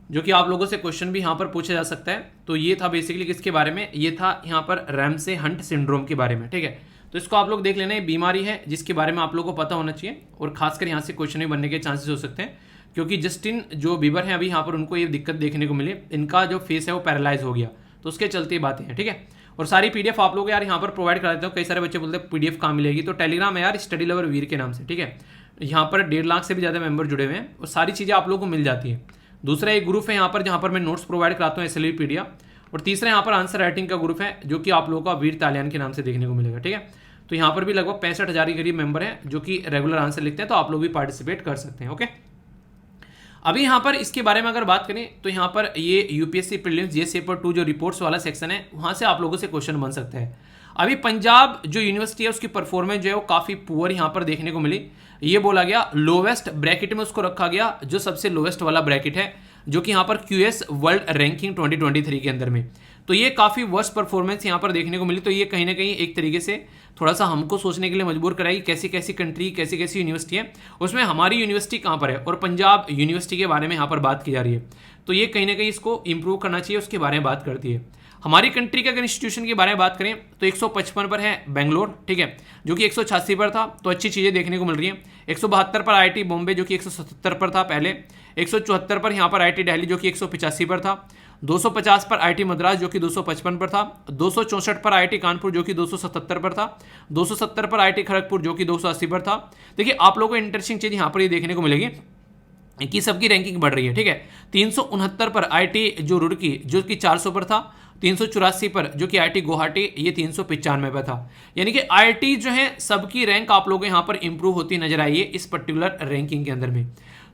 जो कि आप लोगों से क्वेश्चन भी यहाँ पर पूछा जा सकता है। तो ये था बेसिकली किसके बारे में, ये था यहाँ पर रैमसे हंट सिंड्रोम के बारे में। ठीक है, तो इसको आप लोग देख लेना, ये बीमारी है जिसके बारे में आप लोगों को पता होना चाहिए और खासकर यहाँ से क्वेश्चन भी बनने के चांसेस हो सकते हैं, क्योंकि जस्टिन जो बीबर हैं अभी यहाँ पर उनको ये दिक्कत देखने को मिली, इनका जो फेस है वो पैरालाइज हो गया, तो उसके चलते बातें हैं। ठीक है, और सारी पीडीएफ आप लोग यार यहाँ पर प्रोवाइड करा देते हो। कई सारे बच्चे बोलते हैं पीडीएफ कहाँ मिलेगी, तो टेलीग्राम है यार स्टडी लवर वीर के नाम से। ठीक है, यहाँ पर 1.5 लाख से भी ज़्यादा मेंबर जुड़े हुए हैं और सारी चीज़ें आप लोगों को मिल जाती हैं। दूसरा एक ग्रुप है यहाँ पर जहाँ पर मैं नोट्स प्रोवाइड कराता हूँ SLV PDF, और तीसरा यहाँ पर आंसर राइटिंग का ग्रुप है जो कि आप लोगों का वीर तालियान के नाम से देखने को मिलेगा। ठीक है, तो यहाँ पर भी लगभग 65,000 के करीब मेंबर हैं जो कि रेगुलर आंसर लिखते हैं, तो आप लोग भी पार्टिसिपेट कर सकते हैं। ओके, अभी यहाँ पर इसके बारे में अगर बात करें तो यहाँ पर ये यूपीएससी प्रीलिम्स जीएस पेपर 2 जो रिपोर्ट्स वाला सेक्शन है वहाँ से आप लोगों से क्वेश्चन बन सकता है। अभी पंजाब जो यूनिवर्सिटी है उसकी परफॉर्मेंस जो है वो काफ़ी पुअर यहाँ पर देखने को मिली। ये बोला गया लोवेस्ट ब्रैकेट में उसको रखा गया, जो सबसे लोवेस्ट वाला ब्रैकेट है, जो कि यहाँ पर QS वर्ल्ड रैंकिंग 2023 के अंदर में। तो ये काफ़ी वर्स्ट परफॉर्मेंस यहाँ पर देखने को मिली। तो ये कहीं ना कहीं एक तरीके से थोड़ा सा हमको सोचने के लिए मजबूर कराई, कैसी कैसी कंट्री कैसी कैसी यूनिवर्सिटी है, उसमें हमारी यूनिवर्सिटी कहाँ पर है, और पंजाब यूनिवर्सिटी के बारे में यहाँ पर बात की जा रही है। तो ये कहीं ना कहीं इसको इंप्रूव करना चाहिए, उसके बारे में बात करती है। हमारी कंट्री के अगर इंस्टीट्यूशन के बारे में बात करें तो 155 पर है बेंगलोर, ठीक है, जो कि 186 पर था, तो अच्छी चीज़ें देखने को मिल रही हैं। 172 पर IIT बॉम्बे जो कि 177 पर था पहले, 174 पर यहाँ पर IIT दिल्ली जो कि 185 पर था, 250 पर IIT मद्रास जो कि 255 पर था, 264 पर IIT कानपुर जो कि 277 पर था, 270 पर IIT खड़गपुर जो कि 280 पर था। देखिए आप लोगों को इंटरेस्टिंग चीज़ यहाँ पर ये देखने को मिलेगी कि सबकी रैंकिंग बढ़ रही है। ठीक है, 369 पर IIT जो रुड़की जो कि 400 पर था, 384 पर जो कि IIT गुवाहाटी ये 395 पर था। यानी कि IIT जो है सबकी रैंक आप लोगों को यहाँ पर इंप्रूव होती नजर आई है इस पर्टिकुलर रैंकिंग के अंदर में।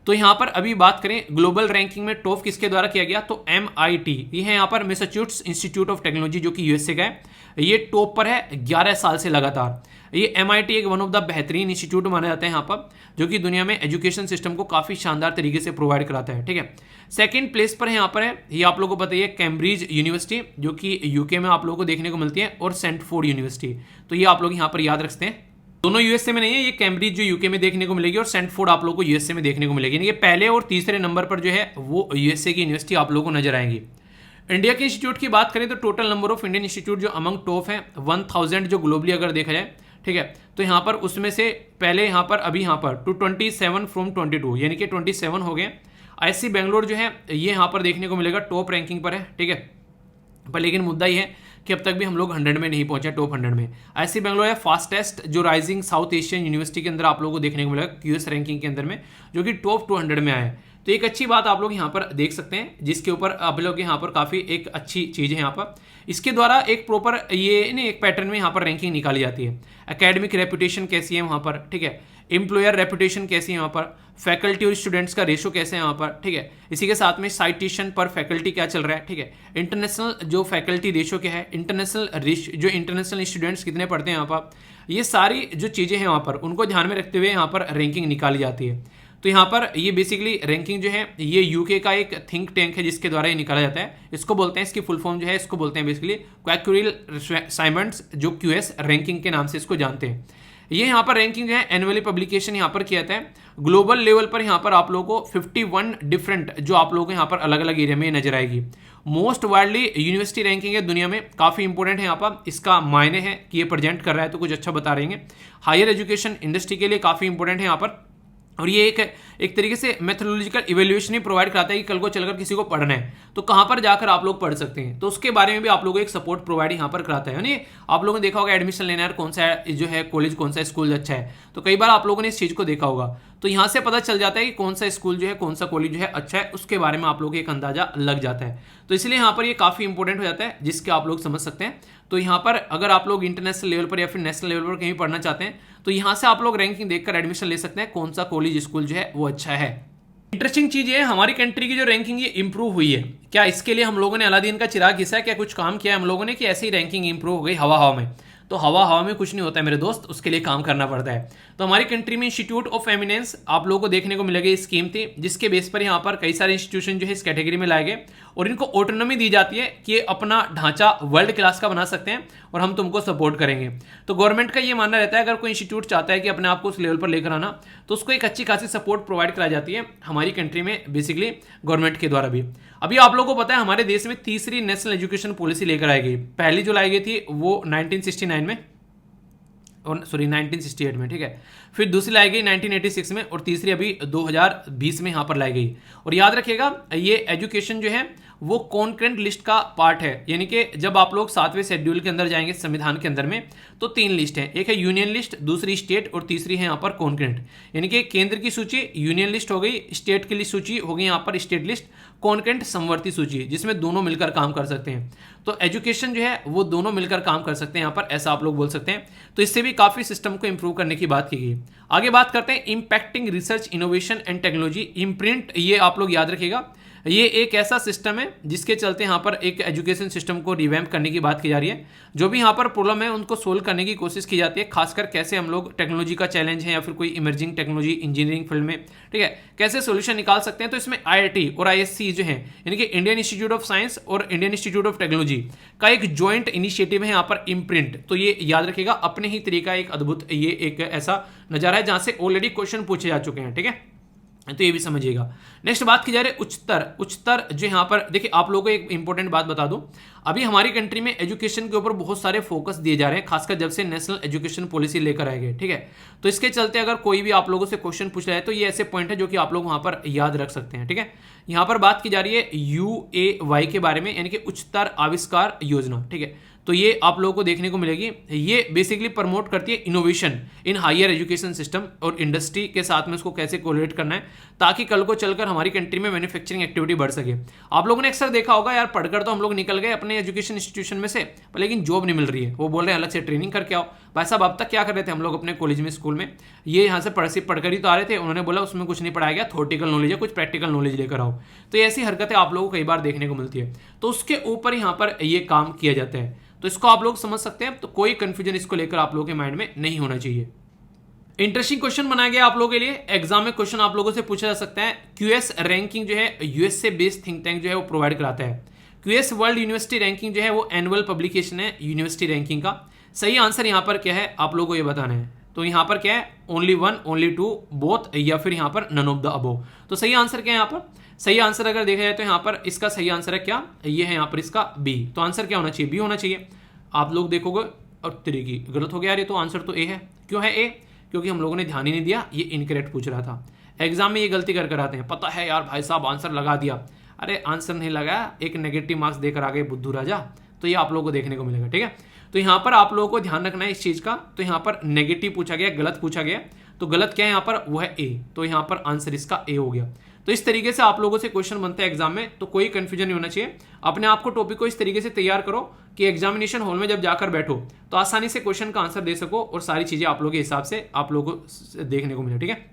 तो यहाँ पर अभी बात करें ग्लोबल रैंकिंग में टॉप किसके द्वारा किया गया, तो MIT ये है यहाँ पर मैसाचुसेट्स इंस्टीट्यूट ऑफ टेक्नोलॉजी जो कि USA का है, ये टॉप पर है 11 साल से लगातार। ये MIT एक वन ऑफ द बेहतरीन इंस्टीट्यूट माना जाता है यहाँ पर, जो कि दुनिया में एजुकेशन सिस्टम को काफ़ी शानदार तरीके से प्रोवाइड कराता है। ठीक है, सेकंड प्लेस पर यहाँ पर है, ये आप लोगों को पता ही है, कैम्ब्रिज यूनिवर्सिटी जो कि UK में आप लोगों को देखने को मिलती है, और सेंटफोर्ड यूनिवर्सिटी। तो ये आप लोग यहाँ पर याद रखते हैं, दोनों USA में नहीं है, ये कैम्ब्रिज जो UK में देखने को मिलेगी और सेंटफोर्ड आप लोगों को USA में देखने को मिलेगी। यानी कि पहले और तीसरे नंबर पर जो है वो USA की यूनिवर्सिटी आप लोगों को नजर आएंगी। इंडिया के इंस्टीट्यूट की बात करें तो total number of Indian institute जो अमंग टॉप है 1000 जो ग्लोबली अगर देखा जाए, ठीक है, तो यहाँ पर उसमें से पहले यहाँ पर अभी यहाँ पर 227 फ्रॉम 22 यानी कि 27 हो गए। IISc बेंगलोर जो है ये यहाँ पर देखने को मिलेगा टॉप रैंकिंग पर है। ठीक है, पर लेकिन मुद्दा ये है कि अब तक भी हम लोग 100 में नहीं पहुंचे, टॉप 100 में। IISc बेंगलोर है फास्टेस्ट जो राइजिंग साउथ एशियन यूनिवर्सिटी के अंदर आप लोगों को देखने को मिलेगा QS रैंकिंग के अंदर में, जो कि टॉप 200 में आया है। तो एक अच्छी बात आप लोग यहाँ पर देख सकते हैं, जिसके ऊपर आप लोग यहाँ पर काफ़ी एक अच्छी चीज़ है यहाँ पर। इसके द्वारा एक प्रॉपर ये नहीं एक पैटर्न में यहाँ पर रैंकिंग निकाली जाती है। एकेडमिक रेपुटेशन कैसी है वहाँ पर, ठीक है, एम्प्लॉयर रेपुटेशन कैसी है वहाँ पर, फैकल्टी और स्टूडेंट्स का रेशो कैसे है वहाँ पर, ठीक है, इसी के साथ में साइटेशन पर फैकल्टी क्या चल रहा है, ठीक है, इंटरनेशनल जो फैकल्टी रेशो क्या है, इंटरनेशनल जो इंटरनेशनल स्टूडेंट्स कितने पढ़ते हैं यहाँ पर, ये सारी जो चीज़ें हैं वहाँ पर उनको ध्यान में रखते हुए यहाँ पर रैंकिंग निकाली जाती है। तो यहाँ पर ये बेसिकली रैंकिंग जो है ये यूके का एक थिंक टैंक है जिसके द्वारा ये निकाला जाता है। इसको बोलते हैं, इसकी फुल फॉर्म जो है इसको बोलते हैं बेसिकली क्वैक्यूरिल-साइमंड्स, जो QS रैंकिंग के नाम से इसको जानते हैं। ये यहाँ पर रैंकिंग जो है एनुअली पब्लिकेशन यहाँ पर किया जाता है। ग्लोबल लेवल पर यहाँ पर आप लोगों को 51 डिफरेंट जो आप लोगों को यहाँ पर अलग अलग एरिया में नजर आएगी। मोस्ट वाइडली यूनिवर्सिटी रैंकिंग है दुनिया में, काफ़ी इंपॉर्टेंट है यहाँ पर। इसका मायने है कि ये प्रेजेंट कर रहा है तो कुछ अच्छा बता रहे हैं। हायर एजुकेशन इंडस्ट्री के लिए काफ़ी इंपॉर्टेंट है यहाँ पर, और ये एक तरीके से मेथोडोलॉजिकल इवैल्यूएशन ही प्रोवाइड कराता है कि कल को चलकर किसी को पढ़ना है तो कहाँ पर जाकर आप लोग पढ़ सकते हैं, तो उसके बारे में भी आप लोगों को एक सपोर्ट प्रोवाइड यहाँ पर कराता है। यानी आप लोगों ने देखा होगा एडमिशन लेना है कौन सा जो है कॉलेज, कौन सा स्कूल अच्छा है, तो कई बार आप लोगों ने इस चीज़ को देखा होगा। तो यहाँ से पता चल जाता है कि कौन सा स्कूल जो है, कौन सा कॉलेज जो है अच्छा है, उसके बारे में आप लोगों को एक अंदाजा लग जाता है। तो इसलिए यहाँ पर ये काफ़ी इंपॉर्टेंट हो जाता है, जिसके आप लोग समझ सकते हैं। तो यहाँ पर अगर आप लोग इंटरनेशनल लेवल पर या फिर नेशनल लेवल पर कहीं पढ़ना चाहते हैं तो यहाँ से आप लोग रैंकिंग देखकर एडमिशन ले सकते हैं, कौन सा कॉलेज स्कूल जो है वो अच्छा है। इंटरेस्टिंग चीज ये है, हमारी कंट्री की जो रैंकिंग ये इंप्रूव हुई है। क्या इसके लिए हम लोगों ने अलादीन का चिराग घिसा है, क्या कुछ काम किया है हम लोगों ने कि ऐसे ही रैंकिंग इंप्रूव हो गई हवा हवा में? तो हवा हवा में कुछ नहीं होता है मेरे दोस्त, उसके लिए काम करना पड़ता है। तो हमारी कंट्री में इंस्टीट्यूट ऑफ एमिनेंस आप लोगों को देखने को मिलेगी स्कीम थी, जिसके बेस पर यहाँ पर कई सारे इंस्टीट्यूशन जो है इस कैटेगरी में लाए गए और इनको ऑटोनॉमी दी जाती है कि ये अपना ढांचा वर्ल्ड क्लास का बना सकते हैं और हम तुमको सपोर्ट करेंगे। तो गवर्नमेंट का ये मानना रहता है अगर कोई इंस्टीट्यूट चाहता है कि अपने आप को उस लेवल पर लेकर आना तो उसको एक अच्छी खासी सपोर्ट प्रोवाइड कराई जाती है हमारी कंट्री में, बेसिकली गवर्नमेंट के द्वारा भी। अभी आप लोगों को पता है हमारे देश में तीसरी नेशनल एजुकेशन पॉलिसी लेकर आई गई। पहली जो लाई गई थी वो 1969 में, 1968 में, ठीक है, फिर दूसरी लाई गई 1986 में और तीसरी अभी 2020 में यहाँ पर लाई गई। और याद रखिएगा ये एजुकेशन जो है वो कॉन्करेंट लिस्ट का पार्ट है, यानी कि जब आप लोग 7वें शेड्यूल के अंदर जाएंगे संविधान के अंदर में तो 3 लिस्ट है, एक है यूनियन लिस्ट, दूसरी स्टेट और तीसरी है यहाँ पर कॉन्करेंट। यानी कि केंद्र की सूची यूनियन लिस्ट हो गई, स्टेट की लिस्ट सूची हो गई यहाँ पर स्टेट लिस्ट, कॉन्करेंट समवर्ती सूची, जिसमें दोनों मिलकर काम कर सकते हैं। तो एजुकेशन जो है वो दोनों मिलकर काम कर सकते हैं यहाँ पर, ऐसा आप लोग बोल सकते हैं। तो इससे भी काफ़ी सिस्टम को इंप्रूव करने की बात की गई। आगे बात करते हैं impacting research innovation and technology, imprint. ये आप लोग याद रखिएगा, ये एक ऐसा सिस्टम है जिसके चलते यहाँ पर एक एजुकेशन सिस्टम को रिवैम्प करने की बात की जा रही है। जो भी यहाँ पर प्रॉब्लम है उनको सोल्व करने की कोशिश की जाती है, खासकर कैसे हम लोग टेक्नोलॉजी का चैलेंज है या फिर कोई इमर्जिंग टेक्नोलॉजी इंजीनियरिंग फील्ड में, ठीक है, कैसे सोल्यूशन निकाल सकते हैं। तो इसमें IIT और ISC जो है यानी कि इंडियन इंस्टीट्यूट ऑफ साइंस और इंडियन इंस्टीट्यूट ऑफ टेक्नोलॉजी का एक ज्वाइंट इनिशिएटिव है यहाँ पर इम्प्रिंट। तो ये याद रखिएगा, अपने ही तरीका एक अद्भुत ये एक ऐसा नजारा है जहाँ से ऑलरेडी क्वेश्चन पूछे जा चुके हैं, ठीक है, तो ये भी समझिएगा। नेक्स्ट बात की जा रही है उच्चतर जो यहाँ पर देखिए आप लोगों को एक इंपॉर्टेंट बात बता दूं, अभी हमारी कंट्री में एजुकेशन के ऊपर बहुत सारे फोकस दिए जा रहे हैं, खासकर जब से नेशनल एजुकेशन पॉलिसी लेकर आए गए, ठीक है। तो इसके चलते अगर कोई भी आप लोगों से क्वेश्चन पूछ रहा है तो ये ऐसे पॉइंट है जो कि आप लोग वहां पर याद रख सकते हैं, ठीक है। यहाँ पर बात की जा रही है UAY के बारे में, यानी कि उच्चतर आविष्कार योजना, ठीक है। तो ये आप लोगों को देखने को मिलेगी। ये बेसिकली प्रमोट करती है innovation in higher education system और इंडस्ट्री के साथ में उसको कैसे कोरिलेट करना है ताकि कल को चलकर हमारी कंट्री में मैन्युफैक्चरिंग एक्टिविटी बढ़ सके। आप लोगों ने अक्सर देखा होगा यार, पढ़कर तो हम लोग निकल गए अपने एजुकेशन इंस्टीट्यूशन में से, लेकिन जॉब नहीं मिल रही है। वो बोल रहे हैं अलग से ट्रेनिंग करके आओ। भाई साहब अब तक क्या कर रहे थे हम लोग अपने कॉलेज में, स्कूल में, ये यहाँ से पढ़कर ही तो आ रहे थे। उन्होंने बोला उसमें कुछ नहीं पढ़ाया गया, थ्योरेटिकल नॉलेज है, कुछ प्रैक्टिकल नॉलेज लेकर आओ। तो ऐसी हरकतें आप लोगों को कई बार देखने को मिलती है, तो उसके ऊपर यहाँ पर ये काम किया जाता है। तो इसको आप लोग समझ सकते हैं, तो कोई कंफ्यूजन इसको लेकर आप लोगों के माइंड में नहीं होना चाहिए। इंटरेस्टिंग क्वेश्चन बनाया गया आप लोगों के लिए, एग्जाम में क्वेश्चन आप लोगों से पूछा जा सकता है। QS रैंकिंग जो है US से बेस्ड थिंक टैंक जो है वो प्रोवाइड कराता है। QS वर्ल्ड यूनिवर्सिटी रैंकिंग जो है वो एनुअल पब्लिकेशन है यूनिवर्सिटी रैंकिंग का। सही आंसर यहाँ पर क्या है आप लोगों को ये बताना है। तो यहाँ पर क्या है, ओनली 1, ओनली 2, बोथ, या फिर यहाँ पर नन ऑफ द अबोव। तो सही आंसर क्या है यहाँ पर? सही आंसर अगर देखा जाए तो यहाँ पर इसका सही आंसर है क्या, ये है यहाँ पर इसका B। तो आंसर क्या होना चाहिए? B होना चाहिए। आप लोग देखोगे और तरीकी गलत हो गया यार, ये तो आंसर तो A है। क्यों है A? क्योंकि हम लोगों ने ध्यान ही नहीं दिया, ये इनकरेक्ट पूछ रहा था। एग्जाम में ये गलती कर आते हैं, पता है यार भाई साहब आंसर लगा दिया, अरे आंसर नहीं लगाया, एक नेगेटिव मार्क्स देकर आ गए बुद्धू राजा। तो ये आप लोगों को देखने को मिलेगा, ठीक है। तो यहाँ पर आप लोगों को ध्यान रखना है इस चीज का। तो यहाँ पर नेगेटिव पूछा गया, गलत पूछा गया, तो गलत क्या है यहाँ पर, वो है ए, तो यहाँ पर आंसर इसका ए हो गया। तो इस तरीके से आप लोगों से क्वेश्चन बनते हैं एग्जाम में, तो कोई कंफ्यूजन नहीं होना चाहिए। अपने आप को टॉपिक को इस तरीके से तैयार करो कि एग्जामिनेशन हॉल में जब जाकर बैठो तो आसानी से क्वेश्चन का आंसर दे सको और सारी चीजें आप लोगों के हिसाब से आप लोगों को देखने को मिले, ठीक है।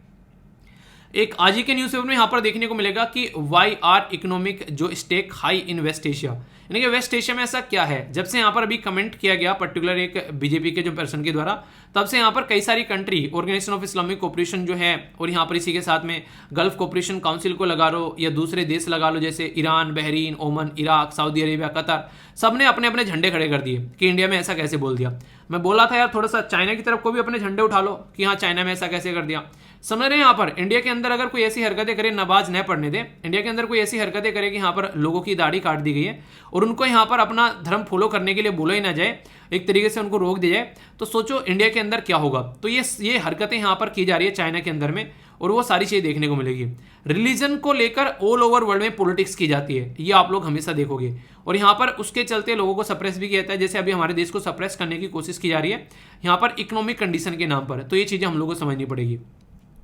एक आज ही के न्यूज़पेपर में यहाँ पर देखने को मिलेगा कि वाई आर इकोनॉमिक जो stake high in West Asia, यानी कि वेस्ट एशिया में ऐसा क्या है। जब से यहाँ पर अभी कमेंट किया गया पर्टिकुलर एक बीजेपी के जो पर्सन के द्वारा, तब से यहाँ पर कई सारी country organisation of Islamic cooperation जो है, और यहाँ पर इसी के साथ में गल्फ कोऑपरेशन काउंसिल को लगा लो या दूसरे देश लगा लो जैसे ईरान, बहरीन, ओमन, इराक, सऊदी अरेबिया, कतर, सबने अपने अपने झंडे खड़े कर दिए कि इंडिया में ऐसा कैसे बोल दिया। मैं बोला था यार थोड़ा सा चाइना की तरफ को भी अपने झंडे उठा लो कि हाँ चाइना में ऐसा कैसे कर दिया। समझ रहे हैं, यहाँ पर इंडिया के अंदर अगर कोई ऐसी हरकतें करे, नमाज न पढ़ने दे, इंडिया के अंदर कोई ऐसी हरकतें करे कि यहाँ पर लोगों की दाढ़ी काट दी गई है और उनको यहाँ पर अपना धर्म फॉलो करने के लिए बोला ही ना जाए, एक तरीके से उनको रोक दिया जाए, तो सोचो इंडिया के अंदर क्या होगा। तो ये हरकतें यहाँ पर की जा रही है चाइना के अंदर में, और वो सारी चीजें देखने को मिलेगी। रिलीजन को लेकर ऑल ओवर वर्ल्ड में पॉलिटिक्स की जाती है, ये आप लोग हमेशा देखोगे, और यहाँ पर उसके चलते लोगों को सप्रेस भी किया जाता है। जैसे अभी हमारे देश को सप्रेस करने की कोशिश की जा रही है यहाँ पर इकोनॉमिक कंडीशन के नाम पर, तो ये चीजें हम लोग को समझनी पड़ेगी।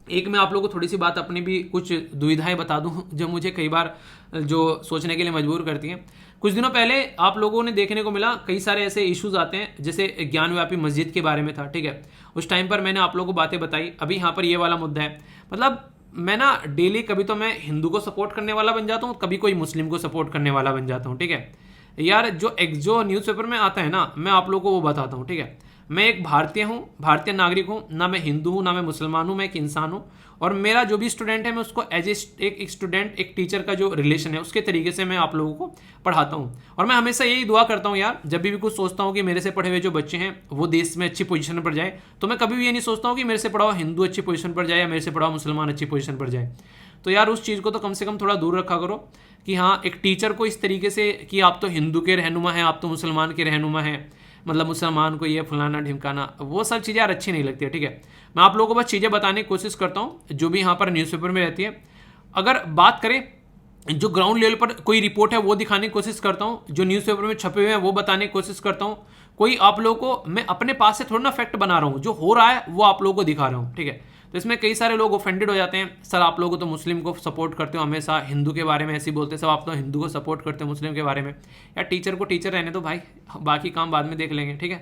एक मैं आप लोगों को थोड़ी सी बात अपनी भी कुछ दुविधाएं बता दूं जो मुझे कई बार जो सोचने के लिए मजबूर करती हैं। कुछ दिनों पहले आप लोगों ने देखने को मिला कई सारे ऐसे इश्यूज आते हैं, जैसे ज्ञानव्यापी मस्जिद के बारे में था, ठीक है। उस टाइम पर मैंने आप लोगों को बातें बताई। अभी यहाँ पर ये वाला मुद्दा है, मतलब मैं ना डेली कभी तो मैं हिंदू को सपोर्ट करने वाला बन जाता हूँ, कभी कोई मुस्लिम को सपोर्ट करने वाला बन जाता हूँ, ठीक है यार। जो न्यूज़पेपर में आता है ना, मैं आप लोगों को वो बताता हूँ, ठीक है। मैं एक भारतीय हूँ, भारतीय नागरिक हूँ, ना मैं हिंदू हूँ ना मैं मुसलमान हूँ, मैं एक इंसान हूँ, और मेरा जो भी स्टूडेंट है मैं उसको एज एक स्टूडेंट एक टीचर का जो रिलेशन है उसके तरीके से मैं आप लोगों को पढ़ाता हूँ। और मैं हमेशा यही दुआ करता हूँ यार, जब भी कुछ सोचता हूँ कि मेरे से पढ़े हुए जो बच्चे हैं वो देश में अच्छी पोजीशन पर जाए, तो मैं कभी भी ये नहीं सोचता हूँ कि मेरे से पढ़ा हुआ हिंदू अच्छी पोजीशन पर जाए या मेरे से पढ़ा हुआ मुसलमान अच्छी पोजीशन पर जाए। तो यार उस चीज़ को तो कम से कम थोड़ा दूर रखा करो कि हाँ एक टीचर को इस तरीके से कि आप तो हिंदू के रहनुमा हैं, आप तो मुसलमान के रहनुमा हैं, मतलब मुसलमान को ये फलाना ढिमकाना, वो सब चीज़ें यार अच्छी नहीं लगती है, ठीक है। मैं आप लोगों को बस चीज़ें बताने की कोशिश करता हूँ जो भी यहाँ पर न्यूज़पेपर में रहती है। अगर बात करें जो ग्राउंड लेवल पर कोई रिपोर्ट है वो दिखाने की कोशिश करता हूँ, जो न्यूज़पेपर में छपे हुए हैं वो बताने की कोशिश करता हूँ। कोई आप लोगों को मैं अपने पास से थोड़ा ना फैक्ट बना रहा हूँ, जो हो रहा है वो आप लोगों को दिखा रहा हूँ, ठीक है। तो इसमें कई सारे लोग ऑफेंडेड हो जाते हैं, सर आप लोग तो मुस्लिम को सपोर्ट करते हो, हमेशा हिंदू के बारे में ऐसे ही बोलते हैं, सब आप तो हिंदू को सपोर्ट करते हो मुस्लिम के बारे में। यार टीचर को टीचर रहने दो भाई, बाकी काम बाद में देख लेंगे, ठीक है।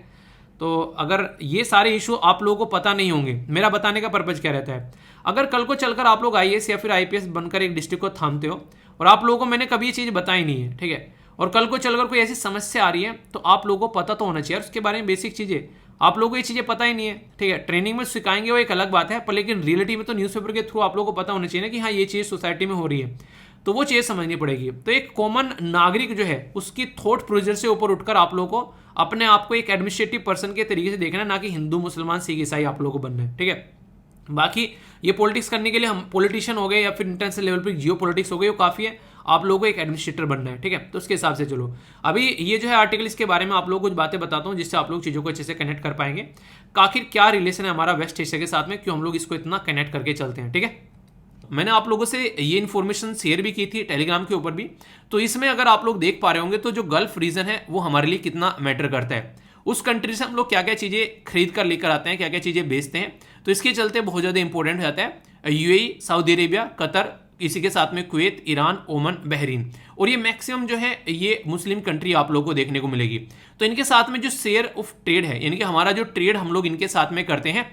तो अगर ये सारे इशू आप लोगों को पता नहीं होंगे, मेरा बताने का पर्पज क्या रहता है, अगर कल को चलकर आप लोग आईएएस या फिर आईपीएस बनकर एक डिस्ट्रिक्ट को थामते हो और आप लोगों को मैंने कभी ये चीज़ बताई नहीं है, ठीक है, और कल को चलकर कोई ऐसी समस्या आ रही है तो आप लोगों को पता तो होना चाहिए उसके बारे में, बेसिक चीज़ें आप लोगों को ये चीज़ें पता ही नहीं है, ठीक है। ट्रेनिंग में सिखाएंगे वो एक अलग बात है, पर लेकिन रियलिटी में तो न्यूज़पेपर के थ्रू आप लोगों को पता होना चाहिए ना कि हाँ ये चीज़ सोसाइटी में हो रही है, तो वो चीज़ समझनी पड़ेगी। तो एक कॉमन नागरिक जो है उसकी थॉट प्रोसीजर से ऊपर उठकर आप लोगों को अपने आप को एक एडमिनिस्ट्रेटिव पर्सन के तरीके से देखना है, ना कि हिंदू मुसलमान सिख ईसाई आप लोगों को बनना है, ठीक है। बाकी ये पॉलिटिक्स करने के लिए हम पॉलिटिशियन हो गए या फिर इंटरनेशनल लेवल पर जियो पॉलिटिक्स हो गई, वो काफ़ी है, आप लोगों को एक एडमिनिस्ट्रेटर बनना है, ठीक है। तो उसके हिसाब से चलो, अभी ये जो है आर्टिकल इसके बारे में आप लोगों को कुछ बातें बताता हूँ जिससे आप लोग चीज़ों को अच्छे से कनेक्ट कर पाएंगे। आखिर क्या रिलेशन है हमारा वेस्ट एशिया के साथ में, क्यों हम लोग इसको इतना कनेक्ट करके चलते हैं, ठीक है। मैंने आप लोगों से ये इन्फॉर्मेशन शेयर भी की थी टेलीग्राम के ऊपर भी, तो इसमें अगर आप लोग देख पा रहे होंगे तो जो गल्फ रीजन है वो हमारे लिए कितना मैटर करता है, उस कंट्री से हम लोग क्या क्या चीज़ें खरीद कर लेकर आते हैं, क्या क्या चीज़ें बेचते हैं, तो इसके चलते बहुत ज़्यादा इंपॉर्टेंट हो जाता है यूएई, सऊदी अरेबिया, कतर, इसी के साथ में कुवैत, ईरान, ओमन, बहरीन, और ये मैक्सिमम जो है ये मुस्लिम कंट्री आप लोगों को देखने को मिलेगी। तो इनके साथ में जो शेयर ऑफ ट्रेड है, यानी कि हमारा जो ट्रेड हम लोग इनके साथ में करते हैं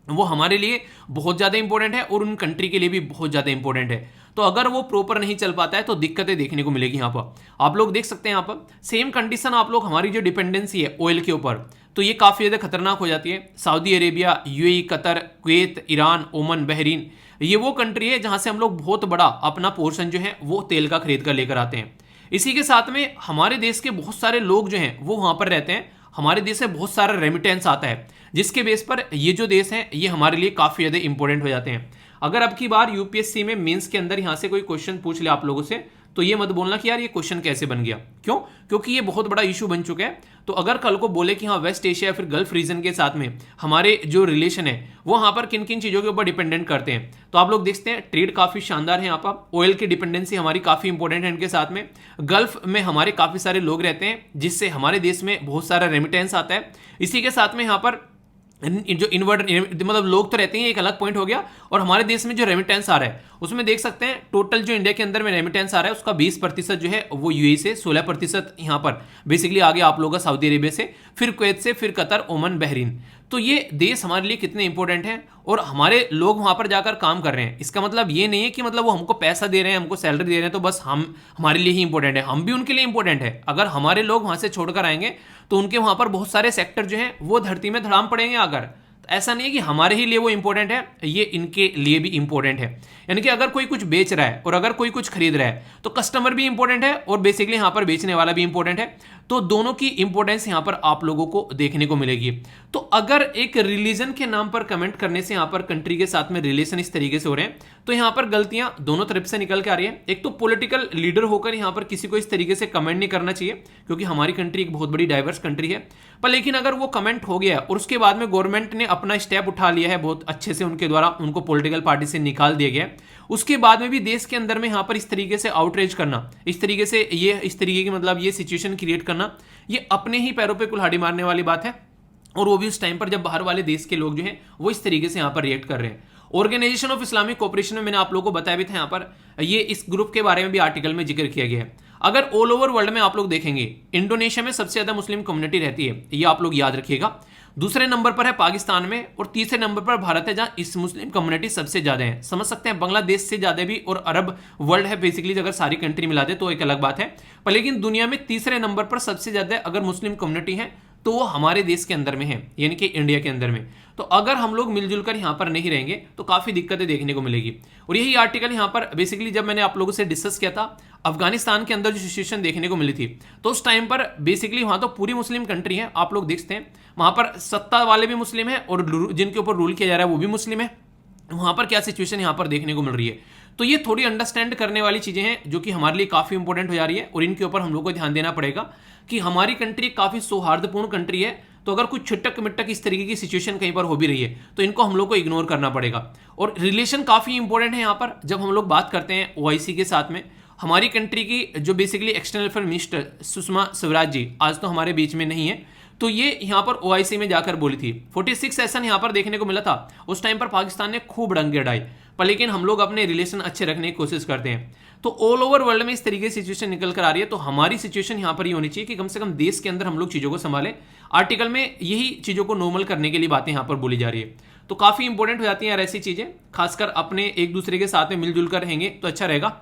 वो हमारे लिए बहुत ज़्यादा इंपॉर्टेंट है और उन कंट्री के लिए भी बहुत ज़्यादा इंपॉर्टेंट है। तो अगर वो प्रॉपर नहीं चल पाता है तो दिक्कतें देखने को मिलेगी। यहाँ पर आप लोग देख सकते हैं, यहाँ पर सेम कंडीशन आप लोग हमारी जो डिपेंडेंसी है ऑयल के ऊपर, तो ये काफ़ी ज़्यादा खतरनाक हो जाती है। Saudi Arabia, UAE, Qatar, Kuwait, Iran, ओमन, बहरीन, ये वो कंट्री है जहाँ से हम लोग बहुत बड़ा अपना पोर्शन जो है वो तेल का खरीद कर लेकर आते हैं। इसी के साथ में हमारे देश के बहुत सारे लोग जो हैं वो वहाँ पर रहते हैं, हमारे देश से बहुत सारा रेमिटेंस आता है, जिसके बेस पर ये जो देश हैं ये हमारे लिए काफ़ी ज़्यादा इंपॉर्टेंट हो जाते हैं। अगर अब की बार यूपीएससी में मेंस के अंदर यहाँ से कोई क्वेश्चन पूछ ले आप लोगों से, तो ये मत बोलना कि यार ये क्वेश्चन कैसे बन गया। क्यों? क्योंकि ये बहुत बड़ा इशू बन चुका है। तो अगर कल को बोले कि हाँ वेस्ट एशिया या फिर गल्फ रीजन के साथ में हमारे जो रिलेशन है वो यहाँ पर किन किन चीज़ों के ऊपर डिपेंडेंट करते हैं, तो आप लोग देखते हैं ट्रेड काफ़ी शानदार है यहाँ पर, ऑयल की डिपेंडेंसी हमारी काफ़ी इंपॉर्टेंट है इनके साथ में, गल्फ में हमारे काफ़ी सारे लोग रहते हैं जिससे हमारे देश में बहुत सारा रेमिटेंस आता है। इसी के साथ में यहाँ पर जो इनवर्ट मतलब लोग तो रहते हैं, एक अलग पॉइंट हो गया, और हमारे देश में जो रेमिटेंस आ रहा है उसमें देख सकते हैं टोटल जो इंडिया के अंदर में रेमिटेंस आ रहा है उसका 20% जो है वो यूएई से, 16% यहाँ पर बेसिकली आगे आप लोगों का सऊदी अरेबिया से, फिर कुवैत से, फिर कतर, ओमान, बहरीन। तो ये देश हमारे लिए कितने इंपॉर्टेंट हैं और हमारे लोग वहां पर जाकर काम कर रहे हैं। इसका मतलब ये नहीं है कि मतलब वो हमको पैसा दे रहे हैं, हमको सैलरी दे रहे हैं तो बस हम हमारे लिए ही इंपॉर्टेंट है, हम भी उनके लिए इंपॉर्टेंट है। अगर हमारे लोग वहां से छोड़कर आएंगे तो उनके वहां पर बहुत सारे सेक्टर जो हैं वो धरती में धड़ाम पड़ेंगे आकर। ऐसा नहीं है कि हमारे ही लिए वो इंपॉर्टेंट है, ये इनके लिए भी इंपॉर्टेंट है। यानी कि अगर कोई कुछ बेच रहा है और अगर कोई कुछ खरीद रहा है तो कस्टमर भी इंपॉर्टेंट है और बेसिकली यहां पर बेचने वाला भी इंपॉर्टेंट है। तो दोनों की इंपॉर्टेंस यहां पर आप लोगों को देखने को मिलेगी। तो अगर एक रिलीजन के नाम पर कमेंट करने से यहां पर कंट्री के साथ में रिलेशन इस तरीके से हो रहे हैं तो यहां पर गलतियां दोनों तरफ से निकल के आ रही है। एक तो पॉलिटिकल लीडर होकर यहां पर किसी को इस तरीके से कमेंट नहीं करना चाहिए क्योंकि हमारी कंट्री एक बहुत बड़ी डाइवर्स कंट्री है, पर लेकिन अगर वो कमेंट हो गया और उसके बाद में गवर्नमेंट ने अपना स्टेप उठा लिया है बहुत अच्छे से, उनके द्वारा उनको पॉलिटिकल पार्टी से निकाल दिया गया, उसके बाद में भी देश के अंदर में यहां पर इस तरीके से आउटरीच करना, इस तरीके से इस तरीके की मतलब ये सिचुएशन क्रिएट करना, ये अपने ही पैरों पे कुल्हाड़ी मारने वाली बात है। और वो भी उस टाइम पर जब बाहर वाले देश के लोग जो हैं वो इस तरीके से यहां पर रिएक्ट कर रहे हैं। ऑर्गेनाइजेशन ऑफ इस्लामिक कोऑपरेशन में मैंने आप लोगों को बताया भी था, यहां पर ये इस ग्रुप के बारे में भी आर्टिकल में जिक्र किया गया है। अगर ऑल ओवर वर्ल्ड में आप लोग देखेंगे इंडोनेशिया में सबसे ज्यादा मुस्लिम कम्युनिटी रहती है, ये आप लोग याद रखिएगा। दूसरे नंबर पर है पाकिस्तान में और तीसरे नंबर पर भारत है जहां इस मुस्लिम कम्युनिटी सबसे ज्यादा है। समझ सकते हैं बांग्लादेश से ज्यादा भी और अरब वर्ल्ड है बेसिकली, अगर सारी कंट्री मिला दे तो एक अलग बात है, पर लेकिन दुनिया में तीसरे नंबर पर सबसे ज्यादा अगर मुस्लिम कम्युनिटी है तो वो हमारे देश के अंदर में है, यानी कि इंडिया के अंदर में। तो अगर हम लोग मिलजुल कर यहाँ पर नहीं रहेंगे तो काफी दिक्कतें देखने को मिलेगी। और यही आर्टिकल यहाँ पर बेसिकली जब मैंने आप लोगों से डिस्कस किया था अफगानिस्तान के अंदर जो सिचुएशन देखने को मिली थी तो उस टाइम पर बेसिकली वहां तो पूरी मुस्लिम कंट्री है, आप लोग देखते हैं वहां पर सत्ता वाले भी मुस्लिम है और जिनके ऊपर रूल किया जा रहा है वो भी मुस्लिम है। वहां पर क्या सिचुएशन यहाँ पर देखने को मिल रही है, तो ये थोड़ी अंडरस्टैंड करने वाली चीजें हैं जो कि हमारे लिए काफी इंपॉर्टेंट हो जा रही है और इनके ऊपर हम लोग को ध्यान देना पड़ेगा कि हमारी कंट्री काफी सौहार्दपूर्ण कंट्री है। तो अगर कुछ छिटक मिटक इस तरीके की सिचुएशन कहीं पर हो भी रही है तो इनको हम लोग को इग्नोर करना पड़ेगा। और रिलेशन काफी इंपॉर्टेंट है यहाँ पर। जब हम लोग बात करते हैं ओआईसी के साथ में, हमारी कंट्री की जो basically external affair minister Sushma Swaraj ji आज तो हमारे बीच में नहीं है, तो ये यहाँ पर ओआईसी में जाकर बोली थी। 46 सेशन यहाँ पर देखने को मिला था, उस टाइम पर पाकिस्तान ने खूब डंके उड़ाई, पर लेकिन हम लोग अपने रिलेशन अच्छे रखने की कोशिश करते हैं। तो ऑल ओवर वर्ल्ड में इस तरीके की सिचुएशन निकल कर आ रही है, तो हमारी सिचुएशन यहाँ पर ये होनी चाहिए कि कम से कम देश के अंदर हम लोग चीजों को संभालें। आर्टिकल में यही चीजों को नॉर्मल करने के लिए बातें यहाँ पर बोली जा रही है, तो काफी इंपॉर्टेंट हो जाती हैं यार ऐसी चीजें, खासकर अपने एक दूसरे के साथ में मिलजुल कर रहेंगे तो अच्छा रहेगा।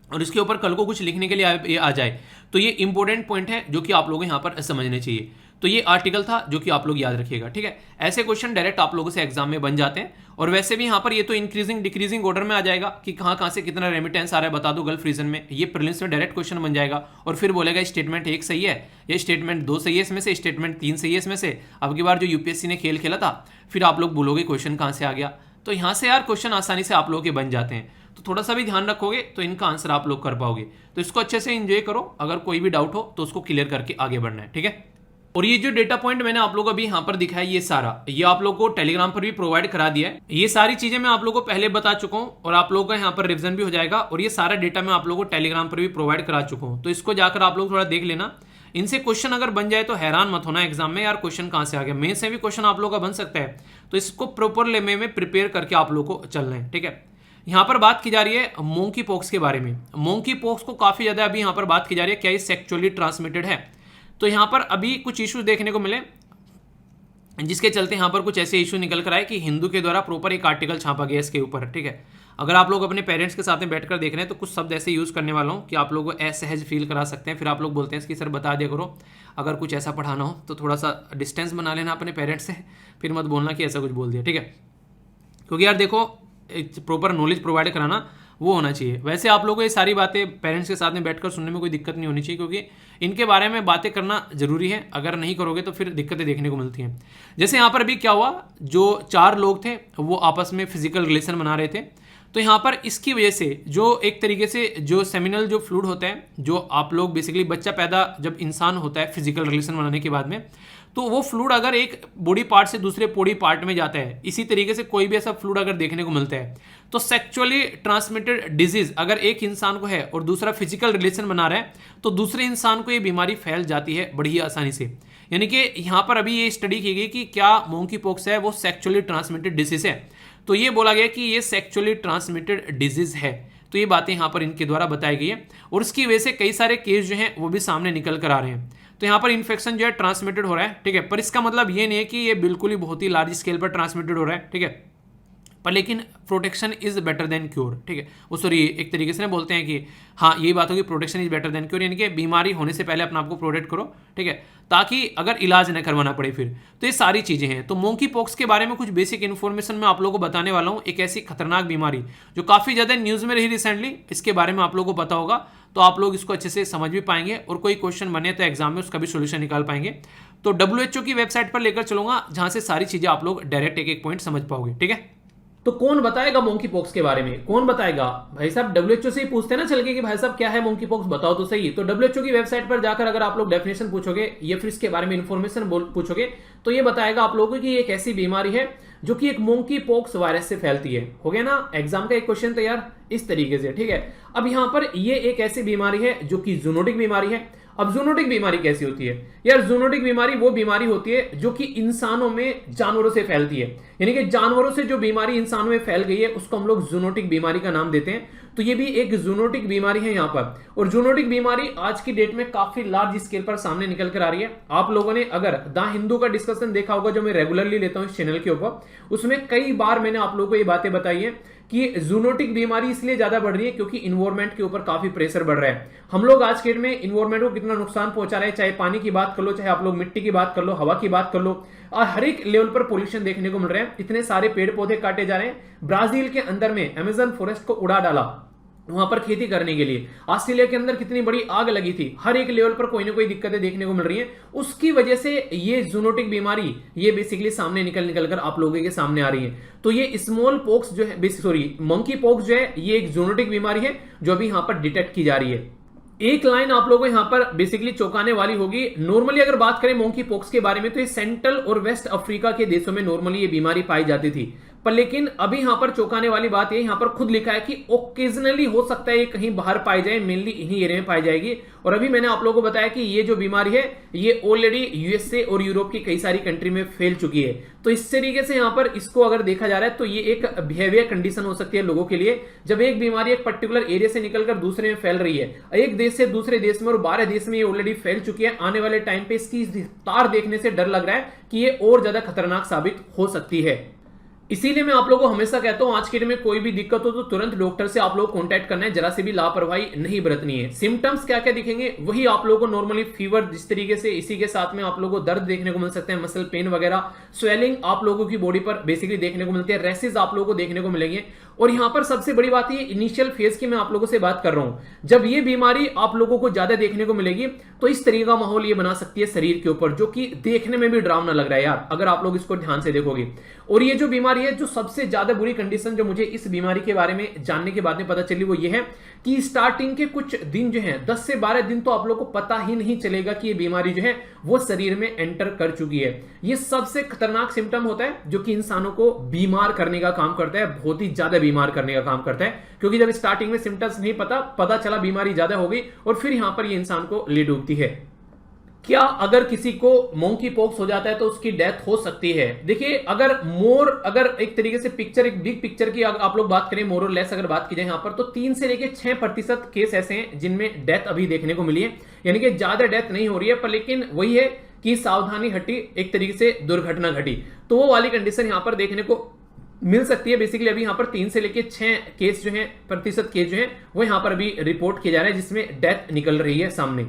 और इसके ऊपर कल को कुछ लिखने के लिए आ जाए तो ये इंपॉर्टेंट पॉइंट है जो कि आप लोगों को यहाँ पर समझने चाहिए। तो ये आर्टिकल था जो कि आप लोग याद रखिएगा, ठीक है। ऐसे क्वेश्चन डायरेक्ट आप लोगों से एग्जाम में बन जाते हैं। और वैसे भी यहाँ पर ये तो इंक्रीजिंग डिक्रीजिंग ऑर्डर में आ जाएगा कि कहाँ से कितना रेमिटेंस आ रहा है बता दो गल्फ रीजन में, ये प्रीलिम्स में डायरेक्ट क्वेश्चन बन जाएगा। और फिर बोलेगा स्टेटमेंट 1 सही है, ये स्टेटमेंट 2 सही है, इसमें से स्टेटमेंट 3 सही है इसमें से। अब की बार जो यूपीएससी ने खेल खेला था फिर आप लोग बोलोगे क्वेश्चन कहाँ से आ गया, तो यहाँ से यार क्वेश्चन आसानी से आप लोगों के बन जाते हैं। तो थोड़ा सा भी ध्यान रखोगे तो इनका आंसर आप लोग कर पाओगे। तो इसको अच्छे से एंजॉय करो, अगर कोई भी डाउट हो तो उसको क्लियर करके आगे बढ़ना है, ठीक है। और ये जो डेटा पॉइंट मैंने आप लोगों को अभी यहाँ पर दिखाया ये सारा, ये आप लोगों को टेलीग्राम पर भी प्रोवाइड करा दिया है। ये सारी चीजें मैं आप लोगों को पहले बता चुका हूँ और आप लोगों का यहाँ पर रिविजन भी हो जाएगा। और ये सारा डेटा मैं आप लोगों को टेलीग्राम पर भी प्रोवाइड करा चुका हूँ, तो इसको जाकर आप लोग थोड़ा देख लेना। इनसे क्वेश्चन अगर बन जाए तो हैरान मत होना एग्जाम में, यार क्वेश्चन कहाँ से आ गया। मेन से भी क्वेश्चन आप लोगों का बन सकता है, तो इसको प्रॉपर वे में प्रिपेयर करके आप लोग को चलना है, ठीक है। यहाँ पर बात की जा रही है मोंकी पॉक्स के बारे में। मोंकी पॉक्स को काफी ज्यादा अभी यहाँ पर बात की जा रही है, क्या ये सेक्सुअली ट्रांसमिटेड है। तो यहाँ पर अभी कुछ इश्यूज देखने को मिले जिसके चलते यहाँ पर कुछ ऐसे इशू निकल कर आए कि हिंदू के द्वारा प्रॉपर एक आर्टिकल छापा गया इसके ऊपर, ठीक है। अगर आप लोग अपने पेरेंट्स के साथ में बैठकर देख रहे हैं तो कुछ शब्द ऐसे यूज करने वाला हूँ कि आप लोगों को असहज फील करा सकते हैं। फिर आप लोग बोलते हैं कि सर बता दिया करो, अगर कुछ ऐसा पढ़ाना हो तो थोड़ा सा डिस्टेंस बना लेना अपने पेरेंट्स से, फिर मत बोलना कि ऐसा कुछ बोल दिया, ठीक है। क्योंकि यार देखो प्रॉपर नॉलेज प्रोवाइड कराना वो होना चाहिए। वैसे आप लोगों को ये सारी बातें पेरेंट्स के साथ में बैठकर सुनने में कोई दिक्कत नहीं होनी चाहिए, क्योंकि इनके बारे में बातें करना जरूरी है। अगर नहीं करोगे तो फिर दिक्कतें देखने को मिलती हैं। जैसे यहाँ पर भी क्या हुआ, जो 4 लोग थे वो आपस में फिजिकल रिलेशन बना रहे थे, तो यहाँ पर इसकी वजह से जो एक तरीके से जो सेमिनल जो फ्लूइड होता है, जो आप लोग बेसिकली बच्चा पैदा जब इंसान होता है फिजिकल रिलेशन बनाने के बाद में, तो वो फ्लूइड अगर एक बॉडी पार्ट से दूसरे बॉडी पार्ट में जाता है, इसी तरीके से कोई भी ऐसा फ्लूइड अगर देखने को मिलता है, तो सेक्चुअली ट्रांसमिटेड डिजीज अगर एक इंसान को है और दूसरा फिजिकल रिलेशन बना रहा है, तो दूसरे इंसान को ये बीमारी फैल जाती है बड़ी ही आसानी से। यानी कि यहाँ पर अभी ये स्टडी की गई कि क्या मोंकी पॉक्स है वो सेक्चुअली ट्रांसमिटेड डिजीज है, तो ये बोला गया कि ये सेक्चुअली ट्रांसमिटेड डिजीज है। तो ये बातें यहाँ पर इनके द्वारा बताई गई है और इसकी वजह से कई सारे केस जो हैं वो भी सामने निकल कर आ रहे हैं। तो यहाँ पर इन्फेक्शन जो है ट्रांसमिटेड हो रहा है, ठीक है, पर इसका मतलब ये नहीं है कि ये बिल्कुल ही बहुत ही लार्ज स्केल पर ट्रांसमिटेड हो रहा है, ठीक है, पर लेकिन protection is better than cure, ठीक है, वो सॉरी एक तरीके से ना बोलते हैं कि हाँ यही बात होगी, protection is better than cure, यानी कि बीमारी होने से पहले अपने आप को प्रोटेक्ट करो, ठीक है, ताकि अगर इलाज न करवाना पड़े फिर। तो ये सारी चीजें हैं। तो मोंकी पॉक्स के बारे में कुछ बेसिक इन्फॉर्मेशन मैं आप लोगों को बताने वाला हूँ। एक ऐसी खतरनाक बीमारी जो काफी ज्यादा न्यूज में रही रिसेंटली, इसके बारे में आप लोगों को पता होगा, तो आप लोग इसको अच्छे से समझ भी पाएंगे और कोई क्वेश्चन बने तो एग्जाम में उसका भी सोल्यूशन निकाल पाएंगे। तो WHO की वेबसाइट पर लेकर चलूंगा, जहां से सारी चीजें आप लोग डायरेक्ट एक एक पॉइंट समझ पाओगे, ठीक है। तो कौन बताएगा मोंकी पॉक्स के बारे में, कौन बताएगा भाई साहब, WHO से ही पूछते ना चल के कि भाई साहब क्या है मोंकी पॉक्स, बताओ तो सही। तो WHO की वेबसाइट पर जाकर अगर आप लोग डेफिनेशन पूछोगे या फिर इसके बारे में इंफॉर्मेशन पूछोगे, तो ये बताएगा आप लोगों को कि एक ऐसी बीमारी है जो कि एक मोंकी पॉक्स वायरस से फैलती है। हो गया ना, एग्जाम का एक क्वेश्चन तैयार इस तरीके से, ठीक है। अब यहां पर ये एक ऐसी बीमारी है जो कि जूनोटिक बीमारी है। अब जूनोटिक बीमारी कैसी होती है यार, जूनोटिक बीमारी वो बीमारी होती है जो कि इंसानों में जानवरों से फैलती है, यानी कि जानवरों से जो बीमारी इंसानों में फैल गई है उसको हम लोग जूनोटिक बीमारी का नाम देते हैं। तो ये भी एक जूनोटिक बीमारी है यहाँ पर, और जूनोटिक बीमारी आज की डेट में काफी लार्ज स्केल पर सामने निकल कर आ रही है। आप लोगों ने अगर द हिंदू का डिस्कशन देखा होगा, जो मैं रेगुलरली लेता हूँ इस चैनल के ऊपर, उसमें कई बार मैंने आप लोगों को ये बातें बताई है कि जूनोटिक बीमारी इसलिए ज्यादा बढ़ रही है क्योंकि इन्वायरमेंट के ऊपर काफी प्रेशर बढ़ रहा है। हम लोग आज के डेट में इन्वायरमेंट को कितना नुकसान पहुंचा रहे हैं, चाहे पानी की बात कर लो, चाहे आप लोग मिट्टी की बात कर लो, हवा की बात कर लो, और हर एक लेवल पर पोल्यूशन देखने को मिल रहे हैं। इतने सारे पेड़ पौधे काटे जा रहे हैं। ब्राजील के अंदर में अमेजन फॉरेस्ट को उड़ा डाला वहां पर खेती करने के लिए। ऑस्ट्रेलिया के अंदर कितनी बड़ी आग लगी थी। हर एक लेवल पर कोई ना कोई दिक्कतें देखने को मिल रही हैं। उसकी वजह से ये जूनोटिक बीमारी ये बेसिकली सामने निकल कर आप लोगों के सामने आ रही है। तो ये स्मॉल पॉक्स जो है, सॉरी मंकी पॉक्स जो है, ये एक जूनोटिक बीमारी है जो अभी यहां पर डिटेक्ट की जा रही है। एक लाइन आप लोगों को यहां पर बेसिकली चौंकाने वाली होगी। नॉर्मली अगर बात करें मंकी पॉक्स के बारे में, तो ये सेंट्रल और वेस्ट अफ्रीका के देशों में नॉर्मली ये बीमारी पाई जाती थी, पर लेकिन अभी यहां पर चौंकाने वाली बात ये यहां पर खुद लिखा है कि ओकेजनली हो सकता है ये कहीं बाहर पाई जाए, मेनली इन्हीं एरिया में पाई जाएगी। और अभी मैंने आप लोगों को बताया कि ये जो बीमारी है ये ऑलरेडी यूएसए और यूरोप की कई सारी कंट्री में फैल चुकी है। तो इस तरीके से यहां पर इसको अगर देखा जा रहा है तो ये एक बिहेवियर कंडीशन हो सकती है लोगों के लिए, जब एक बीमारी एक पर्टिकुलर एरिया से निकलकर दूसरे में फैल रही है, एक देश से दूसरे देश में, और 12 देश में ये ऑलरेडी फैल चुकी है। आने वाले टाइम पे इसकी रफ्तार देखने से डर लग रहा है कि ये और ज्यादा खतरनाक साबित हो सकती है। इसीलिए मैं आप लोगों को हमेशा कहता हूं आज के दिन में कोई भी दिक्कत हो तो तुरंत डॉक्टर से आप लोग कांटेक्ट करना है, जरा से भी लापरवाही नहीं बरतनी है। सिम्टम्स क्या क्या दिखेंगे वही आप लोगों को नॉर्मली फीवर जिस तरीके से, इसी के साथ में आप लोगों को दर्द देखने को मिल सकते हैं, मसल पेन वगैरह, स्वेलिंग आप लोगों की बॉडी पर बेसिकली देखने को मिलती है, रेसेस आप लोगों को देखने को मिलेंगे। और यहां पर सबसे बड़ी बात ये इनिशियल फेज की मैं आप लोगों से बात कर रहा हूं, जब ये बीमारी आप लोगों को ज्यादा देखने को मिलेगी तो इस तरीके का माहौल ये बना सकती है शरीर के ऊपर, जो कि देखने में भी डरावना लग रहा है यार अगर आप लोग इसको ध्यान से देखोगे। और ये जो बीमारी है, जो सबसे ज्यादा बुरी कंडीशन जो मुझे इस बीमारी के बारे में जानने के बाद में पता चली वो ये है कि स्टार्टिंग के कुछ दिन जो है 10 से 12 दिन तो आप लोग को पता ही नहीं चलेगा कि ये बीमारी जो है वो शरीर में एंटर कर चुकी है। ये सबसे खतरनाक सिम्टम होता है जो कि इंसानों को बीमार करने का काम करता है, बहुत ही ज्यादा बीमार करने का काम करता है, क्योंकि जब स्टार्टिंग में सिम्टम्स नहीं पता चला बीमारी ज्यादा हो गई और फिर यहां पर ये इंसान को ले डूबती है। क्या अगर किसी को मंकी पॉक्स हो जाता है तो उसकी डेथ हो सकती है? देखिए अगर एक तरीके से पिक्चर, एक बिग पिक्चर की आप लोग बात करें, मोर और लेस अगर बात की जाए यहां पर, तो 3 से लेकर 6% केस ऐसे हैं जिनमें डेथ अभी देखने को मिली है, यानी कि ज्यादा डेथ नहीं हो रही है, पर लेकिन वही है कि सावधानी हटी, एक तरीके से दुर्घटना घटी, तो वो वाली कंडीशन यहां पर देखने को मिल सकती है। बेसिकली अभी यहां पर 3 से लेकर 6 केस जो है, प्रतिशत केस जो है वो यहां पर अभी रिपोर्ट किए जा रहे हैं जिसमें डेथ निकल रही है सामने।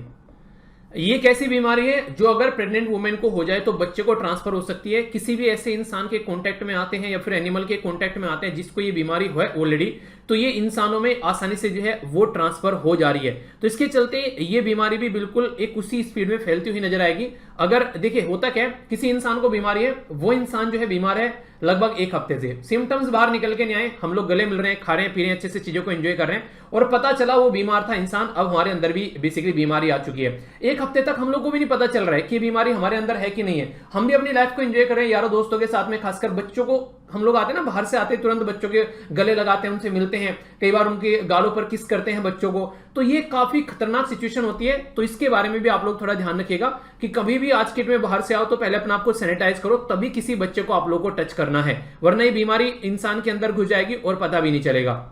ये कैसी बीमारी है जो अगर प्रेग्नेंट वुमेन को हो जाए तो बच्चे को ट्रांसफर हो सकती है, किसी भी ऐसे इंसान के कांटेक्ट में आते हैं या फिर एनिमल के कांटेक्ट में आते हैं जिसको ये बीमारी है ऑलरेडी, तो ये इंसानों में आसानी से जो है वो ट्रांसफर हो जा रही है। तो इसके चलते ये बीमारी भी बिल्कुल एक उसी स्पीड में फैलती हुई नजर आएगी। अगर देखिए होता क्या है, किसी इंसान को बीमारी है, वो इंसान जो है बीमार है, लगभग 1 हफ्ते से सिम्टम्स बाहर निकल के नहीं आए, हम लोग गले मिल रहे हैं, खा रहे हैं, पी रहे हैं, अच्छे से चीजों को एंजॉय कर रहे हैं, और पता चला वो बीमार था इंसान, अब हमारे अंदर भी बेसिकली बीमारी आ चुकी है। 1 हफ्ते तक हम लोग को भी नहीं पता चल रहा है कि बीमारी हमारे अंदर है कि नहीं है। हम भी अपनी लाइफ को एंजॉय कर रहे हैं यारों दोस्तों के साथ में, खासकर बच्चों को, हम लोग आते हैं ना बाहर से आते हैं, तुरंत बच्चों के गले लगाते हैं, उनसे मिलते हैं, कई बार उनके गालों पर किस करते हैं बच्चों को, तो ये काफी खतरनाक सिचुएशन होती है। तो इसके बारे में भी आप लोग थोड़ा ध्यान रखिएगा कि कभी भी आज के डेट में बाहर से आओ तो पहले अपने आप को सैनिटाइज करो, तभी किसी बच्चे को आप लोग को टच करना है, वरना ये बीमारी इंसान के अंदर घुस जाएगी और पता भी नहीं चलेगा।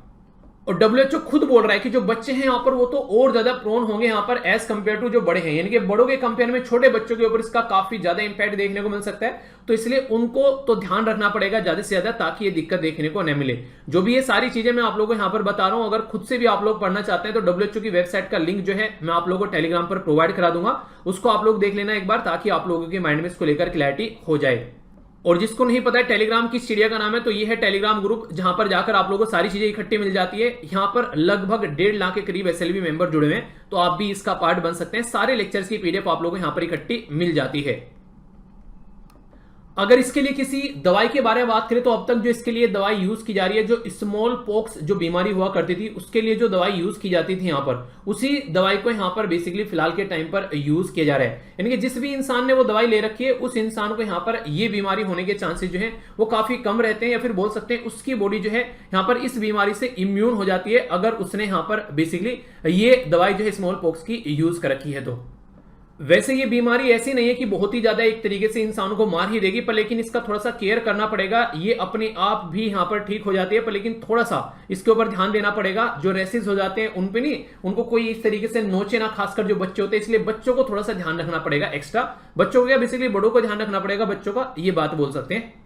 और WHO खुद बोल रहा है कि जो बच्चे हैं यहाँ पर वो तो और ज्यादा प्रोन होंगे यहाँ पर एज कंपेयर टू जो बड़े हैं, यानी कि बड़ों के कंपेयर में छोटे बच्चों के ऊपर इसका काफी ज्यादा इंपैक्ट देखने को मिल सकता है। तो इसलिए उनको तो ध्यान रखना पड़ेगा ज्यादा से ज्यादा, ताकि ये दिक्कत देखने को न मिले। जो भी ये सारी चीजें मैं आप लोगों को यहाँ पर बता रहा हूँ, अगर खुद से भी आप लोग पढ़ना चाहते हैं तो WHO की वेबसाइट का लिंक जो है मैं आप लोगों को टेलीग्राम पर प्रोवाइड करा दूंगा, उसको आप लोग देख लेना एक बार, ताकि आप लोगों के माइंड में इसको लेकर क्लैरिटी हो जाए। और जिसको नहीं पता है टेलीग्राम किस चिड़िया का नाम है, तो ये है टेलीग्राम ग्रुप, जहां पर जाकर आप लोगों को सारी चीजें इकट्ठी मिल जाती है। यहां पर लगभग 1.5 लाख के करीब SLV मेंबर जुड़े हुए हैं, तो आप भी इसका पार्ट बन सकते हैं। सारे लेक्चर्स की PDF आप लोगों को यहां पर इकट्ठी मिल जाती है। अगर इसके लिए किसी दवाई के बारे में बात करें, तो अब तक जो इसके लिए दवाई यूज की जा रही है, जो स्मॉल पॉक्स जो बीमारी हुआ करती थी उसके लिए जो दवाई यूज की जाती थी, यहां पर उसी दवाई को यहां पर बेसिकली फिलहाल के टाइम पर यूज किया जा रहा है। यानी कि जिस भी इंसान ने वो दवाई ले रखी है, उस इंसान को यहां पर ये बीमारी होने के चांसेस जो है वो काफी कम रहते हैं, या फिर बोल सकते हैं उसकी बॉडी जो है यहां पर इस बीमारी से इम्यून हो जाती है, अगर उसने यहां पर बेसिकली ये दवाई जो है स्मॉल पॉक्स की यूज कर रखी है। तो वैसे ये बीमारी ऐसी नहीं है कि बहुत ही ज्यादा एक तरीके से इंसान को मार ही देगी, पर लेकिन इसका थोड़ा सा केयर करना पड़ेगा। ये अपने आप भी यहां पर ठीक हो जाती है, पर लेकिन थोड़ा सा इसके ऊपर ध्यान देना पड़ेगा। जो रेसेस हो जाते हैं उन पे नहीं, उनको कोई इस तरीके से नोचे ना, खासकर जो बच्चे होते हैं, इसलिए बच्चों को थोड़ा सा ध्यान रखना पड़ेगा एक्स्ट्रा। बच्चों को क्या, बेसिकली बड़ों को ध्यान रखना पड़ेगा, बच्चों का ये बात बोल सकते हैं।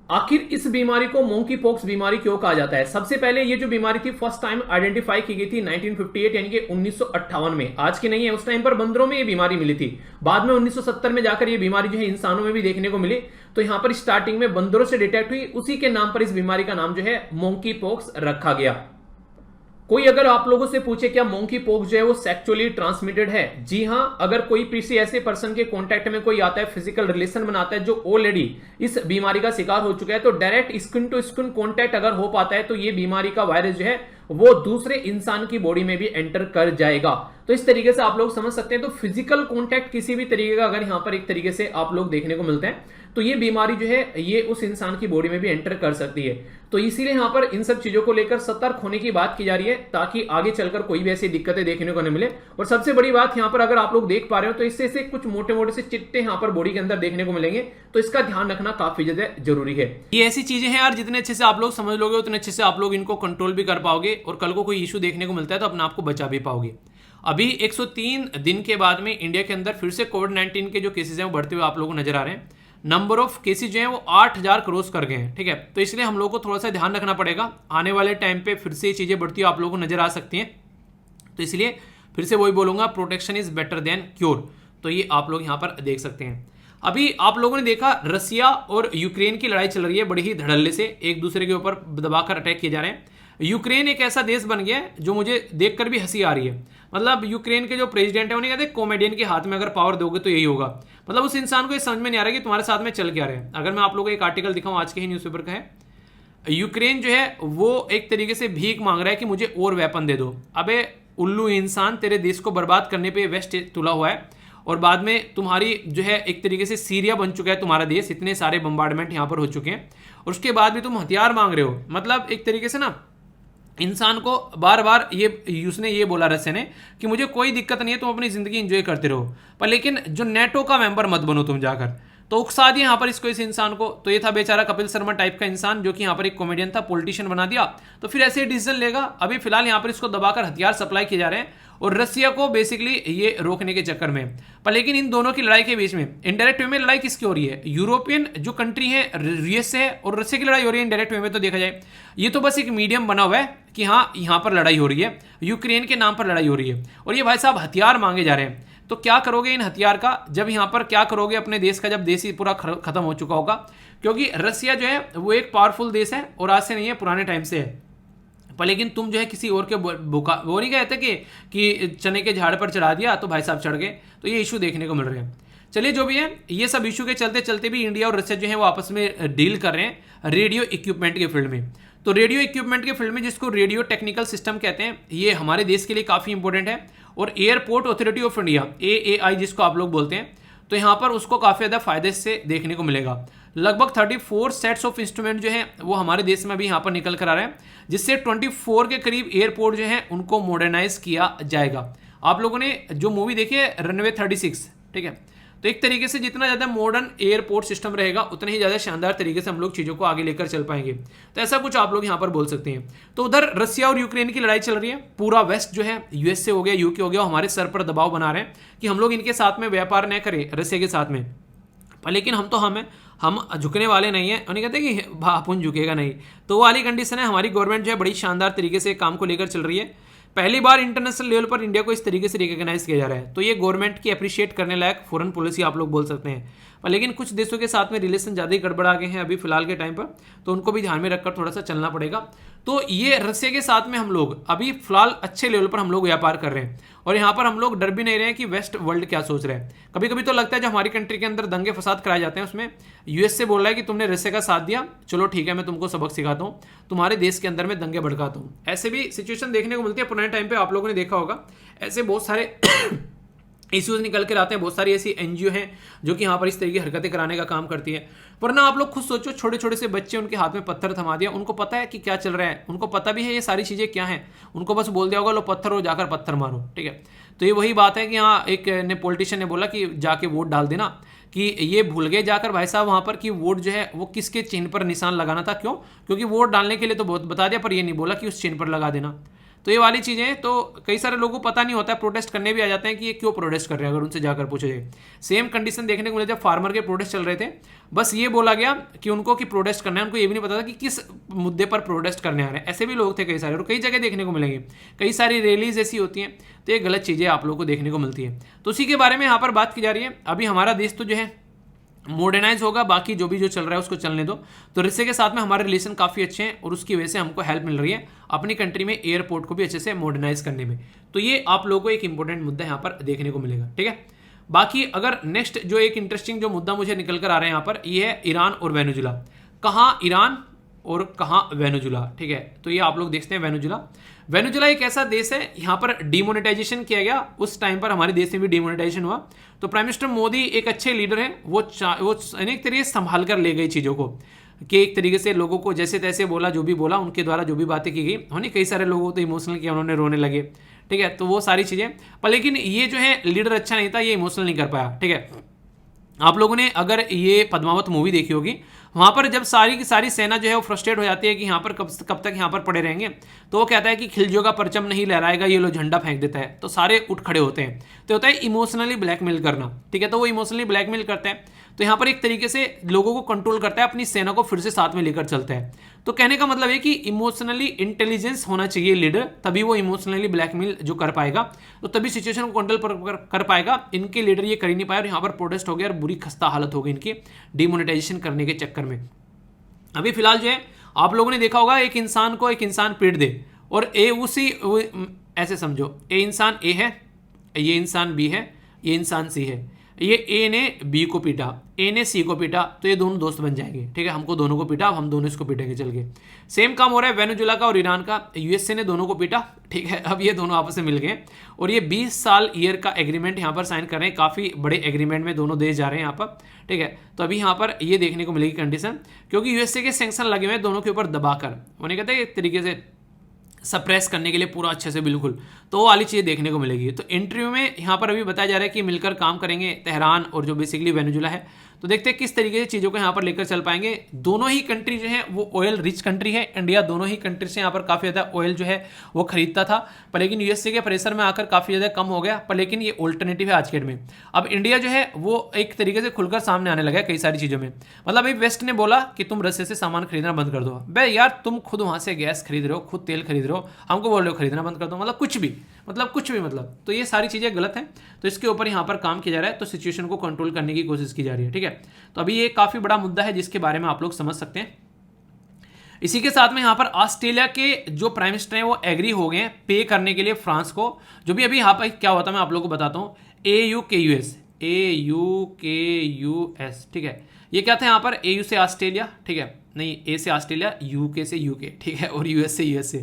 आखिर इस बीमारी को मोंकी पॉक्स बीमारी क्यों कहा जाता है? सबसे पहले ये जो बीमारी थी फर्स्ट टाइम आइडेंटिफाई की गई थी 1958 यानी कि 1958 में, आज की नहीं है, उस टाइम पर बंदरों में ये बीमारी मिली थी। बाद में 1970 में जाकर ये बीमारी जो है इंसानों में भी देखने को मिली। तो यहां पर स्टार्टिंग में बंदरों से डिटेक्ट हुई, उसी के नाम पर इस बीमारी का नाम जो है मोंकी पॉक्स रखा गया। कोई अगर आप लोगों से पूछे क्या मोंकी पॉक्स जो है वो सेक्सुअली ट्रांसमिटेड है? जी हां, अगर कोई किसी ऐसे पर्सन के कांटेक्ट में कोई आता है, फिजिकल रिलेशन बनाता है जो ऑलरेडी इस बीमारी का शिकार हो चुका है, तो direct skin to skin contact अगर हो पाता है, तो ये बीमारी का वायरस जो है वो दूसरे इंसान की बॉडी में भी एंटर कर जाएगा। तो इस तरीके से आप लोग समझ सकते हैं। तो फिजिकल कांटेक्ट किसी भी तरीके का अगर यहां पर एक तरीके से आप लोग देखने को मिलते हैं, तो ये बीमारी जो है ये उस इंसान की बॉडी में भी एंटर कर सकती है। तो इसीलिए यहां पर इन सब चीजों को लेकर सतर्क होने की बात की जा रही है, ताकि आगे चलकर कोई भी ऐसी दिक्कतें देखने को न मिले। और सबसे बड़ी बात यहां पर अगर आप लोग देख पा रहे हो, तो इससे से कुछ मोटे मोटे से चिट्टे यहां पर बॉडी के अंदर देखने को मिलेंगे, तो इसका ध्यान रखना काफी ज्यादा जरूरी है। ये ऐसी चीजें हैं यार, जितने अच्छे से आप लोग समझ लोगे उतने अच्छे से आप लोग इनको कंट्रोल भी कर पाओगे, और कल को कोई इशू देखने को मिलता है तो अपने आप को बचा भी पाओगे। अभी 103 दिन के बाद में इंडिया के अंदर फिर से कोविड-19 के जो केसेस हैं वो बढ़ते हुए आप लोगों को नजर आ रहे हैं। नंबर ऑफ केसेस जो हैं वो 8000 क्रॉस कर गए हैं, ठीक है। तो इसलिए हम लोग को थोड़ा सा ध्यान रखना पड़ेगा। आने वाले टाइम पे फिर से ये चीजें बढ़ती हुई आप लोगों को नजर आ सकती हैं, तो इसलिए फिर से वही बोलूंगा, protection is better than cure. तो ये आप लोग यहाँ पर देख सकते हैं। अभी आप लोगों ने देखा रसिया और यूक्रेन की लड़ाई चल रही है, बड़ी ही धड़ल्ले से एक दूसरे के ऊपर दबाकर अटैक किए जा रहे हैं। यूक्रेन एक ऐसा देश बन गया है जो मुझे देखकर भी हंसी आ रही है। मतलब यूक्रेन के जो प्रेसिडेंट है उन्हें कहते हैं कॉमेडियन के हाथ में अगर पावर दोगे तो यही होगा। मतलब उस इंसान को ये समझ में नहीं आ रहा कि तुम्हारे साथ में चल क्या रहे हैं। अगर मैं आप लोगों को एक आर्टिकल दिखाऊं, आज के ही न्यूज़पेपर का है, यूक्रेन जो है वो एक तरीके से भीख मांग रहा है कि मुझे और वेपन दे दो। अबे उल्लू इंसान, तेरे देश को बर्बाद करने पे वेस्ट तुला हुआ है, और बाद में तुम्हारी जो है एक तरीके से सीरिया बन चुका है तुम्हारा देश, इतने सारे बम्बार्डमेंट यहाँ पर हो चुके हैं, और उसके बाद भी तुम हथियार मांग रहे हो। मतलब एक तरीके से ना इंसान को बार बार ये उसने ये बोला रसिया ने कि मुझे कोई दिक्कत नहीं है, तुम अपनी जिंदगी एंजॉय करते रहो, पर लेकिन जो नेटो का मेंबर मत बनो तुम जाकर। तो उकसा दिया यहाँ पर इसको, इस इंसान को। तो ये था बेचारा कपिल शर्मा टाइप का इंसान, जो कि यहाँ पर एक कॉमेडियन था, पॉलिटिशियन बना दिया। तो फिर ऐसे डिसीजन लेगा। अभी फिलहाल यहाँ पर इसको दबाकर हथियार सप्लाई किए जा रहे हैं, और रसिया को बेसिकली ये रोकने के चक्कर में। पर लेकिन इन दोनों की लड़ाई के बीच में इनडायरेक्ट वे में लड़ाई किसकी हो रही है? यूरोपियन जो कंट्री है यूएस से है, और रसिया की लड़ाई हो रही है इनडायरेक्ट वे में। तो देखा जाए ये तो बस एक मीडियम बना हुआ है कि हाँ यहाँ पर लड़ाई हो रही है, यूक्रेन के नाम पर लड़ाई हो रही है, और ये भाई साहब हथियार मांगे जा रहे हैं। तो क्या करोगे इन हथियार का? जब यहाँ पर क्या करोगे अपने देश का, जब देश ही पूरा खत्म हो चुका होगा। क्योंकि रसिया जो है वो एक पावरफुल देश है, और आज से नहीं है, पुराने टाइम से है। पर लेकिन तुम जो है किसी और के वो नहीं कहते कि चने के झाड़ पर चढ़ा दिया तो भाई साहब चढ़ गए। तो ये इशू देखने को मिल रहे हैं। चलिए जो भी है, ये सब इशू के चलते चलते भी इंडिया और रशिया जो है वो आपस में डील कर रहे हैं रेडियो इक्विपमेंट के फील्ड में। तो रेडियो इक्विपमेंट के फील्ड में, जिसको रेडियो टेक्निकल सिस्टम कहते हैं, ये हमारे देश के लिए काफ़ी इंपॉर्टेंट है। और airport authority of India, AAI जिसको आप लोग बोलते हैं, तो यहाँ पर उसको काफ़ी ज़्यादा फायदे से देखने को मिलेगा। लगभग 34 सेट्स ऑफ इंस्ट्रूमेंट जो है वो हमारे देश में भी यहाँ पर निकल कर आ रहे हैं, जिससे 24 के करीब एयरपोर्ट जो है उनको मॉडर्नाइज किया जाएगा। आप लोगों ने जो मूवी देखी है रनवे 36, ठीक है, तो एक तरीके से जितना ज़्यादा मॉडर्न एयरपोर्ट सिस्टम रहेगा उतने ही ज़्यादा शानदार तरीके से हम लोग चीज़ों को आगे लेकर चल पाएंगे। तो ऐसा कुछ आप लोग यहाँ पर बोल सकते हैं। तो उधर रशिया और यूक्रेन की लड़ाई चल रही है, पूरा वेस्ट जो है USA हो गया, UK हो गया, हमारे सर पर दबाव बना रहे हैं कि हम लोग इनके साथ में व्यापार न करें रशिया के साथ में। लेकिन हम झुकने वाले नहीं हैं। उन्हें कहते हैं कि अपन झुकेगा नहीं। तो वो वाली कंडीशन है। हमारी गवर्नमेंट जो है बड़ी शानदार तरीके से काम को लेकर चल रही है। पहली बार इंटरनेशनल लेवल पर इंडिया को इस तरीके से रिकॉग्नाइज किया जा रहा है, तो ये गवर्नमेंट की अप्रिशिएट करने लायक फॉरेन पॉलिसी आप लोग बोल सकते हैं। लेकिन कुछ देशों के साथ में रिलेशन ज़्यादा ही गड़बड़ा गए हैं अभी फिलहाल के टाइम पर, तो उनको भी ध्यान में रखकर थोड़ा सा चलना पड़ेगा। तो ये रशिया के साथ में हम लोग अभी फिलहाल अच्छे लेवल पर हम लोग व्यापार कर रहे हैं, और यहाँ पर हम लोग डर भी नहीं रहे हैं कि वेस्ट वर्ल्ड क्या सोच रहे हैं। कभी कभी तो लगता है जब हमारी कंट्री के अंदर दंगे फसाद कराए जाते हैं, उसमें US से बोल रहा है कि तुमने रशिया का साथ दिया, चलो ठीक है मैं तुमको सबक सिखाता हूँ, तुम्हारे देश के अंदर में दंगे भड़काता हूँ। ऐसे भी सिचुएशन देखने को मिलती है। पुराने टाइम पे आप लोगों ने देखा होगा ऐसे बहुत सारे इश्यूज निकल कर आते हैं। बहुत सारी ऐसी NGO हैं जो कि यहाँ पर इस तरह की हरकतें कराने का काम करती है। वरना आप लोग खुद सोचो, छोटे छोटे से बच्चे, उनके हाथ में पत्थर थमा दिया, उनको पता है कि क्या चल रहा है, उनको पता भी है ये सारी चीज़ें क्या हैं, उनको बस बोल दिया होगा लो पत्थर हो, जाकर पत्थर मारो, ठीक है। तो ये वही बात है कि हाँ, एक ने पॉलिटिशियन ने बोला कि जाके वोट डाल देना, कि ये भूल गए जाकर भाई साहब वहाँ पर कि वोट जो है वो किसके चिन्ह पर निशान लगाना था। क्यों? क्योंकि वोट डालने के लिए तो बहुत बता दिया, पर ये नहीं बोला कि उस चिन्ह पर लगा देना। तो ये वाली चीज़ें तो कई सारे लोगों को पता नहीं होता है, प्रोटेस्ट करने भी आ जाते हैं कि ये क्यों प्रोटेस्ट कर रहे हैं, अगर उनसे जाकर पूछे जाए। सेम कंडीशन देखने को मिले जब फार्मर के प्रोटेस्ट चल रहे थे, बस ये बोला गया कि उनको कि प्रोटेस्ट करना है, उनको ये भी नहीं पता था कि किस मुद्दे पर प्रोटेस्ट करने आ रहे हैं। ऐसे भी लोग थे कई सारे, और कई जगह देखने को मिलेंगे, कई सारी रैलीज ऐसी होती हैं, तो ये गलत चीज़ें आप लोगों को देखने को मिलती है। तो उसी के बारे में यहाँ पर बात की जा रही है। अभी हमारा देश तो जो है मॉडर्नाइज होगा, बाकी जो चल रहा है उसको चलने दो। तो रशिया के साथ में हमारे रिलेशन काफ़ी अच्छे हैं, और उसकी वजह से हमको हेल्प मिल रही है अपनी कंट्री में एयरपोर्ट को भी अच्छे से मॉडर्नाइज करने में। तो ये आप लोगों को एक इंपॉर्टेंट मुद्दा यहाँ पर देखने को मिलेगा, ठीक है। बाकी अगर नेक्स्ट जो एक इंटरेस्टिंग जो मुद्दा मुझे निकल कर आ रहा है यहाँ पर, ये है ईरान और वेनेजुला। कहाँ ईरान और कहाँ वेनेजुला, ठीक है। तो ये आप लोग देखते हैं वेनेजुला एक ऐसा देश है, यहाँ पर डिमोनेटाइजेशन किया गया। उस टाइम पर हमारे देश में भी डिमोनेटाइजेशन हुआ। तो प्राइम मिनिस्टर मोदी एक अच्छे लीडर हैं, वो अनेक तरीके से संभाल कर ले गए चीज़ों को, कि एक तरीके से लोगों को जैसे तैसे बोला, जो भी बोला उनके द्वारा जो भी बातें की गई उन्होंने, कई सारे लोगों को तो इमोशनल किया, उन्होंने रोने लगे, ठीक है। तो वो सारी चीज़ें, पर लेकिन ये जो है लीडर अच्छा नहीं था, ये इमोशनल नहीं कर पाया, ठीक है। आप लोगों ने अगर ये पद्मावत मूवी देखी होगी, वहाँ पर जब सारी की सारी सेना जो है वो फ्रस्ट्रेट हो जाती है कि यहाँ पर कब तक यहाँ पर पड़े रहेंगे, तो वो कहता है कि खिलजो का परचम नहीं लहराएगा, ये लो झंडा फेंक देता है, तो सारे उठ खड़े होते हैं। तो होता है इमोशनली ब्लैकमेल करना, ठीक है। तो वो इमोशनली ब्लैकमेल करते हैं, तो यहाँ पर एक तरीके से लोगों को कंट्रोल करता है, अपनी सेना को फिर से साथ में लेकर चलता है। तो कहने का मतलब है कि इमोशनली इंटेलिजेंस होना चाहिए लीडर, तभी वो इमोशनली ब्लैकमेल जो कर पाएगा, तो तभी सिचुएशन को कंट्रोल कर पाएगा। इनके लीडर ये कर ही नहीं पाए, और यहाँ पर प्रोटेस्ट हो गया और बुरी खस्ता हालत हो गई इनकी डिमोनेटाइजेशन करने के चक्कर में। अभी फिलहाल जो है आप लोगों ने देखा होगा, एक इंसान को एक इंसान पीट दे, और ऐसे समझो, ए इंसान ए है, ये इंसान बी है, ये इंसान सी है, ये ए ने बी को पीटा, ए ने सी को पीटा, तो ये दोनों दोस्त बन जाएंगे, ठीक है। हमको दोनों को पीटा, अब हम दोनों इसको पीटेंगे चल के। सेम काम हो रहा है वेनेजुला का और ईरान का। USA ने दोनों को पीटा, ठीक है। अब ये दोनों आपस में मिल गए, और ये 20 साल ईयर का एग्रीमेंट यहाँ पर साइन कर रहे हैं। काफ़ी बड़े एग्रीमेंट में दोनों देश जा रहे हैं यहाँ पर, ठीक है। तो अभी यहाँ पर ये देखने को मिलेगी कंडीशन, क्योंकि USA के सैंक्शन लगे हुए हैं दोनों के ऊपर दबाकर, उन्हें कहते हैं एक तरीके से सप्रेस करने के लिए पूरा अच्छे से, बिल्कुल। तो वो वाली चीज़ देखने को मिलेगी। तो इंटरव्यू में यहाँ पर अभी बताया जा रहा है कि मिलकर काम करेंगे तेहरान और जो बेसिकली वेनेजुला है। तो देखते हैं किस तरीके से चीज़ों को यहाँ पर लेकर चल पाएंगे। दोनों ही कंट्री जो है वो ऑयल रिच कंट्री है। इंडिया दोनों ही कंट्री से यहाँ पर काफ़ी ज़्यादा ऑयल जो है वो खरीदता था, पर लेकिन USA के प्रेशर में आकर काफ़ी ज़्यादा कम हो गया। पर लेकिन ये ऑल्टरनेटिव है आज के डेट में। अब इंडिया जो है वो एक तरीके से खुलकर सामने आने लगा है कई सारी चीज़ों में। मतलब अभी वेस्ट ने बोला कि तुम रशिया से सामान खरीदना बंद कर दो। बे यार, तुम खुद वहाँ से गैस खरीद रहे हो, खुद तेल खरीद रहे हो, हमको बोल रहे हो खरीदना बंद कर दो। मतलब कुछ भी मतलब तो ये सारी चीज़ें गलत हैं। तो इसके ऊपर यहाँ पर काम किया जा रहा है, तो सिचुएशन को कंट्रोल करने की कोशिश की जा रही है, ठीक है। तो अभी ये काफ़ी बड़ा मुद्दा है जिसके बारे में आप लोग समझ सकते हैं। इसी के साथ में यहाँ पर ऑस्ट्रेलिया के जो प्राइम मिनिस्टर हैं वो एग्री हो गए हैं पे करने के लिए फ्रांस को। जो भी अभी यहाँ पर क्या होता है मैं आप लोगों को बताता हूँ। AUKUS AUKUS, ठीक है। ये क्या था यहाँ पर, AU से ऑस्ट्रेलिया, ठीक है, नहीं A से ऑस्ट्रेलिया, UK से UK, ठीक है, और US से USA,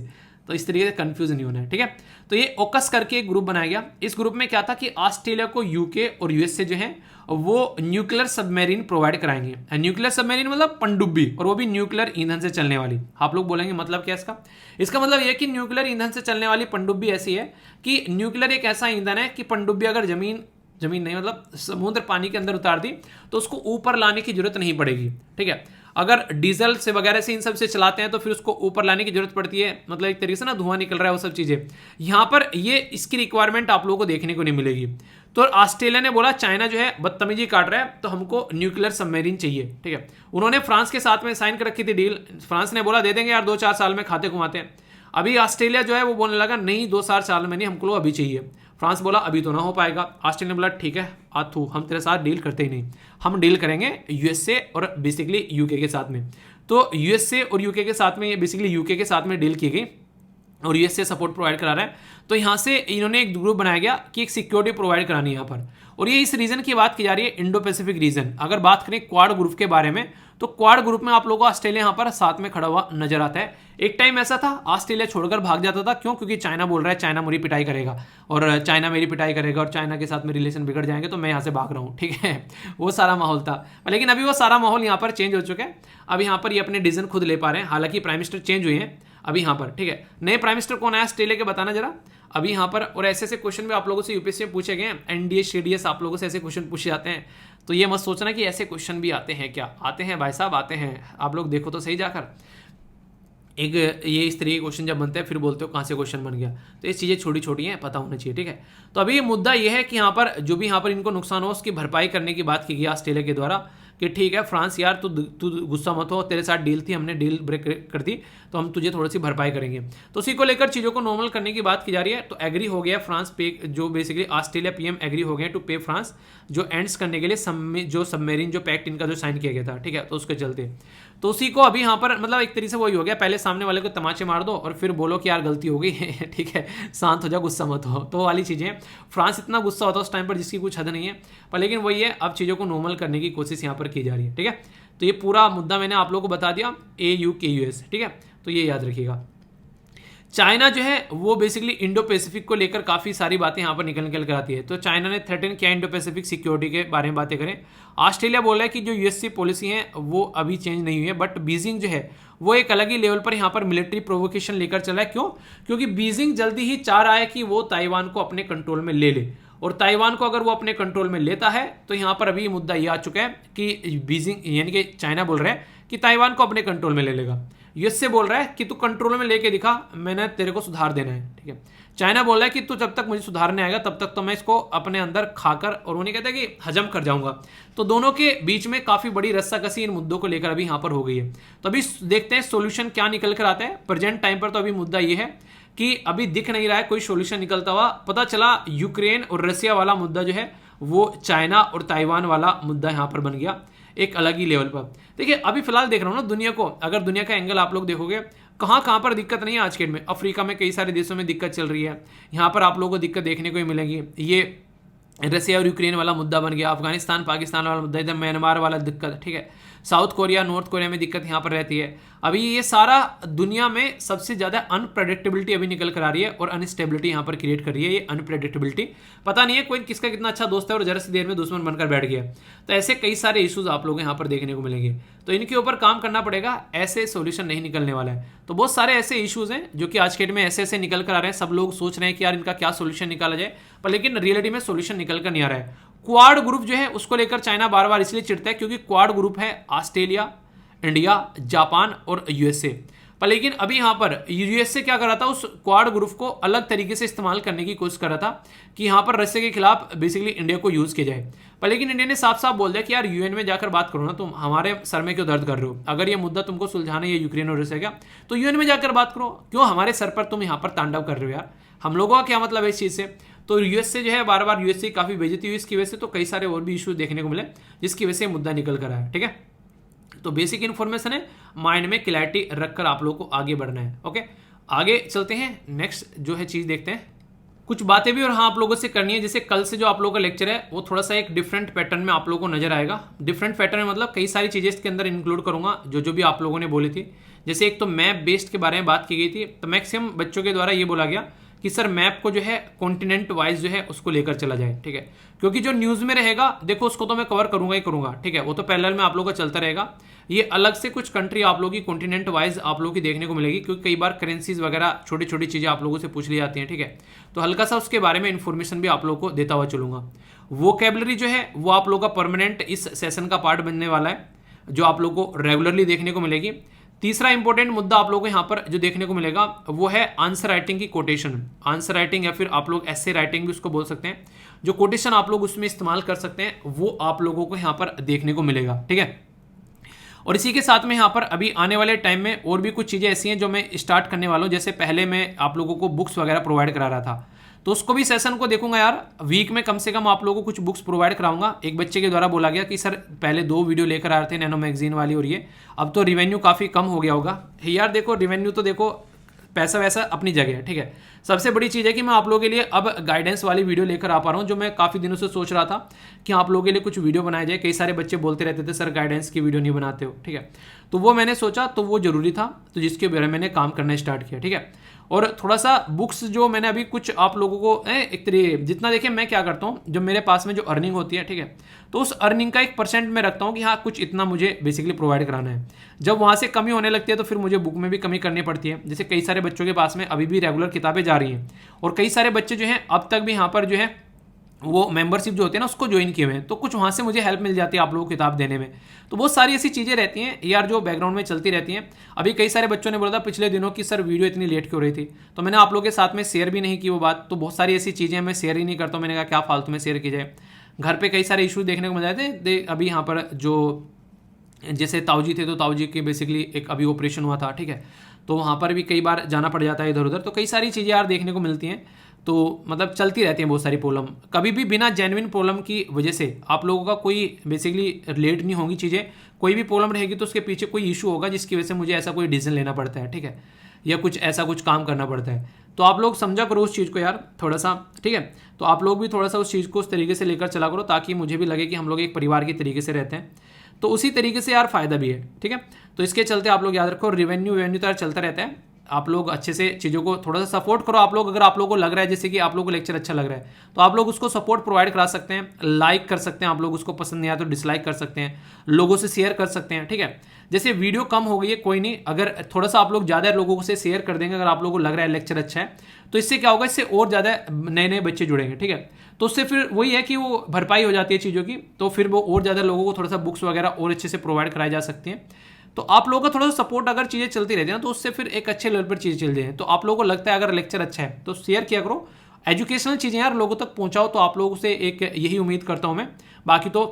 तो इस तरीके से कंफ्यूज नहीं होना है, ठीक है। तो ये ओकस करके एक ग्रुप बनाया गया। इस ग्रुप में क्या था कि ऑस्ट्रेलिया को UK और US से जो है वो न्यूक्लियर सबमरीन प्रोवाइड कराएंगे। न्यूक्लियर सबमरीन मतलब पनडुब्बी, और वो भी न्यूक्लियर ईंधन से चलने वाली। आप लोग बोलेंगे मतलब क्या इसका, इसका मतलब यह कि न्यूक्लियर ईंधन से चलने वाली पनडुब्बी ऐसी है कि न्यूक्लियर एक ऐसा ईंधन है कि पनडुब्बी अगर जमीन नहीं मतलब समुद्र पानी के अंदर उतार दी तो उसको ऊपर लाने की जरूरत नहीं पड़ेगी, ठीक है। अगर डीजल से वगैरह से इन सब से चलाते हैं तो फिर उसको ऊपर लाने की जरूरत पड़ती है, मतलब एक तरीके से ना धुआं निकल रहा है वो सब चीजें। यहाँ पर ये इसकी रिक्वायरमेंट आप लोगों को देखने को नहीं मिलेगी। तो ऑस्ट्रेलिया ने बोला चाइना जो है बदतमीजी काट रहा है तो हमको न्यूक्लियर सबमरीन चाहिए, ठीक है। उन्होंने फ्रांस के साथ में साइन कर रखी थी डील। फ्रांस ने बोला दे देंगे यार 2-4 साल में, खाते घुमाते हैं। अभी ऑस्ट्रेलिया जो है वो बोलने लगा नहीं 2-4 साल में नहीं, हमको अभी चाहिए। फ्रांस बोला अभी तो ना हो पाएगा। ऑस्ट्रेलिया ने बोला ठीक है आथू, हम तेरे साथ डील करते ही नहीं, हम डील करेंगे यूएसए और बेसिकली यूके के साथ में। तो यूएसए और यूके के साथ में, बेसिकली यूके के साथ में डील की गई और यूएसए सपोर्ट प्रोवाइड करा रहा है। तो यहाँ से इन्होंने एक ग्रुप बनाया गया कि एक सिक्योरिटी प्रोवाइड करानी है यहाँ पर, और ये इस रीजन की बात की जा रही है, इंडो पैसिफिक रीजन। अगर बात करें क्वाड ग्रुप के बारे में तो क्वाड ग्रुप में आप लोगों को ऑस्ट्रेलिया यहाँ पर साथ में खड़ा हुआ नजर आता है। एक टाइम ऐसा था ऑस्ट्रेलिया छोड़कर भाग जाता था, क्यों? क्योंकि चाइना बोल रहा है चाइना मेरी पिटाई करेगा और चाइना मेरी पिटाई करेगा और चाइना के साथ में रिलेशन बिगड़ जाएंगे, तो मैं यहाँ से भाग रहा हूँ, ठीक है। वो सारा माहौल था, लेकिन अभी वो सारा माहौल यहाँ पर चेंज हो चुका है। अब यहाँ पर ये अपने डिसीजन खुद ले पा रहे हैं, हालांकि प्राइम मिनिस्टर चेंज हुए हैं अभी यहाँ पर, ठीक है। नए प्राइम मिनिस्टर कौन आया ऑस्ट्रेलिया के, बताना जरा अभी यहाँ पर। और ऐसे ऐसे क्वेश्चन भी आप लोगों से यूपीएससी में पूछे गए हैं, एनडीए शेडीएस आप लोगों से ऐसे क्वेश्चन पूछे जाते हैं, तो ये मत सोचना कि ऐसे क्वेश्चन भी आते हैं। क्या आते हैं भाई साहब, आते हैं। आप लोग देखो तो सही जाकर, एक ये इस तरीके के क्वेश्चन जब बनते हैं फिर बोलते हो कहाँ से क्वेश्चन बन गया, तो ये चीज़ें छोटी छोटी हैं, पता होना चाहिए, ठीक है। तो अभी ये मुद्दा ये है कि यहाँ पर जो भी यहाँ पर इनको नुकसान हो उसकी भरपाई करने की बात की गई ऑस्ट्रेलिया के द्वारा कि ठीक है फ्रांस यार तू गुस्सा मत हो, तेरे साथ डील थी, हमने डील ब्रेक कर दी, तो हम तुझे थोड़ी सी भरपाई करेंगे। तो उसी को लेकर चीज़ों को नॉर्मल करने की बात की जा रही है। तो एग्री हो गया फ्रांस पे, जो बेसिकली ऑस्ट्रेलिया पीएम एग्री हो गए टू पे फ्रांस, जो एंड्स करने के लिए जो सबमेरीन जो पैक्ट इनका जो साइन किया गया था, ठीक है। तो उसके चलते तो उसी को अभी यहाँ पर मतलब एक तरीके से वही हो गया, पहले सामने वाले को तमाचे मार दो और फिर बोलो कि यार गलती हो गई, ठीक है, शांत हो जाओ, गुस्सा मत हो, तो वो वाली चीज़ें। फ्रांस इतना गुस्सा होता है उस टाइम पर जिसकी कुछ हद नहीं है, पर लेकिन वही है, अब चीज़ों को नॉर्मल करने की कोशिश यहाँ पर की जा रही है, ठीक है। तो ये पूरा मुद्दा मैंने आप लोगों को बता दिया, AUKUS, ठीक है। तो ये याद रखिएगा। चाइना जो है वो बेसिकली इंडो पैसिफिक को लेकर काफ़ी सारी बातें यहाँ पर निकल कर आती है। तो चाइना ने थ्रेटन किया इंडो पैसिफिक सिक्योरिटी के बारे में बातें करें। ऑस्ट्रेलिया बोल रहा है कि जो यूएससी पॉलिसी है वो अभी चेंज नहीं हुई है, बट बीजिंग जो है वो एक अलग ही लेवल पर यहाँ पर मिलिट्री प्रोवोकेशन लेकर चला है। क्यों? क्योंकि बीजिंग जल्दी ही चाह रहा है कि वो ताइवान को अपने कंट्रोल में ले ले, और ताइवान को अगर वो अपने कंट्रोल में लेता है तो यहाँ पर अभी मुद्दा ये आ चुका है कि बीजिंग यानी कि चाइना बोल रहा है कि ताइवान को अपने कंट्रोल में ले लेगा। यूएसए बोल रहा है कि तू कंट्रोल में लेके दिखा, मैंने तेरे को सुधार देना है, ठीक है। चाइना बोल रहा है कि तू जब तक मुझे सुधारने आएगा तब तक तो मैं इसको अपने अंदर खाकर, और उन्हें कहता है कि हजम कर जाऊंगा। तो दोनों के बीच में काफी बड़ी रस्साकसी इन मुद्दों को लेकर अभी यहाँ पर हो गई है। तो अभी देखते हैं सोल्यूशन क्या निकल कर आता है। प्रेजेंट टाइम पर तो अभी मुद्दा ये है कि अभी दिख नहीं रहा है कोई सोल्यूशन निकलता हुआ। पता चला यूक्रेन और रसिया वाला मुद्दा जो है वो चाइना और ताइवान वाला मुद्दा यहाँ पर बन गया एक अलग ही लेवल पर। देखिए अभी फिलहाल देख रहा हूँ ना दुनिया को, अगर दुनिया का एंगल आप लोग देखोगे कहाँ पर दिक्कत नहीं है आज के डेट में। अफ्रीका में कई सारे देशों में दिक्कत चल रही है, यहाँ पर आप लोगों को दिक्कत देखने को ही मिलेगी। ये रसिया और यूक्रेन वाला मुद्दा बन गया, अफगानिस्तान पाकिस्तान वाला मुद्दा, इधर म्यांमार वाला दिक्कत, ठीक है। साउथ कोरिया नॉर्थ कोरिया में दिक्कत यहाँ पर रहती है। अभी ये सारा दुनिया में सबसे ज़्यादा अनप्रेडिक्टेबिलिटी अभी निकल कर आ रही है और अनस्टेबिलिटी यहाँ पर क्रिएट कर रही है। ये अनप्रेडिक्टेबिलिटी पता नहीं है कोई किसका कितना अच्छा दोस्त है और जरा सी देर में दुश्मन बनकर बैठ गया। तो ऐसे कई सारे इश्यूज आप लोग यहाँ पर देखने को मिलेंगे, तो इनके ऊपर काम करना पड़ेगा, ऐसे सोल्यूशन नहीं निकलने वाला है। तो बहुत सारे ऐसे इश्यूज हैं जो कि आज के डेट में ऐसे ऐसे निकल कर आ रहे हैं। सब लोग सोच रहे हैं कि यार इनका क्या सोल्यूशन निकाला जाए, पर लेकिन रियलिटी में सोल्यूशन निकल कर नहीं आ रहा है। क्वाड ग्रुप जो है उसको लेकर चाइना बार बार इसलिए चिढ़ता है क्योंकि क्वाड ग्रुप है ऑस्ट्रेलिया, इंडिया, जापान और यूएसए। पर लेकिन अभी यहाँ पर यूएसए क्या कर रहा था, उस क्वाड ग्रुप को अलग तरीके से इस्तेमाल करने की कोशिश कर रहा था कि यहाँ पर रशिया के खिलाफ बेसिकली इंडिया को यूज किया जाए। पर लेकिन इंडिया ने साफ साफ बोल दिया कि यार यूएन में जाकर बात करो ना, तुम हमारे सर में क्यों दर्द कर रहे हो। अगर ये मुद्दा तुमको सुलझाना है यूक्रेन और रशिया का, तो यूएन में जाकर बात करो, क्यों हमारे सर पर तुम यहाँ पर तांडव कर रहे हो यार। हम लोगों का क्या मतलब है इस चीज़ से। तो यूएसए जो है बार बार यूएसए काफ़ी बेइज्जती हुई इसकी वजह से, तो कई सारे और भी इशू देखने को मिले जिसकी वजह से मुद्दा निकल कर आया, ठीक है। तो बेसिक इन्फॉर्मेशन है, माइंड में क्लैरिटी रखकर आप लोगों को आगे बढ़ना है। ओके, आगे चलते हैं, नेक्स्ट जो है चीज़ देखते हैं। कुछ बातें भी और हाँ आप लोगों से करनी है। जैसे कल से जो आप लोगों का लेक्चर है वो थोड़ा सा एक डिफरेंट पैटर्न में आप लोगों को नजर आएगा। डिफरेंट पैटर्न में मतलब कई सारी चीज़ें इसके अंदर इंक्लूड करूंगा जो भी आप लोगों ने बोली थी। जैसे एक तो मैप बेस्ड के बारे में बात की गई थी, तो मैक्सिमम बच्चों के द्वारा ये बोला गया कि सर मैप को जो है कॉन्टिनेंट वाइज जो है उसको लेकर चला जाए, ठीक है। क्योंकि जो न्यूज़ में रहेगा देखो उसको तो मैं कवर करूंगा ही करूंगा, ठीक है, वो तो पैरेलल में आप लोगों का चलता रहेगा। ये अलग से कुछ कंट्री आप लोगों की कॉन्टिनेंट वाइज आप लोगों की देखने को मिलेगी, क्योंकि कई बार करेंसीज वगैरह छोटी छोटी चीज़ें आप लोगों से पूछ ली जाती हैं, ठीक है। तो हल्का सा उसके बारे में इंफॉर्मेशन भी आप लोगों को देता हुआ चलूंगा। वोकैबुलरी जो है वो आप लोगों का परमानेंट इस सेशन का पार्ट बनने वाला है, जो आप लोगों को रेगुलरली देखने को मिलेगी। तीसरा इंपॉर्टेंट मुद्दा आप लोगों को यहाँ पर जो देखने को मिलेगा वो है आंसर राइटिंग की कोटेशन। आंसर राइटिंग या फिर आप लोग एसे राइटिंग भी उसको बोल सकते हैं। जो कोटेशन आप लोग उसमें इस्तेमाल कर सकते हैं वो आप लोगों को यहाँ पर देखने को मिलेगा, ठीक है। और इसी के साथ में यहाँ पर अभी आने वाले टाइम में और भी कुछ चीज़ें ऐसी हैं जो मैं स्टार्ट करने वाला हूँ। जैसे पहले मैं आप लोगों को बुक्स वगैरह प्रोवाइड करा रहा था, तो उसको भी सेशन को देखूंगा यार। वीक में कम से कम आप लोगों को कुछ बुक्स प्रोवाइड कराऊंगा। एक बच्चे के द्वारा बोला गया कि सर पहले 2 वीडियो लेकर आ रहे थे नैनो मैगजीन वाली, और ये अब तो रिवेन्यू काफ़ी कम हो गया होगा यार। देखो रिवेन्यू तो देखो पैसा वैसा अपनी जगह है, ठीक है। सबसे बड़ी चीज़ है कि मैं आप लोगों के लिए अब गाइडेंस वाली वीडियो लेकर आ पा रहा हूँ, जो मैं काफ़ी दिनों से सोच रहा था कि आप लोगों के लिए कुछ वीडियो बनाया जाए। कई सारे बच्चे बोलते रहते थे सर गाइडेंस की वीडियो नहीं बनाते हो, ठीक है। तो वो मैंने सोचा तो वो जरूरी था, तो जिसके बारे में मैंने काम करना स्टार्ट किया, ठीक है। और थोड़ा सा बुक्स जो मैंने अभी कुछ आप लोगों को एक तरीके जितना देखिए मैं क्या करता हूँ, जो मेरे पास में जो अर्निंग होती है, ठीक है, तो उस अर्निंग का 1% मैं रखता हूँ कि हाँ कुछ इतना मुझे बेसिकली प्रोवाइड कराना है। जब वहाँ से कमी होने लगती है तो फिर मुझे बुक में भी कमी करनी पड़ती है। जैसे कई सारे बच्चों के पास में अभी भी रेगुलर किताबें जा रही हैं, और कई सारे बच्चे जो हैं अब तक भी यहाँ पर जो है वो मेंबरशिप जो होती है ना उसको ज्वाइन किए हुए हैं, तो कुछ वहाँ से मुझे हेल्प मिल जाती है आप लोगों को किताब देने में। तो बहुत सारी ऐसी चीज़ें रहती हैं यार जो बैकग्राउंड में चलती रहती हैं। अभी कई सारे बच्चों ने बोला था पिछले दिनों कि सर वीडियो इतनी लेट क्यों रही थी, तो मैंने आप लोगों के साथ में शेयर भी नहीं की वो बात। तो बहुत सारी ऐसी चीज़ें मैं शेयर ही नहीं करता हूँ, मैंने कहा क्या फालतू में शेयर की जाए। घर पर कई सारे इशू देखने को मिल जाते थे। अभी यहाँ पर जो जैसे ताऊजी थे, तो ताऊजी के बेसिकली एक अभी ऑपरेशन हुआ था, ठीक है, तो वहाँ पर भी कई बार जाना पड़ जाता है इधर उधर। तो कई सारी चीज़ें यार देखने को मिलती हैं, तो मतलब चलती रहती हैं बहुत सारी प्रॉब्लम। कभी भी बिना जेन्युइन प्रॉब्लम की वजह से आप लोगों का कोई बेसिकली रिलेट नहीं होंगी चीज़ें। कोई भी प्रॉब्लम रहेगी तो उसके पीछे कोई इशू होगा जिसकी वजह से मुझे ऐसा कोई डिसीजन लेना पड़ता है, ठीक है, या कुछ ऐसा कुछ काम करना पड़ता है। तो आप लोग समझा करो उस चीज़ को यार थोड़ा सा, ठीक है। तो आप लोग भी थोड़ा सा उस चीज़ को उस तरीके से लेकर चला करो, ताकि मुझे भी लगे कि हम लोग एक परिवार की तरीके से रहते हैं। तो उसी तरीके से यार फायदा भी है, ठीक है। तो इसके चलते आप लोग याद रखो रेवेन्यू तो यार चलता रहता है। आप लोग अच्छे से चीज़ों को थोड़ा सा सपोर्ट करो। आप लोग अगर आप लोगों को लग रहा है जैसे कि आप लोगों को लेक्चर अच्छा लग रहा है, तो आप लोग उसको सपोर्ट प्रोवाइड करा सकते हैं, लाइक कर सकते हैं। आप लोग उसको पसंद नहीं आया तो डिसलाइक कर सकते हैं, लोगों से शेयर कर सकते हैं, ठीक है। जैसे वीडियो कम हो गई है कोई नहीं, अगर थोड़ा सा आप लोग ज़्यादा लोगों से शेयर कर देंगे, अगर आप लोगों को लग रहा है लेक्चर अच्छा है, तो इससे क्या होगा, इससे और ज़्यादा नए नए बच्चे जुड़ेंगे, ठीक है। तो उससे फिर वही है कि वो भरपाई हो जाती है चीज़ों की, तो फिर वो और ज़्यादा लोगों को थोड़ा सा बुक्स वगैरह और अच्छे से प्रोवाइड कराई जा सकती हैं। तो आप लोगों का थोड़ा सा सपोर्ट अगर चीज़ें चलती रहती हैं तो उससे फिर एक अच्छे लेवल पर चीज़ें चल जाए। तो आप लोगों को लगता है अगर लेक्चर अच्छा है तो शेयर किया करो, एजुकेशनल चीज़ें यार लोगों तक पहुंचाओ। तो आप लोगों से एक यही उम्मीद करता हूं मैं। बाकी तो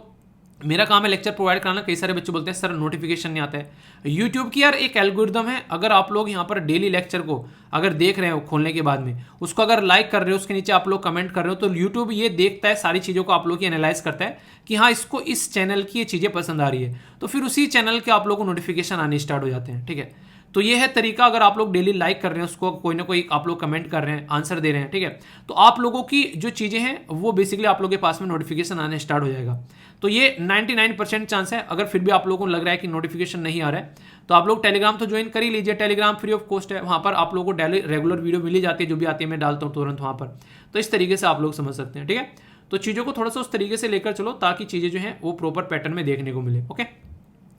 मेरा काम है लेक्चर प्रोवाइड कराना। कई सारे बच्चे बोलते हैं सर नोटिफिकेशन नहीं आता है। यूट्यूब की यार एक एल्गोरिदम है, अगर आप लोग यहाँ पर डेली लेक्चर को अगर देख रहे हो खोलने के बाद में, उसको अगर लाइक कर रहे हो, उसके नीचे आप लोग कमेंट कर रहे हो, तो यूट्यूब ये देखता है सारी चीज़ों को, आप लोग की एनालाइज करता है कि हाँ इसको इस चैनल की ये चीज़ें पसंद आ रही है, तो फिर उसी चैनल के आप लोग को नोटिफिकेशन आने स्टार्ट हो जाते हैं, ठीक है। तो ये है तरीका। अगर आप लोग डेली लाइक कर रहे हैं, उसको कोई ना कोई आप लोग कमेंट कर रहे हैं, आंसर दे रहे हैं, ठीक है, तो आप लोगों की जो चीज़ें हैं वो बेसिकली आप लोगों के पास में नोटिफिकेशन आने स्टार्ट हो जाएगा। तो ये 99% चांस है। अगर फिर भी आप लोगों को लग रहा है कि नोटिफिकेशन नहीं आ रहा है, तो आप लोग टेलीग्राम तो ज्वाइन कर ही लीजिए। टेलीग्राम फ्री ऑफ कॉस्ट है, वहाँ पर आप लोगों को डेली रेगुलर वीडियो मिल ही जाती है, जो भी आती है मैं डालता हूँ तुरंत वहाँ पर। तो इस तरीके से आप लोग समझ सकते हैं, ठीक है। तो चीज़ों को थोड़ा सा उस तरीके से लेकर चलो ताकि चीज़ें जो हैं वो प्रॉपर पैटर्न में देखने को मिले, ओके।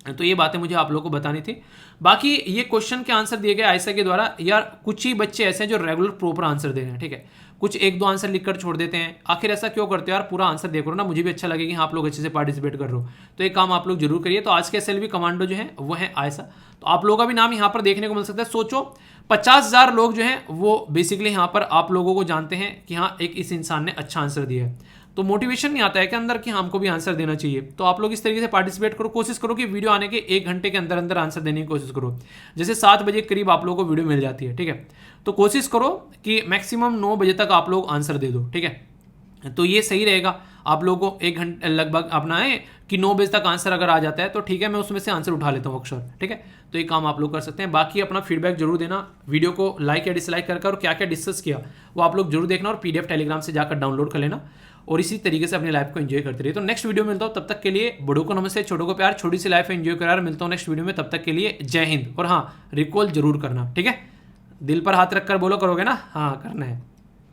तो ये बातें मुझे आप लोगों को बतानी थी। बाकी ये क्वेश्चन के आंसर दिए गए आयशा के द्वारा, यार कुछ ही बच्चे ऐसे हैं जो रेगुलर प्रॉपर आंसर दे रहे हैं, ठीक है, कुछ 1-2 आंसर लिखकर छोड़ देते हैं। आखिर ऐसा क्यों करते हो यार, पूरा आंसर देखो ना, मुझे भी अच्छा लगे कि हाँ आप लोग अच्छे से पार्टिसिपेट कर रहे हो। तो एक काम आप लोग जरूर करिए। तो आज के SLV कमांडो जो है वो है आयशा, तो आप लोगों का भी नाम यहाँ पर देखने को मिल सकता है। सोचो 50,000 लोग जो हैं वो बेसिकली यहाँ पर आप लोगों को जानते हैं कि हाँ एक इस इंसान ने अच्छा आंसर दिया है, तो मोटिवेशन नहीं आता है कि अंदर कि हमको भी आंसर देना चाहिए। तो आप लोग इस तरीके से पार्टिसिपेट करो, कोशिश करो कि वीडियो आने के 1 घंटे के अंदर अंदर आंसर देने की कोशिश करो। जैसे 7 बजे के करीब आप लोगों को वीडियो मिल जाती है, ठीक है, तो कोशिश करो कि मैक्सिमम 9 बजे तक आप लोग आंसर दे दो, ठीक है। तो ये सही रहेगा। आप लोगों को 1 घंटे लगभग अपना है कि 9 बजे तक आंसर अगर आ जाता है तो ठीक है, मैं उसमें से आंसर उठा लेता हूँ अक्सर, ठीक है। तो ये काम आप लोग कर सकते हैं। बाकी अपना फीडबैक जरूर देना, वीडियो को लाइक या डिसलाइक करके, और क्या क्या डिस्कस किया वो आप लोग जरूर देखना, और PDF टेलीग्राम से जाकर डाउनलोड कर लेना, और इसी तरीके से अपनी लाइफ को एंजॉय करते रहिए। तो नेक्स्ट वीडियो मिलता हूँ, तब तक के लिए बड़ों को नमस्ते, छोटों को प्यार, छोटी सी लाइफ एंजॉय करा। मिलता हूँ नेक्स्ट वीडियो में, तब तक के लिए जय हिंद। और हाँ, रिकॉल जरूर करना, ठीक है। दिल पर हाथ रखकर बोलो, करोगे ना? हाँ, करना है।